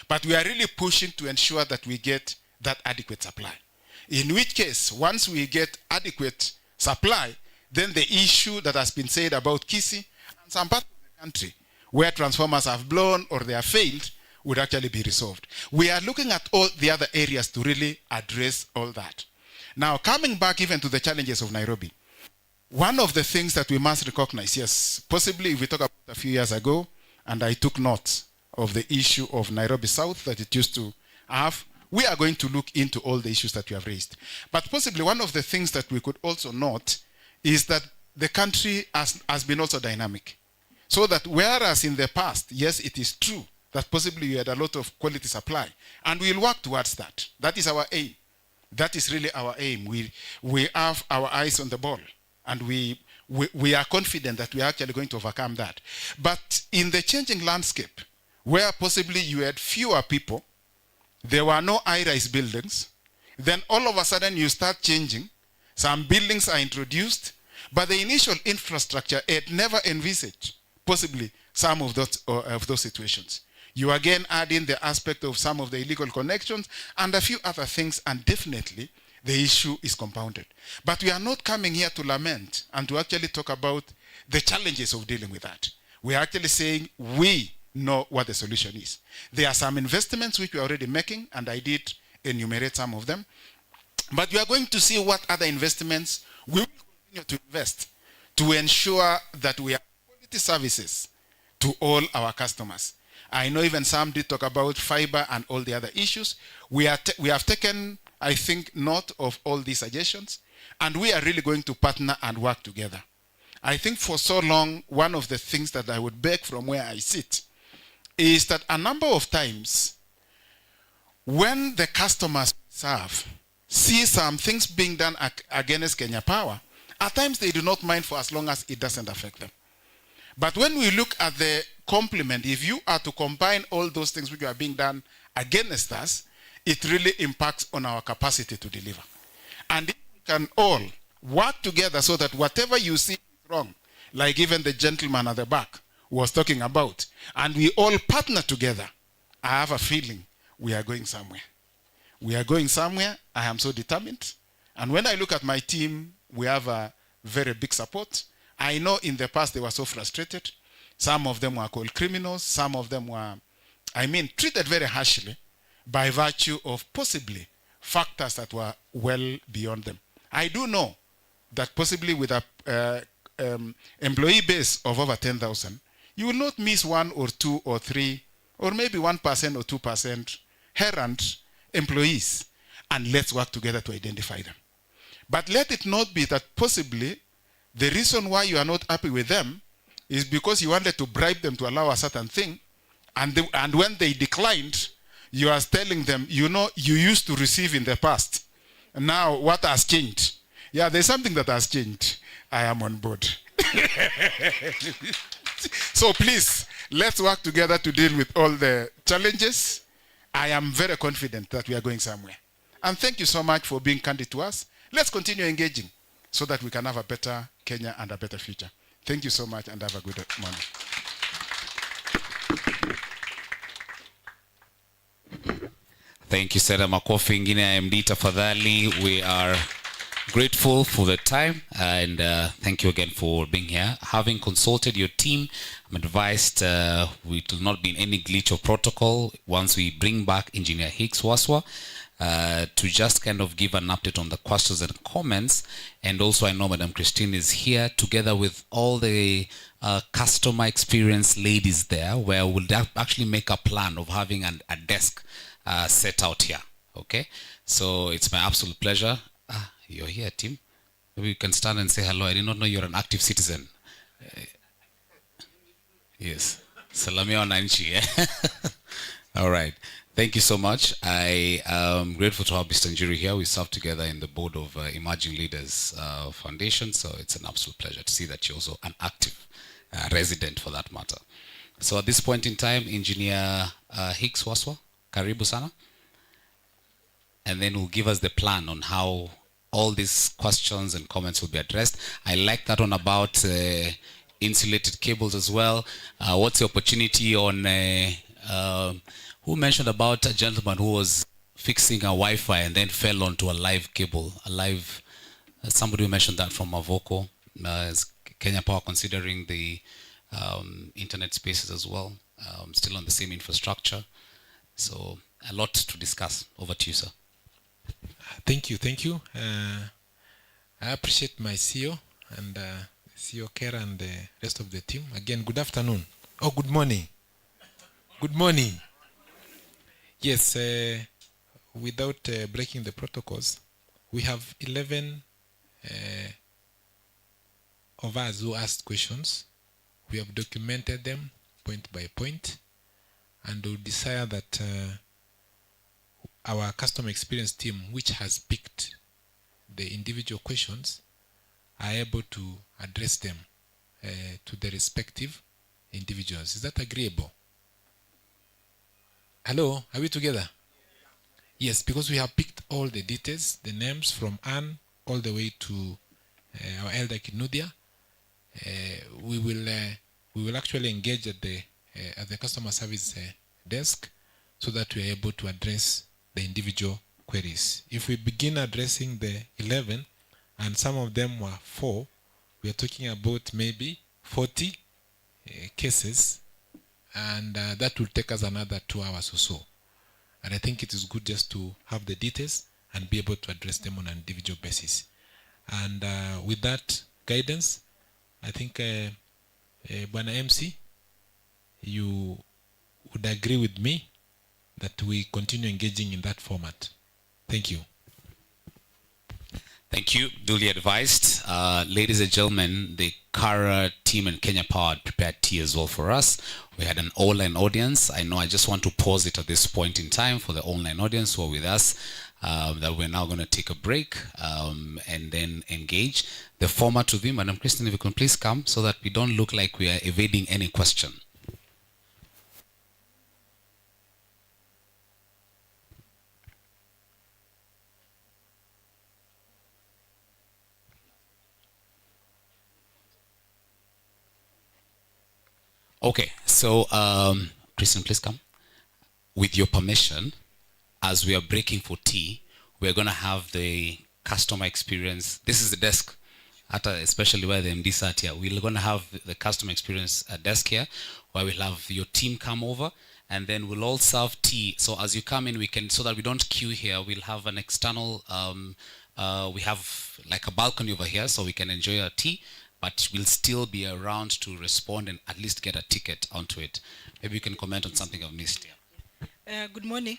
Speaker 21: But we are really pushing to ensure that we get that adequate supply. In which case, once we get adequate supply, then the issue that has been said about Kisii and some parts of the country where transformers have blown or they have failed would actually be resolved. We are looking at all the other areas to really address all that. Now, coming back even to the challenges of Nairobi, one of the things that we must recognize, yes, possibly if we talk about a few years ago, and I took note of the issue of Nairobi South that it used to have, we are going to look into all the issues that we have raised. But possibly one of the things that we could also note is that the country has been also dynamic. So that whereas in the past, yes, it is true that possibly we had a lot of quality supply, and we'll work towards that. That is our aim. That is really our aim. We have our eyes on the ball, and we are confident that we are actually going to overcome that. But in the changing landscape, where possibly you had fewer people, there were no high-rise buildings, then all of a sudden you start changing. Some buildings are introduced, but the initial infrastructure had never envisaged possibly some of those situations. You again add in the aspect of some of the illegal connections and a few other things, and definitely the issue is compounded. But we are not coming here to lament and to actually talk about the challenges of dealing with that. We are actually saying we
Speaker 7: know what the solution is. There are some investments which we are already making, and I did enumerate some of them. But you are going to see what other investments we will continue to invest to ensure that we have quality services to all our customers. I know even some did talk about fiber and all the other issues. We have taken, I think, note of all these suggestions, and we are really going to partner and work together. I think for so long, one of the things that I would beg from where I sit is that a number of times when the customers serve see some things being done against Kenya Power, at times they do not mind for as long as it doesn't affect them. But when we look at the complement, if you are to combine all those things which are being done against us, it really impacts on our capacity to deliver. And if we can all work together so that whatever you see is wrong, like even the gentleman at the back was talking about, and we all partner together, I have a feeling we are going somewhere. We are going somewhere. I am so determined. And when I look at my team, we have a very big support. I know in the past they were so frustrated. Some of them were called criminals. Some of them were, treated very harshly by virtue of possibly factors that were well beyond them. I do know that possibly with a employee base of over 10,000, you will not miss 1 or 2 or 3 or maybe 1% or 2% errant employees, and let's work together to identify them. But let it not be that possibly the reason why you are not happy with them is because you wanted to bribe them to allow a certain thing, and when they declined, you are telling them, you know, you used to receive in the past. Now, what has changed? Yeah, there's something that has changed. I am on board. So please, let's work together to deal with all the challenges. I am very confident that we are going somewhere. And thank you so much for being candid to us. Let's continue engaging so that we can have a better Kenya and a better future. Thank you so much, and have a good morning.
Speaker 1: Thank you, Senator Makofi ingine IMD tafadhali. We are grateful for the time, and thank you again for being here. Having consulted your team, I'm advised we will not be in any glitch of protocol once we bring back Engineer Hicks Waswa to just kind of give an update on the questions and comments. And also I know Madam Christine is here together with all the customer experience ladies there, where we'll actually make a plan of having a desk set out here. Okay, so it's my absolute pleasure. You're here, Tim. Maybe you can stand and say hello. I did not know you're an active citizen. Yes. Salamia wananchi. All right. Thank you so much. I am grateful to have Mr. Njuri here. We serve together in the board of Emerging Leaders Foundation, so it's an absolute pleasure to see that you're also an active resident for that matter. So at this point in time, Engineer Hicks Waswa, karibu sana. And then we'll give us the plan on how all these questions and comments will be addressed. I like that one about insulated cables as well. What's the opportunity on, who mentioned about a gentleman who was fixing a Wi-Fi and then fell onto a live cable, somebody mentioned that from Avoko. Is Kenya Power considering the internet spaces as well, still on the same infrastructure? So a lot to discuss. Over to you, sir.
Speaker 4: Thank you. I appreciate my CEO and CEO Kara and the rest of the team. Again, good afternoon. Oh, good morning. Good morning. Yes, without breaking the protocols, we have 11 of us who asked questions. We have documented them point by point, and we desire that our customer experience team, which has picked the individual questions, are able to address them to the respective individuals. Is that agreeable? Hello, are we together? Yes, because we have picked all the details, the names from Anne all the way to our elder Kinudia. We will actually engage at the customer service desk so that we are able to address the individual queries. If we begin addressing the 11, and some of them were 4, we are talking about maybe 40 cases and that will take us another 2 hours or so. And I think it is good just to have the details and be able to address them on an individual basis. And with that guidance, I think Bwana MC, you would agree with me that we continue engaging in that format. Thank you.
Speaker 1: Thank you. Duly advised. Ladies and gentlemen, the Kara team and Kenya Power prepared tea as well for us. We had an online audience. I know I just want to pause it at this point in time for the online audience who are with us, that we're now going to take a break and then engage. The format to them, Madam Christine, if you can please come so that we don't look like we are evading any question. Okay, so Christian, please come. With your permission, as we are breaking for tea, we're going to have the customer experience. This is the desk, especially where the MD sat here. We're going to have the customer experience desk here, where we'll have your team come over, and then we'll all serve tea. So as you come in, we can, so that we don't queue here, we'll have an external, we have like a balcony over here, so we can enjoy our tea. But we'll still be around to respond and at least get a ticket onto it. Maybe you can comment on something I've missed here.
Speaker 5: Good morning.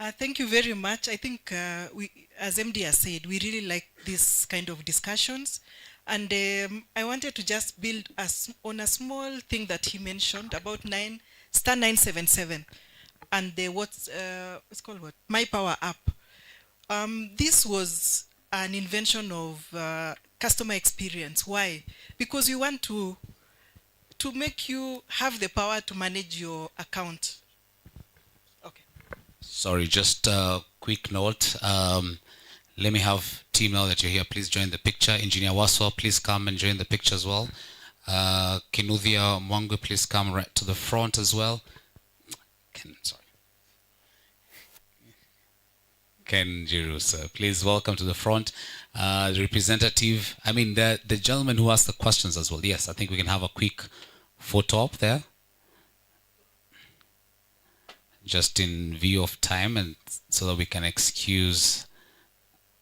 Speaker 5: Thank you very much. I think we, as MD has said, we really like this kind of discussions. And I wanted to just build on a small thing that he mentioned about star 977 and the it's called what? My Power app. This was an invention of customer experience. Why? Because we want to make you have the power to manage your account. Okay.
Speaker 1: Sorry, just a quick note. Let me have team now that you're here. Please join the picture. Engineer Waswa, please come and join the picture as well. Kinuthia Mwangwe, please come right to the front as well. Ken Jiru, please welcome to the front. The representative, I mean the gentleman who asked the questions as well. Yes, I think we can have a quick photo up there. Just in view of time and so that we can excuse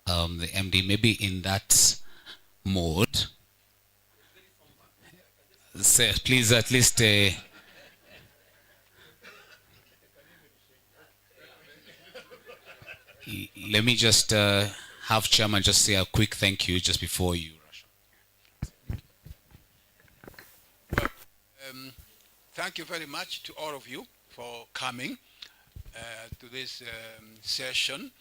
Speaker 1: the MD maybe in that mode. So please at least let me just have Chairman just say a quick thank you just before you rush
Speaker 8: on. Thank you very much to all of you for coming to this session.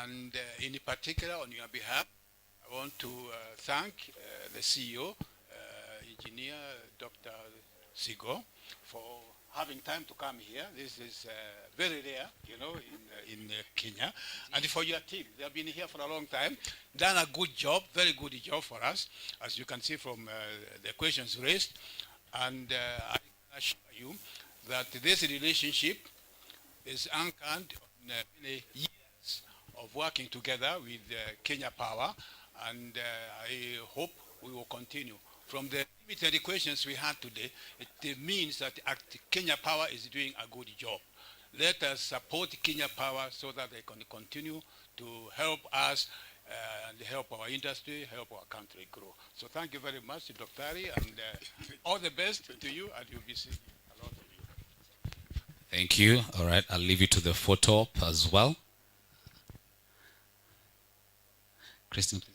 Speaker 8: And in particular, on your behalf, I want to thank the CEO, Engineer Dr. Sigo, for having time to come here. This is very rare, you know, in Kenya. And for your team, they have been here for a long time, done a good job, very good job for us, as you can see from the questions raised. And I can assure you that this relationship is anchored on many years of working together with Kenya Power, and I hope we will continue. From the limited questions we had today, it means that Kenya Power is doing a good job. Let us support Kenya Power so that they can continue to help us and help our industry, help our country grow. So thank you very much, Dr. Ari, and all the best to you, and you'll be seeing a lot of you.
Speaker 1: Thank you. All right, I'll leave you to the photo op as well. Christine, please.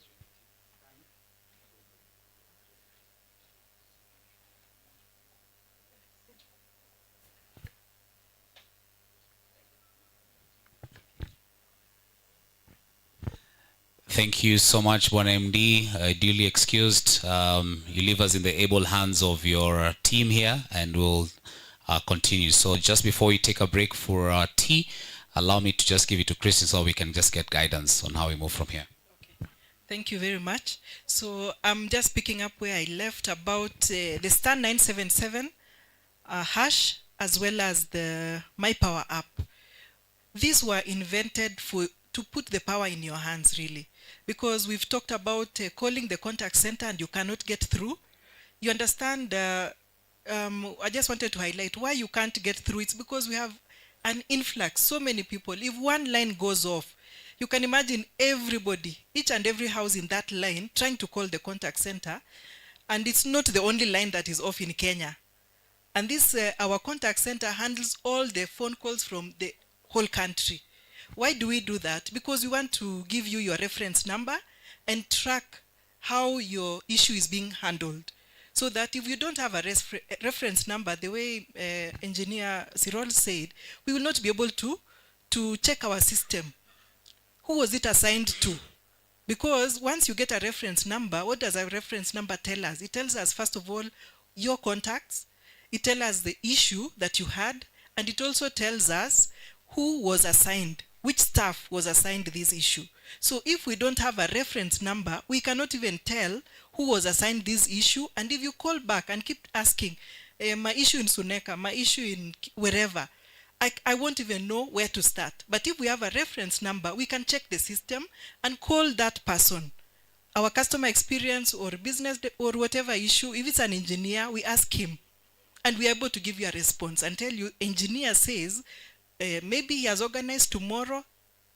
Speaker 1: Thank you so much, Bwana MD. Duly excused. You leave us in the able hands of your team here, and we'll continue. So just before we take a break for our tea, allow me to just give it to Christian so we can just get guidance on how we move from here.
Speaker 5: Okay. Thank you very much. So I'm just picking up where I left about the star 977 hash as well as the My Power app. These were invented to put the power in your hands, really. Because we've talked about calling the contact center and you cannot get through. You understand I just wanted to highlight why you can't get through. It's because we have an influx, so many people. If one line goes off, you can imagine everybody, each and every house in that line trying to call the contact center. And it's not the only line that is off in Kenya. And this, our contact center handles all the phone calls from the whole country. Why do we do that? Because we want to give you your reference number and track how your issue is being handled. So that if you don't have a reference number, the way Engineer Cyril said, we will not be able to check our system. Who was it assigned to? Because once you get a reference number, what does a reference number tell us? It tells us, first of all, your contacts. It tells us the issue that you had. And it also tells us who was assigned, which staff was assigned this issue. So if we don't have a reference number, we cannot even tell who was assigned this issue. And if you call back and keep asking, my issue in Suneka, my issue in wherever, I won't even know where to start. But if we have a reference number, we can check the system and call that person. Our customer experience or business or whatever issue, if it's an engineer, we ask him. And we are able to give you a response and tell you, engineer says, maybe he has organized tomorrow,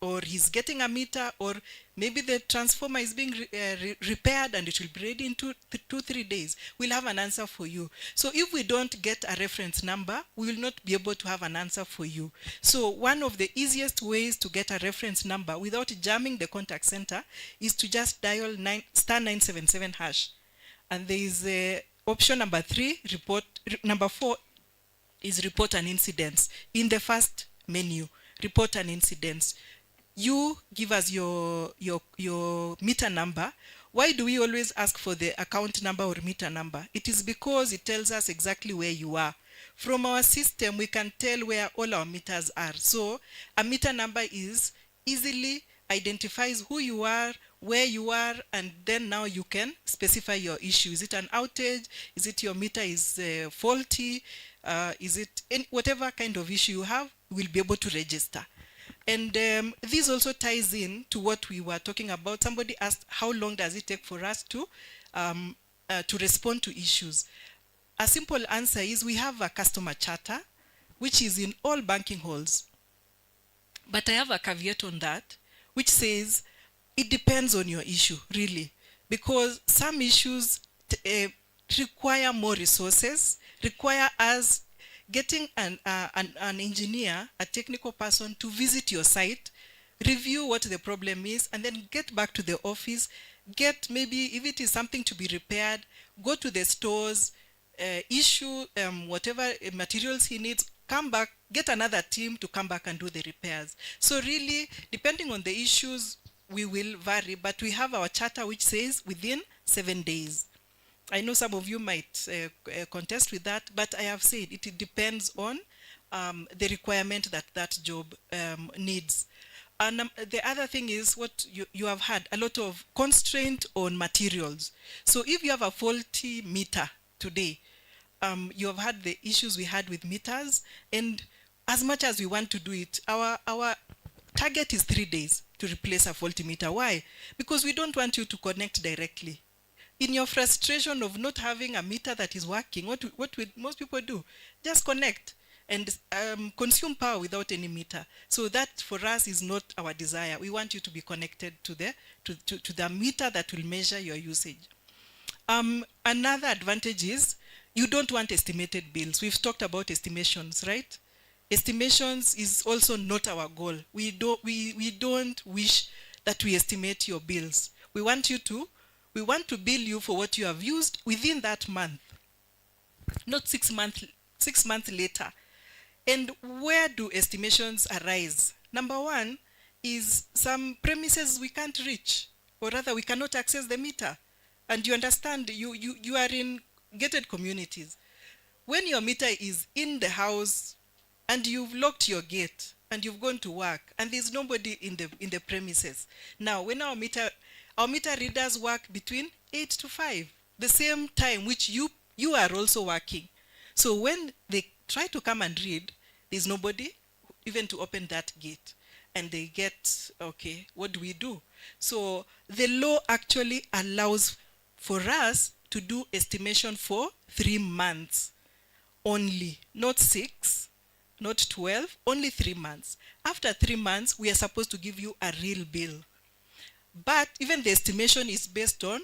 Speaker 5: or he's getting a meter, or maybe the transformer is being repaired and it will be ready in 2-3 days. We'll have an answer for you. So if we don't get a reference number, we will not be able to have an answer for you. So one of the easiest ways to get a reference number without jamming the contact center is to just dial *977 hash. And there is option number 3, number 4 is report an incident. In the first menu, report an incident. You give us your meter number. Why do we always ask for the account number or meter number? It is because it tells us exactly where you are. From our system, we can tell where all our meters are. So a meter number is easily identifies who you are, where you are, and then now you can specify your issue. Is it an outage? Is it your meter is faulty? Is it whatever kind of issue you have, we'll be able to register. And this also ties in to what we were talking about. Somebody asked, how long does it take for us to respond to issues? A simple answer is we have a customer charter, which is in all banking halls. But I have a caveat on that, which says it depends on your issue, really. Because some issues require more resources, require us getting an engineer, a technical person to visit your site, review what the problem is, and then get back to the office, get maybe, if it is something to be repaired, go to the stores, issue whatever materials he needs, come back, get another team to come back and do the repairs. So really, depending on the issues, we will vary, but we have our charter which says within 7 days. I know some of you might contest with that, but I have said it depends on the requirement that that job needs. And the other thing is what you have had, a lot of constraint on materials. So if you have a faulty meter today, you have had the issues we had with meters, and as much as we want to do it, our target is 3 days to replace a faulty meter. Why? Because we don't want you to connect directly. In your frustration of not having a meter that is working, what would most people do? Just connect and consume power without any meter. So that for us is not our desire. We want you to be connected to the meter that will measure your usage. Another advantage is you don't want estimated bills. We've talked about estimations, right? Estimations is also not our goal. We don't wish that we estimate your bills. We want to bill you for what you have used within that month, not 6 months later. And where do estimations arise? Number one is some premises we can't reach, or rather we cannot access the meter. And you understand, you are in gated communities. When your meter is in the house and you've locked your gate and you've gone to work and there's nobody in the premises. Now, when our meter readers work between 8 to 5, the same time which you are also working. So when they try to come and read, there's nobody even to open that gate. And they get, okay, what do we do? So the law actually allows for us to do estimation for 3 months. only, not 6, not 12, only 3 months. After 3 months, we are supposed to give you a real bill. But even the estimation is based on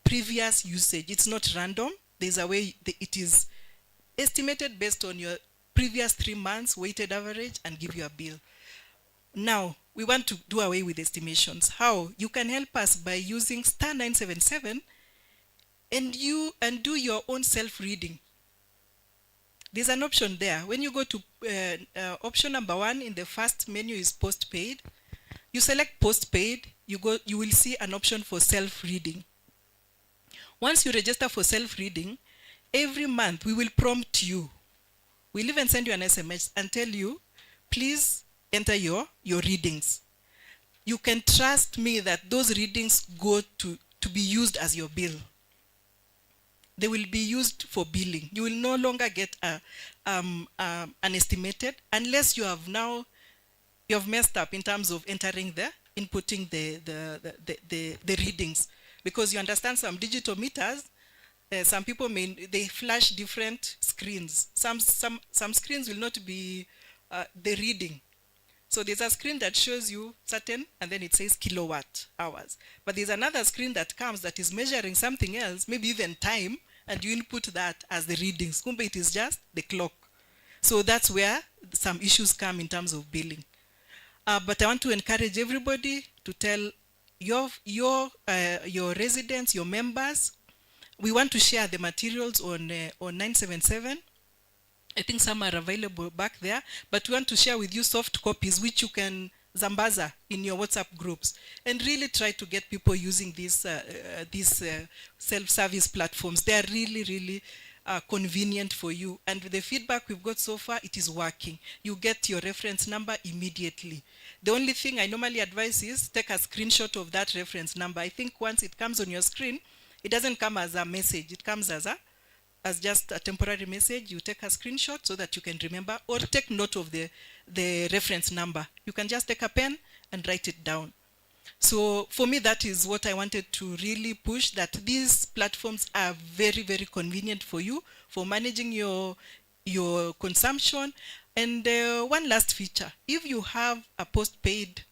Speaker 5: previous usage. It's not random. There's a way it is estimated based on your previous 3 months weighted average and give you a bill. Now, we want to do away with estimations. How? You can help us by using star 977 and do your own self-reading. There's an option there. When you go to option number 1 in the first menu is postpaid. You select postpaid, you will see an option for self-reading. Once you register for self-reading, every month we will prompt you. We'll even send you an SMS and tell you, please enter your readings. You can trust me that those readings go to be used as your bill. They will be used for billing. You will no longer get an estimated unless you have messed up in terms of inputting the readings. Because you understand some digital meters, some people they flash different screens. Some screens will not be the reading. So there's a screen that shows you certain, and then it says kilowatt hours. But there's another screen that comes that is measuring something else, maybe even time, and you input that as the readings. Kumbe it is just the clock. So that's where some issues come in terms of billing. But I want to encourage everybody to tell your residents, your members. We want to share the materials on 977. I think some are available back there, but we want to share with you soft copies which you can zambaza in your WhatsApp groups and really try to get people using these self-service platforms. They are really, really convenient for you. And with the feedback we've got so far, it is working. You get your reference number immediately. The only thing I normally advise is take a screenshot of that reference number. I think once it comes on your screen, it doesn't come as a message. It comes as just a temporary message. You take a screenshot so that you can remember, or take note of the reference number. You can just take a pen and write it down. So for me, that is what I wanted to really push, that these platforms are very, very convenient for you for managing your consumption. And one last feature, if you have a postpaid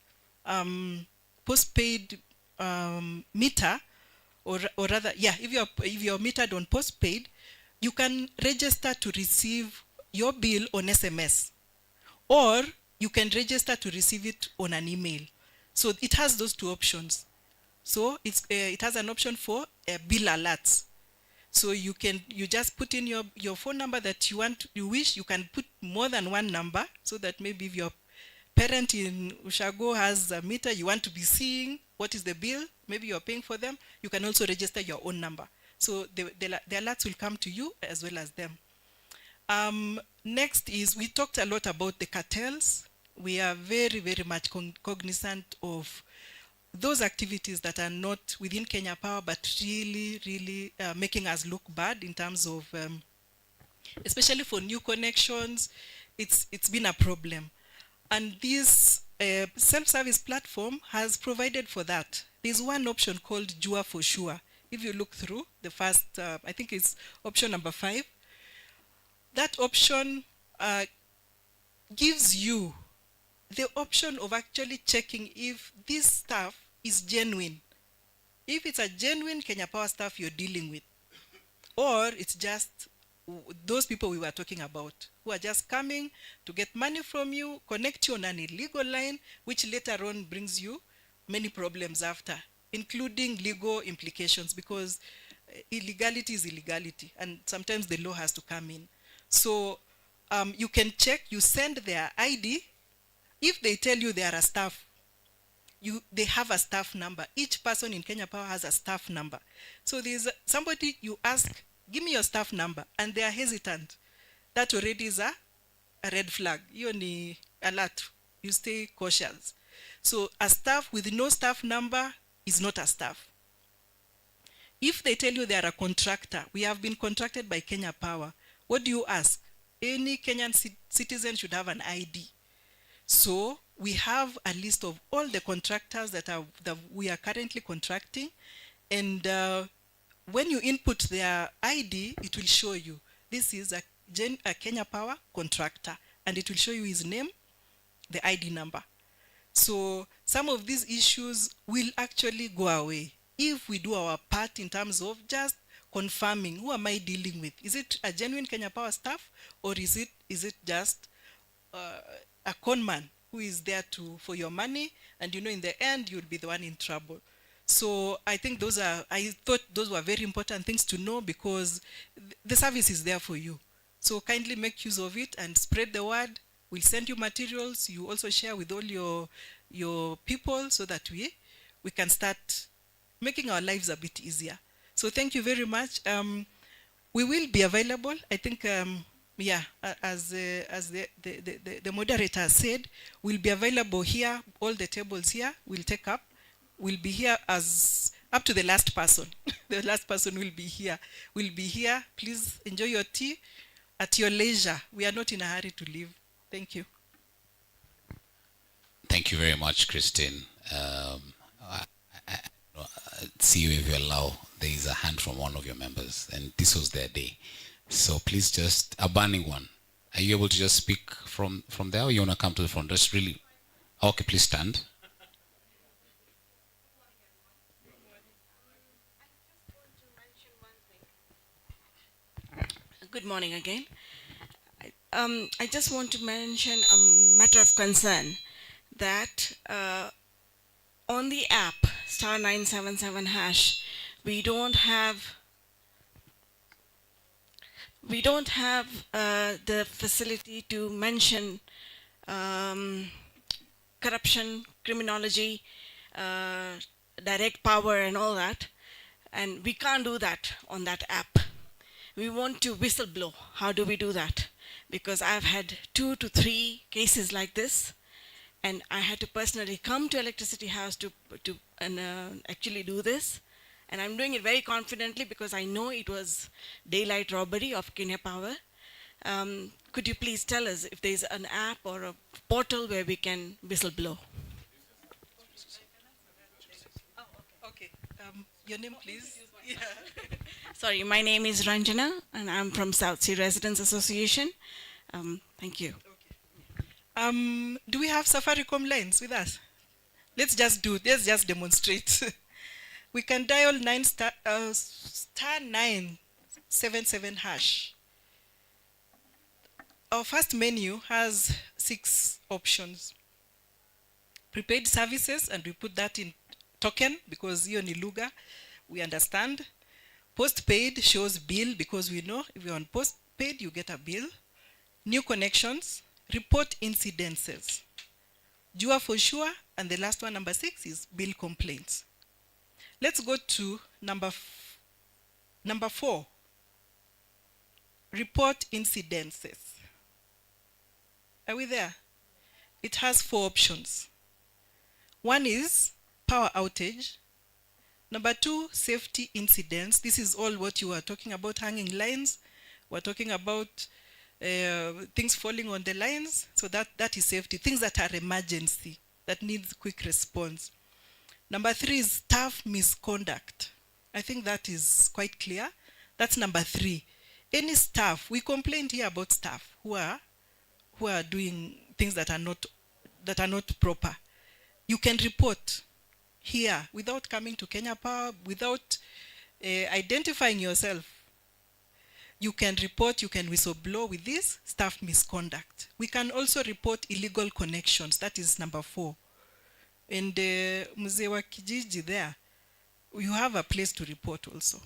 Speaker 5: meter, or rather, yeah, if you're metered on postpaid, you can register to receive your bill on SMS, or you can register to receive it on an email. So it has those two options. So it has an option for bill alerts. So you just put in your phone number that you wish. You can put more than one number, so that maybe if your parent in Ushago has a meter, you want to be seeing what is the bill, maybe you're paying for them, you can also register your own number. So the alerts will come to you as well as them. Next is, we talked a lot about the cartels. We are very, very much cognizant of those activities that are not within Kenya Power, but really, really making us look bad in terms of, especially for new connections, it's been a problem. And this self-service platform has provided for that. There's one option called Jua for Sure. If you look through the first, I think it's option number 5, that option gives you the option of actually checking if this stuff is genuine. If it's a genuine Kenya Power staff you're dealing with, or it's just those people we were talking about, who are just coming to get money from you, connect you on an illegal line, which later on brings you many problems after, including legal implications, because illegality is illegality, and sometimes the law has to come in. So you can check, you send their ID. If they tell you they are a staff, they have a staff number. Each person in Kenya Power has a staff number. So there's somebody you ask, give me your staff number, and they are hesitant. That already is a red flag. You need alert. You stay cautious. So a staff with no staff number is not a staff. If they tell you they are a contractor, we have been contracted by Kenya Power, what do you ask? Any Kenyan citizen should have an ID. So we have a list of all the contractors that we are currently contracting, and when you input their ID, it will show you this is Kenya Power contractor, and it will show you his name, the ID number. So some of these issues will actually go away if we do our part in terms of just confirming, who am I dealing with? Is it a genuine Kenya Power staff, or is it just a con man who is there for your money, and you know in the end you'll be the one in trouble? So I think I thought those were very important things to know, because the service is there for you. So kindly make use of it and spread the word. We'll send you materials. You also share with all your people, so that we can start making our lives a bit easier. So thank you very much. We will be available. I think, as the moderator said, we'll be available here. All the tables here will take up. We'll be here up to the last person. The last person will be here. We'll be here. Please enjoy your tea at your leisure. We are not in a hurry to leave. Thank you.
Speaker 1: Thank you very much, Christine. See you if you allow. There is a hand from one of your members, and this was their day. So please, just a burning one. Are you able to just speak from there, or you want to come to the front? Just really. Okay, please stand.
Speaker 9: Good morning again. I just want to mention a matter of concern that on the app *977#, we don't have the facility to mention corruption, criminology, direct power, and all that, and we can't do that on that app. We want to whistleblow. How do we do that? Because I've had 2 to 3 cases like this, and I had to personally come to Electricity House to actually do this. And I'm doing it very confidently, because I know it was daylight robbery of Kenya Power. Could you please tell us if there's an app or a portal where we can whistleblow?
Speaker 5: Okay. Your name, please? Yeah.
Speaker 9: Sorry, my name is Ranjana, and I'm from South Sea Residents Association. Thank you.
Speaker 5: Do we have Safaricom lines with us? Let's just demonstrate. We can dial *977#. Our first menu has 6 options. Prepaid services, and we put that in token, because hiyo ni lugha we understand. Postpaid shows bill, because we know if you're on postpaid, you get a bill. New connections, report incidences. Jua for sure, and the last one, number 6, is bill complaints. Let's go to number 4, report incidences. Are we there? It has 4 options. One is power outage. Number 2, safety incidents. This is all what you are talking about, hanging lines. We're talking about things falling on the lines. So that is safety. Things that are emergency, that needs quick response. Number 3 is staff misconduct. I think that is quite clear. That's number 3. Any staff, we complained here about staff who are doing things that are not proper. You can report here without coming to Kenya Power, without identifying yourself. You can report, you can whistleblow with this staff misconduct. We can also report illegal connections. That is number 4. And Mzee wa Kijiji there, you have a place to report also.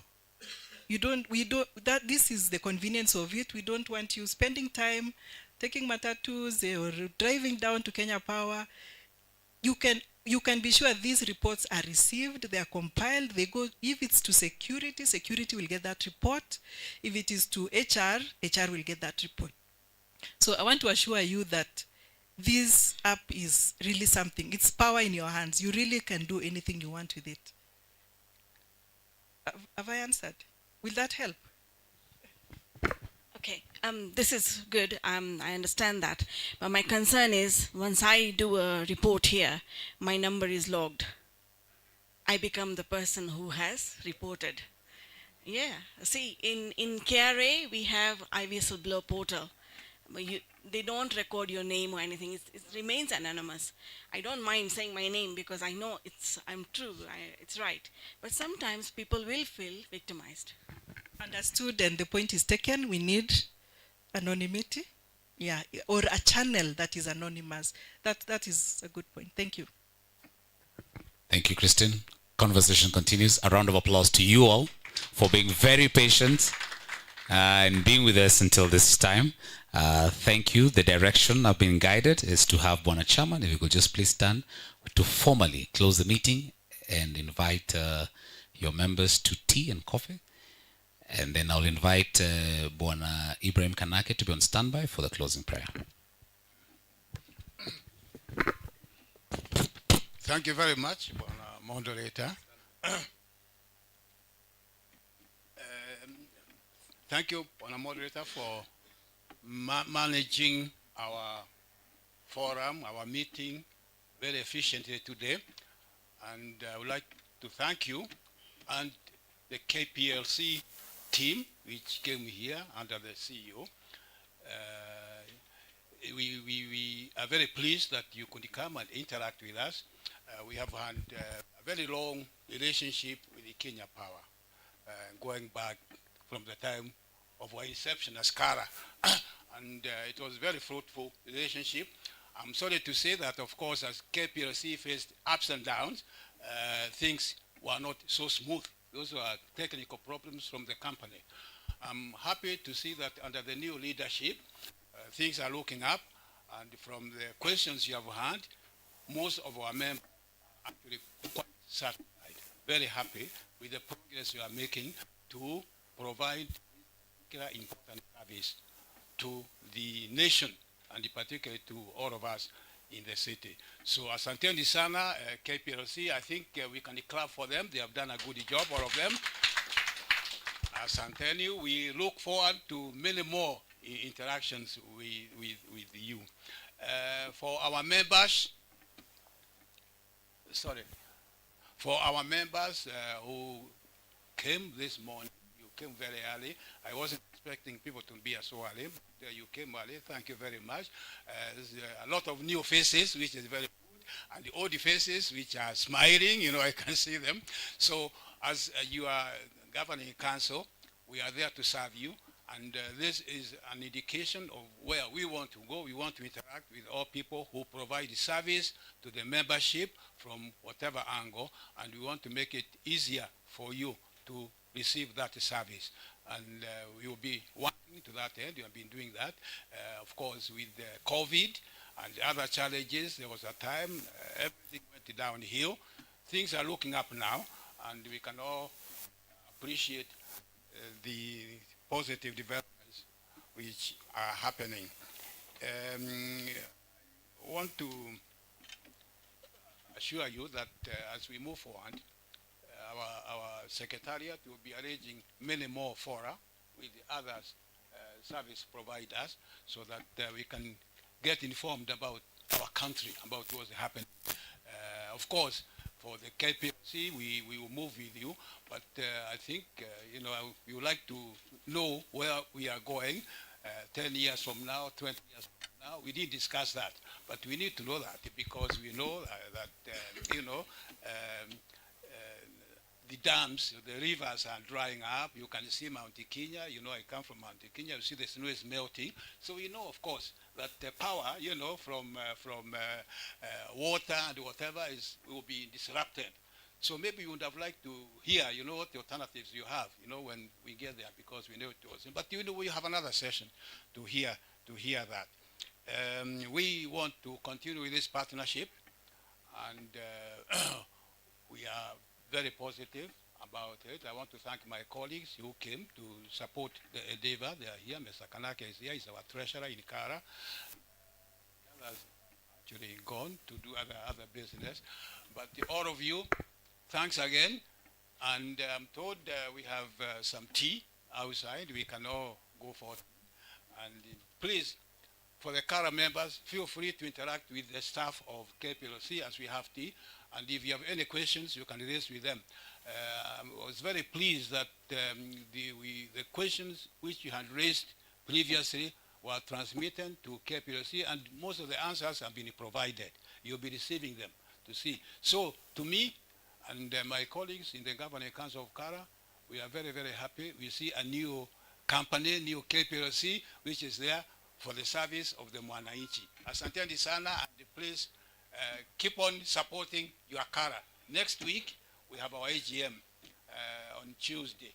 Speaker 5: This is the convenience of it. We don't want you spending time taking matatus or driving down to Kenya Power. You can be sure these reports are received, they are compiled, they go, if it's to security will get that report. If it is to HR will get that report. So I want to assure you that this app is really something. It's power in your hands. You really can do anything you want with it. Have I answered? Will that help?
Speaker 9: Okay, this is good. I understand that. But my concern is, once I do a report here, my number is logged. I become the person who has reported. Yeah, see, in KRA, we have iWhistleblower portal. But they don't record your name or anything. It remains anonymous. I don't mind saying my name because I know I'm true, it's right. But sometimes people will feel victimized.
Speaker 5: Understood, and the point is taken. We need anonymity, yeah, or a channel that is anonymous. That is a good point. Thank you.
Speaker 1: Thank you, Christine. Conversation continues. A round of applause to you all for being very patient and being with us until this time. Thank you. The direction I've been guided is to have Bwana Chairman, if you could just please stand, to formally close the meeting and invite your members to tea and coffee. And then I'll invite Bwana Ibrahim Kanake to be on standby for the closing prayer.
Speaker 8: Thank you very much, moderator. Thank you, moderator, for managing our forum, our meeting very efficiently today. And I would like to thank you and the KPLC team, which came here under the CEO. We are very pleased that you could come and interact with us. We have had a very long relationship with the Kenya Power, going back from the time of our inception as Kara. And it was a very fruitful relationship. I'm sorry to say that, of course, as KPLC faced ups and downs, things were not so smooth. Those were technical problems from the company. I'm happy to see that under the new leadership, things are looking up, and from the questions you have had, most of our members are actually quite satisfied, very happy with the progress you are making to provide important service to the nation, and particularly to all of us in the city. So asanteni sana, KPLC, I think we can clap for them. They have done a good job, all of them. Asanteni, we look forward to many more interactions with you. For our members, who came this morning, you came very early. I wasn't expecting people to be so early, but you came early. Thank you very much. There's a lot of new faces, which is very good, and the old faces, which are smiling, I can see them. So as you are governing council, we are there to serve you. And this is an indication of where we want to go. We want to interact with all people who provide the service to the membership from whatever angle, and we want to make it easier for you to receive that service. And we will be working to that end. We have been doing that. Of course, with COVID and the other challenges, there was a time everything went downhill. Things are looking up now, and we can all appreciate the positive developments which are happening. I want to assure you that as we move forward, our secretariat will be arranging many more fora with the other service providers so that we can get informed about our country, about what's happening. Of course, for the KPLC, we will move with you, but I think, we would like to know where we are going 10 years from now, 20 years from now. We didn't discuss that, but we need to know that because we know that, the dams, the rivers are drying up. You can see Mount Kenya. I come from Mount Kenya. You see the snow is melting. So we know, of course, that the power, from water and whatever will be disrupted. So maybe you would have liked to hear, what the alternatives you have, when we get there, because we know it wasn't. But we have another session to hear that. We want to continue with this partnership, and we are very positive about it. I want to thank my colleagues who came to support the endeavor. They are here. Mr. Kanake is here. He's our treasurer in Kara. Others actually gone to do other business. But all of you, thanks again. And I'm told we have some tea outside. We can all go for it. And please, for the Kara members, feel free to interact with the staff of KPLC as we have tea. And if you have any questions, you can raise with them. I was very pleased that the questions which you had raised previously were transmitted to KPLC, and most of the answers have been provided. You'll be receiving them to see. So, to me and my colleagues in the Governing Council of Kara, we are very, very happy. We see a new company, new KPLC, which is there for the service of the Mwananchi. Asanteni sana, and please keep on supporting your Kara. Next week, we have our AGM on Tuesday,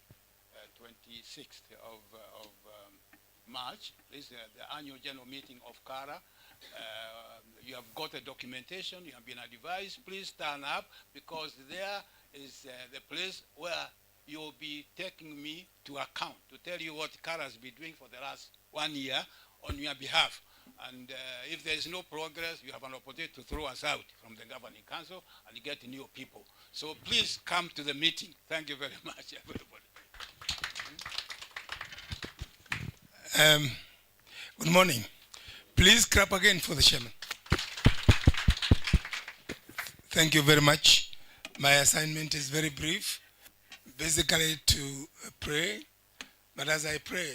Speaker 8: 26th of March. This is the annual general meeting of Kara. You have got the documentation, you have been advised, please turn up, because there is the place where you'll be taking me to account to tell you what Kara has been doing for the last 1 year on your behalf. And if there is no progress, you have an opportunity to throw us out from the Governing Council and get new people. So please come to the meeting. Thank you very much, everybody.
Speaker 10: Good morning. Please clap again for the chairman. Thank you very much. My assignment is very brief, basically to pray. But as I pray,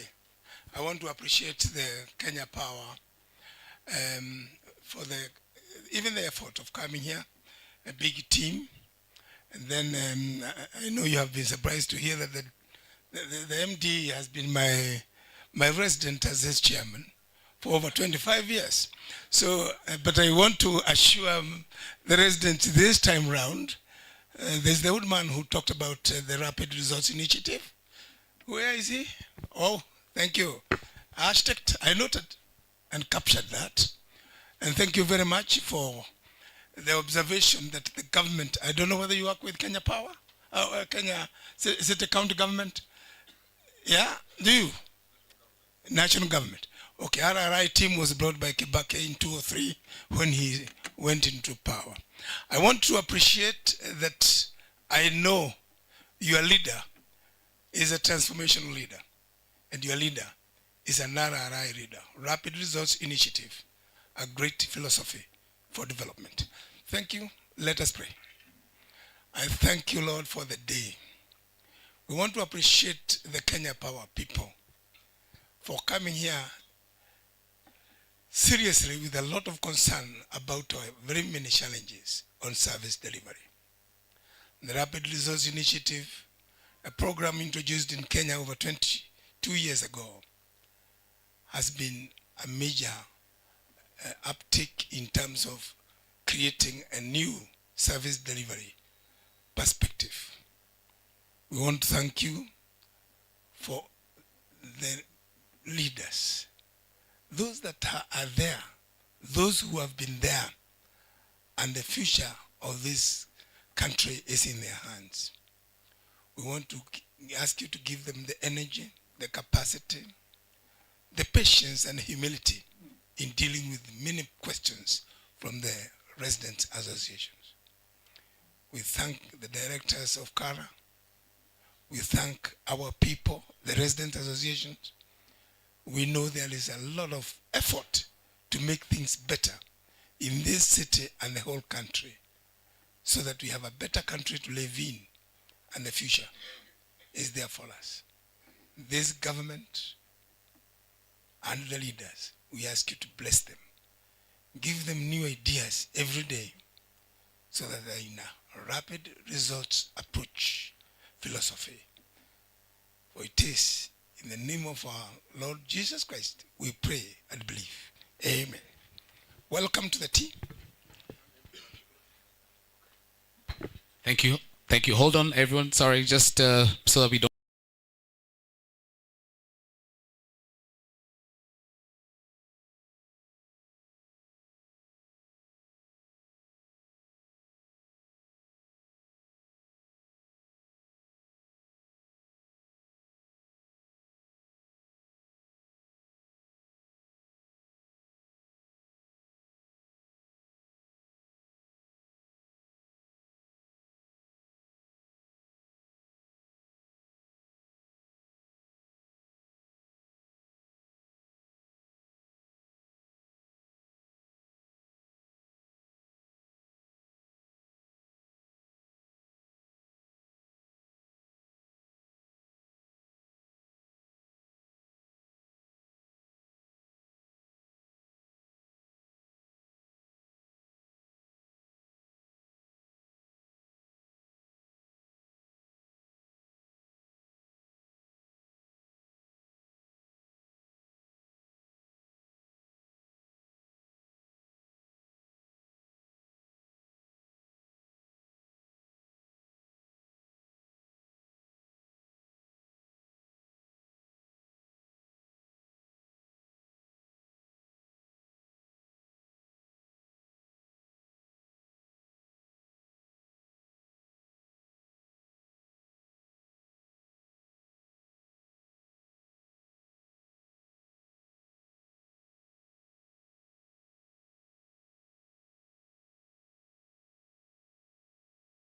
Speaker 10: I want to appreciate the Kenya Power for even the effort of coming here, a big team. And then I know you have been surprised to hear that the MD has been my resident as his chairman for over 25 years. So, but I want to assure the residents this time round, there's the old man who talked about the Rapid Results Initiative. Where is he? Oh, thank you. Architect, I noted and captured that. And thank you very much for the observation that the government, I don't know whether you work with Kenya Power, Kenya, is it the county government? Yeah, do you? National government. Okay, RRI team was brought by Kibaki in 2003 when he went into power. I want to appreciate that I know your leader is a transformational leader, and your leader is an RRI leader, Rapid Results Initiative, a great philosophy for development. Thank you. Let us pray. I thank you, Lord, for the day. We want to appreciate the Kenya Power people for coming here seriously with a lot of concern about our very many challenges on service delivery. The Rapid Results Initiative, a program introduced in Kenya over 22 years ago, has been a major uptick in terms of creating a new service delivery perspective. We want to thank you for the leaders, those that are there, those who have been there, and the future of this country is in their hands. We want to ask you to give them the energy, the capacity, the patience and humility in dealing with many questions from the residents' associations. We thank the directors of Kara. We thank our people, the resident associations. We know there is a lot of effort to make things better in this city and the whole country, so that we have a better country to live in, and the future is there for us. This government and the leaders, we ask you to bless them. Give them new ideas every day, so that they are in a rapid results approach philosophy. For it is in the name of our Lord Jesus Christ we pray and believe. Amen. Welcome to the team.
Speaker 1: Thank you. Thank you. Hold on, everyone. Sorry, just so that we don't